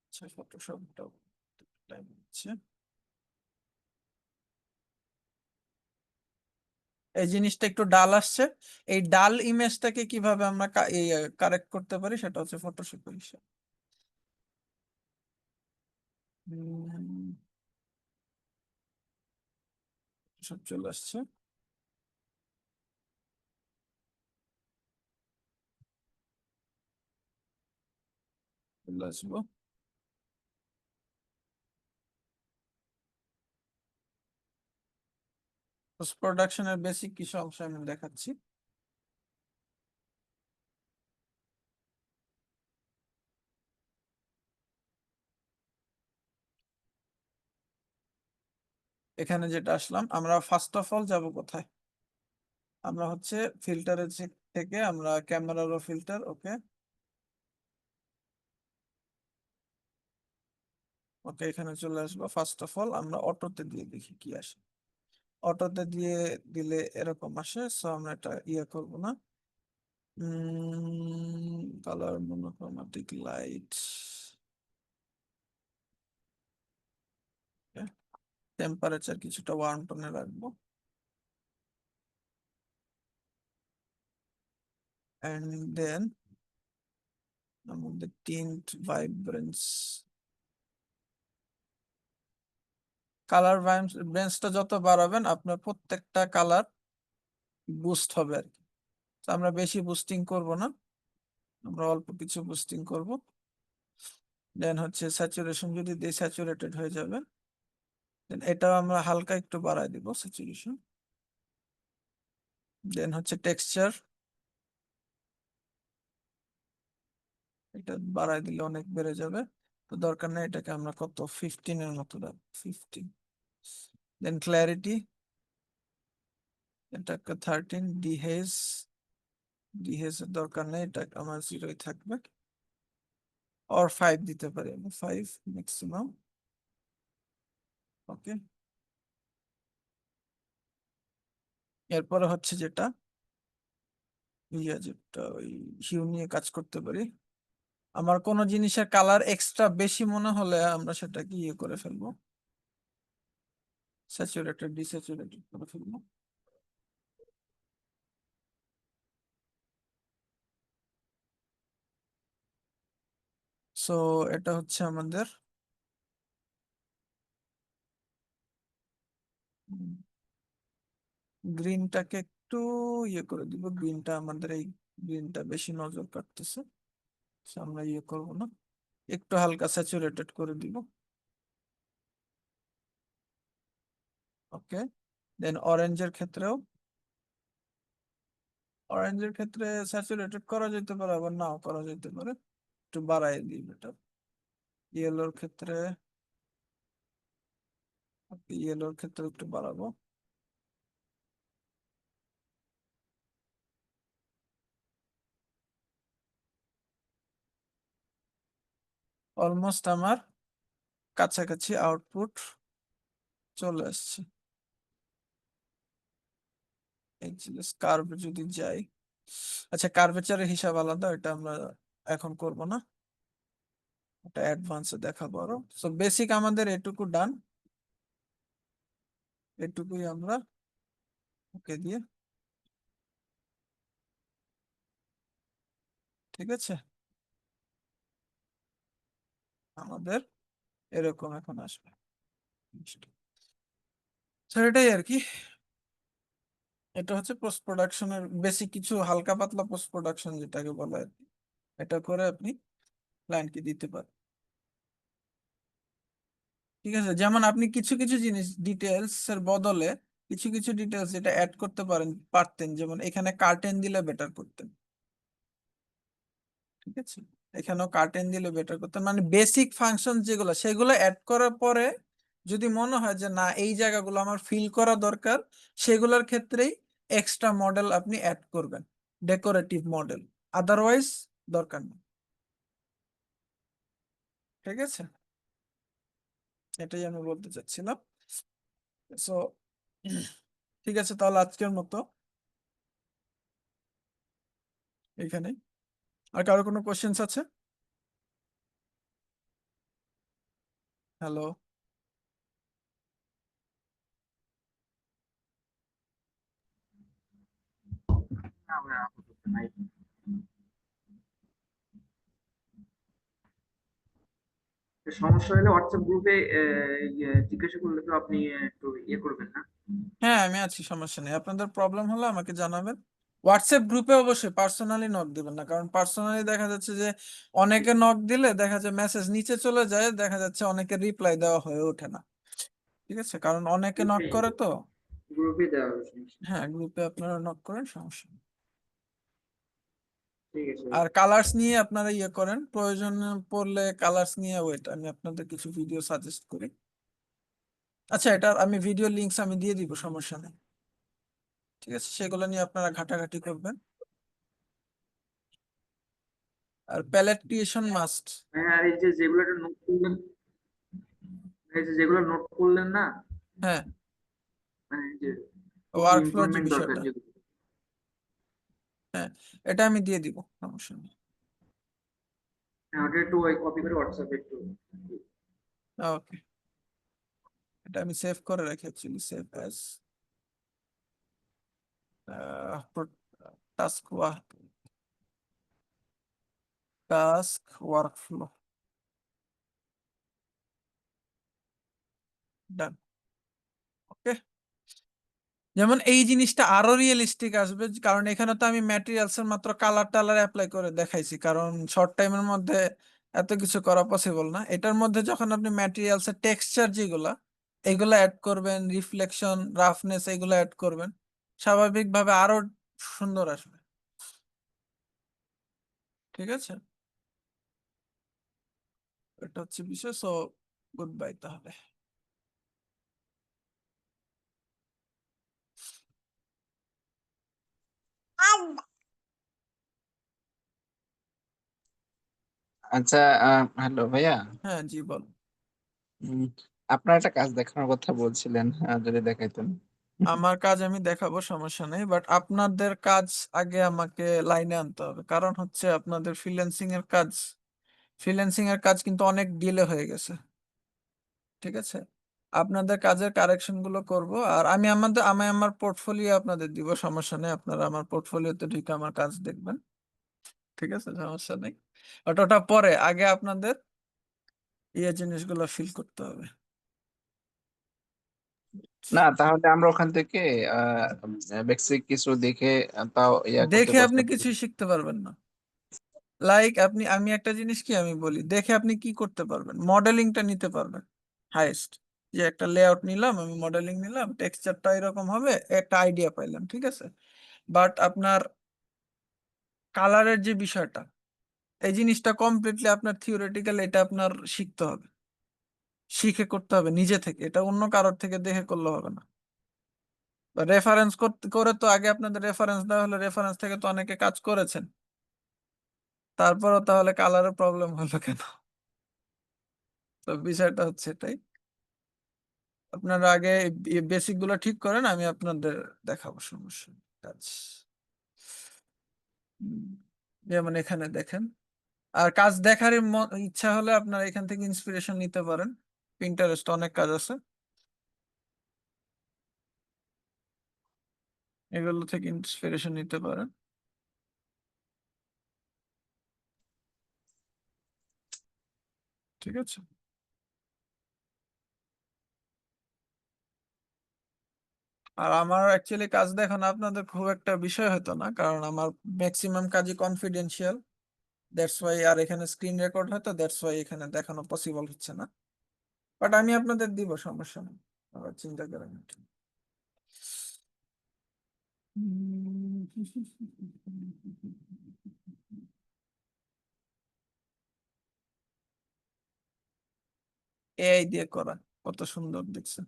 আচ্ছা ফটোশপটাও টাইম নিচ্ছে। এই জিনিসটা একটু ডাল আসছে, এই ডাল ইমেজটাকে কিভাবে আমরা কারেক্ট করতে পারি সেটা হচ্ছে ফটোশপের বিষয়। সব চলে আসছে, চলে আসবো। পোস্ট প্রোডাকশনের বেসিক কিছু অংশ আমি দেখাচ্ছি। এখানে যেটা আসলাম, আমরা ফার্স্ট অফ অল যাব কোথায়? আমরা হচ্ছে ফিল্টারের থেকে আমরা ক্যামেরারও ফিল্টার, ওকে ওকে, এখানে চলে আসবো। ফার্স্ট অফ অল আমরা অটোতে দিয়ে দেখি কি আসে। অটোতে দিয়ে দিলে এরকম আসে, সো আমরা এটা ইয়ে করবো না। কালার মনোক্রোমেটিক লাইট, টেম্পারেচার কিছুটা ওয়ার্ম টোনে রাখবো, এন্ড দেন আমাদের টিন্ট ভাইব্রেন্স, কালার ভাইব্রেন্সটা যত বাড়াবেন আপনার প্রত্যেকটা কালার বুস্ট হবে আর কি। তো আমরা বেশি বুস্টিং করব না, আমরা অল্প কিছু বুস্টিং করব। দেন হচ্ছে স্যাচুরেশন যদি দিই স্যাচুরেটেড হয়ে যাবে। দেন এটাও আমরা হালকা একটু বাড়ায় দিব স্যাচুরেশন। দেন হচ্ছে টেক্সচার, এটা বাড়ায় দিলে অনেক বেড়ে যাবে, তো দরকার নেই, এটাকে আমরা কত 15 এর মতো রাখবো 15। দেন ক্ল্যারিটি, এটাকে 13। ডিহেজ, ডিহেজ এর দরকার নেই, এটা আমার 0 থাকবে। অর 5 দিতে পারি আমি, 5 ম্যাক্সিমাম। ওকে, এরপরে হচ্ছে যেটা যেটা ওই হিউ নিয়ে কাজ করতে পারি। আমার কোনো জিনিসের কালার এক্সট্রা বেশি মনে হলে আমরা সেটাকে করে ফেলবো, স্যাচুরেটেড ডিস্যাচুরেটেড করে ফেলবো। সো এটা হচ্ছে আমাদের গ্রিনটাকে একটু করে দিব, গ্রিনটা আমাদের এই গ্রিনটা বেশি নজর কাটতেছে। So আমরা করব না, একটু হালকা স্যাচুরেটেড করে দিব। ওকে, দেন অরেঞ্জের ক্ষেত্রেও, অরেঞ্জের ক্ষেত্রে স্যাচুরেটেড করা যেতে পারে, আবার নাও করা যেতে পারে, একটু বাড়াই দিই এটা। ইয়েলোর ক্ষেত্রে, ইয়েলোর ক্ষেত্রে একটু বাড়াবো। অলমোস্ট আমার কাছাকাছি আউটপুট চলে আসছে। এই কার্ভ যদি যাই, আচ্ছা কার্ভেচারের হিসাব আলাদা, এটা আমরা এখন করব না, এটা অ্যাডভান্সে দেখাবো আরো। সো বেসিক আমাদের এটুকু ডান, এটুকুই আমরা ওকে দিয়ে, ঠিক আছে, আমাদের এরকম এখন আসবে। তো এটাই আর কি, এটা হচ্ছে পোস্ট প্রোডাকশনের বেসিক কিছু হালকা পাতলা পোস্ট প্রোডাকশন যেটাকে বলা আর কি। এটা করে আপনি ক্লায়েন্টকে দিতে পারেন, ঠিক আছে। যেমন আপনি কিছু কিছু জিনিস ডিটেলস এর বদলে কিছু কিছু ডিটেলস যেটা অ্যাড করতে পারতেন, যেমন এখানে কার্টেন দিলে বেটার করতেন, ঠিক আছে, এখানেও কার্টেন দিলে বেটার করতেন, মানে বেসিক ফাংশন যেগুলো সেগুলো অ্যাড করার পরে যদি মনে হয় যে না এই জায়গাগুলো আমার ফিল করা দরকার, সেগুলোর ক্ষেত্রেই এক্সট্রা মডেল আপনি অ্যাড করবেন, ডেকোরেটিভ মডেল, আদারওয়াইজ দরকার নেই, ঠিক আছে, এটাই আমি বলতে চাচ্ছিলাম। সো ঠিক আছে, তাহলে আজকের মতো এখানে, আর কারো কোনো কোশ্চেন্স আছে? হ্যালো, না ভাই, আপাতত নাই। তো সমস্যা হলে হোয়াটসঅ্যাপ গ্রুপে জিজ্ঞাসা করলে তো আপনি একটু করবেন না? হ্যাঁ আমি আছি, সমস্যা নেই, আপনাদের প্রবলেম হলে আমাকে জানাবেন। হোয়াটসঅ্যাপ গ্রুপে অবশ্যই পার্সোনালি নক দিবেন না, কারণ পার্সোনালি দেখা যাচ্ছে যে অনেকে নক দিলে দেখা যায় মেসেজ নিচে চলে যায়, দেখা যাচ্ছে অনেকে রিপ্লাই দেওয়া হয়ে ওঠে না, ঠিক আছে, কারণ অনেকে নক করে তো। গ্রুপে দেওয়া হবে, সমস্যা নেই। হ্যাঁ গ্রুপে আপনারা নক করেন, সমস্যা নেই। ঠিক আছে। আর কালার্স নিয়ে আপনারা করেন, প্রয়োজন পড়লে কালার্স নিয়ে ওয়েট, আমি আপনাদের কিছু ভিডিও সাজেস্ট করি। আচ্ছা এটা আমি ভিডিও লিংকস আমি দিয়ে দিব, সমস্যা নেই, ঠিক আছে, সেগুলো নিয়ে আপনারা ঘাটাঘাটি করবেন। আর প্যালেট ক্রিয়েশন মাস্ট। হ্যাঁ, আর এই যে যেগুলো নোট করলেন, এই যে যেগুলো নোট করলেন না, হ্যাঁ, মানে যে ওয়ার্কফ্লোর যে ইমপ্রুভমেন্ট দরকার বিষয়টা, যেগুলো, হ্যাঁ এটা আমি দিয়ে দিব, সমস্যা নেই। হ্যাঁ ওটা একটু ওই কপি করে হোয়াটসঅ্যাপে একটু। ওকে, এটা আমি সেভ করে রাখি, actually save as task workflow, done. Okay, যেমন এই জিনিসটা আরো রিয়েলিস্টিক আসবে, কারণ এখানে তো আমি ম্যাটেরিয়ালস এর মাত্র কালার টালার অ্যাপ্লাই করে দেখাইছি, কারণ শর্ট টাইমের মধ্যে এত কিছু করা পসিবল না। এটার মধ্যে যখন আপনি ম্যাটেরিয়ালস এর টেক্সচার যেগুলা এগুলা অ্যাড করবেন, রিফ্লেকশন, রাফনেস এগুলো অ্যাড করবেন, স্বাভাবিকভাবে আরো সুন্দর আসবে। ঠিক আছে, এটা হচ্ছে বিষয়। সো গুড বাই তাহলে। আচ্ছা, হ্যালো ভাইয়া। হ্যাঁ জি বল। উম, আপনার একটা কাজ দেখানোর কথা বলছিলেন, যদি দেখাইতেন। আমার কাজ আমি দেখাবো, সমস্যা নেই, বাট আপনাদের কাজ আগে আমাকে লাইনে আনতে হবে, কারণ হচ্ছে আপনাদের ফ্রিল্যান্সিং এর কাজ কিন্তু অনেক ডিলে হয়ে গেছে। ঠিক আছে, আপনাদের কাজের কারেকশন গুলো করব, আর আমি আমার পোর্টফোলিও আপনাদের দিব, সমস্যা নেই, আপনারা আমার পোর্টফোলিওতে ঢুকে আমার কাজ দেখবেন। ঠিক আছে, সমস্যা নেই, বাট ওটা পরে, আগে আপনাদের জিনিসগুলো ফিল করতে হবে। না, তাহলে আমরা ওখান থেকে বেসিক কিছু দেখে তাও করতে দেখে আপনি পারতাম। কিছুই শিখতে পারবেন না। লাইক আমি একটা জিনিস কি আমি বলি, দেখে আপনি কি করতে পারবেন, মডেলিংটা নিতে পারবেন হাইয়েস্ট। যে একটা লেআউট নিলাম, আমি মডেলিং নিলাম, টেক্সচারটা এরকম হবে, একটা আইডিয়া পাইলাম, ঠিক আছে। বাট আপনার কালারের যে বিষয়টা, এই জিনিসটা কমপ্লিটলি আপনার থিওরিটিক্যাল, এটা আপনার শিখতে হবে, শিখে করতে হবে নিজে থেকে, এটা অন্য কারোর থেকে দেখে করলে হবে না। রেফারেন্স করতে করে তো আগে আপনাদের রেফারেন্স দেওয়া হলে, রেফারেন্স থেকে তো অনেকে কাজ করেছেন, তারপরও তাহলে কালারের প্রবলেম হলো কেন? তো বিষয়টা হচ্ছে এটাই, আপনারা আগে বেসিক গুলো ঠিক করেন, আমি আপনাদের দেখাবো, সমস্যা নেই, কাজ। হুম, যেমন এখানে দেখেন, আর কাজ দেখার ইচ্ছা হলে আপনারা এখান থেকে ইন্সপিরেশন নিতে পারেন, পিন্টারেস্ট অনেক কাজ আছে, এগুলো থেকে ইন্সপিরেশন নিতে পারেন। ঠিক আছে, আর আমার অ্যাকচুয়ালি কাজ দেখানো আপনাদের খুব একটা বিষয় হতো না, কারণ আমার ম্যাক্সিমাম কাজই কনফিডেন্সিয়াল, দ্যাটস ওয়াই। আর এখানে স্ক্রিন রেকর্ড হয়তো, দ্যাটস ওয়াই এখানে দেখানো পসিবল হচ্ছে না, বাট আমি আপনাদের দিব, সমস্যা নেই, আবার চিন্তা করেন না। এআই দিয়ে করা, কত সুন্দর দেখছেন।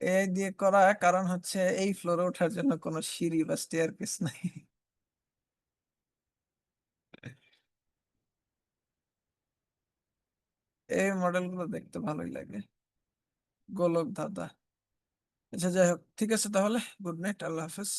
এআই দিয়ে করা, কারণ হচ্ছে এই ফ্লোরে ওঠার জন্য কোনো সিঁড়ি বা স্টেয়ারকেস নাই। এই মডেলগুলো দেখতে ভালোই লাগে, গোলক ধাঁধা। আচ্ছা যাই হোক, ঠিক আছে তাহলে, গুড নাইট, আল্লাহ হাফেজ।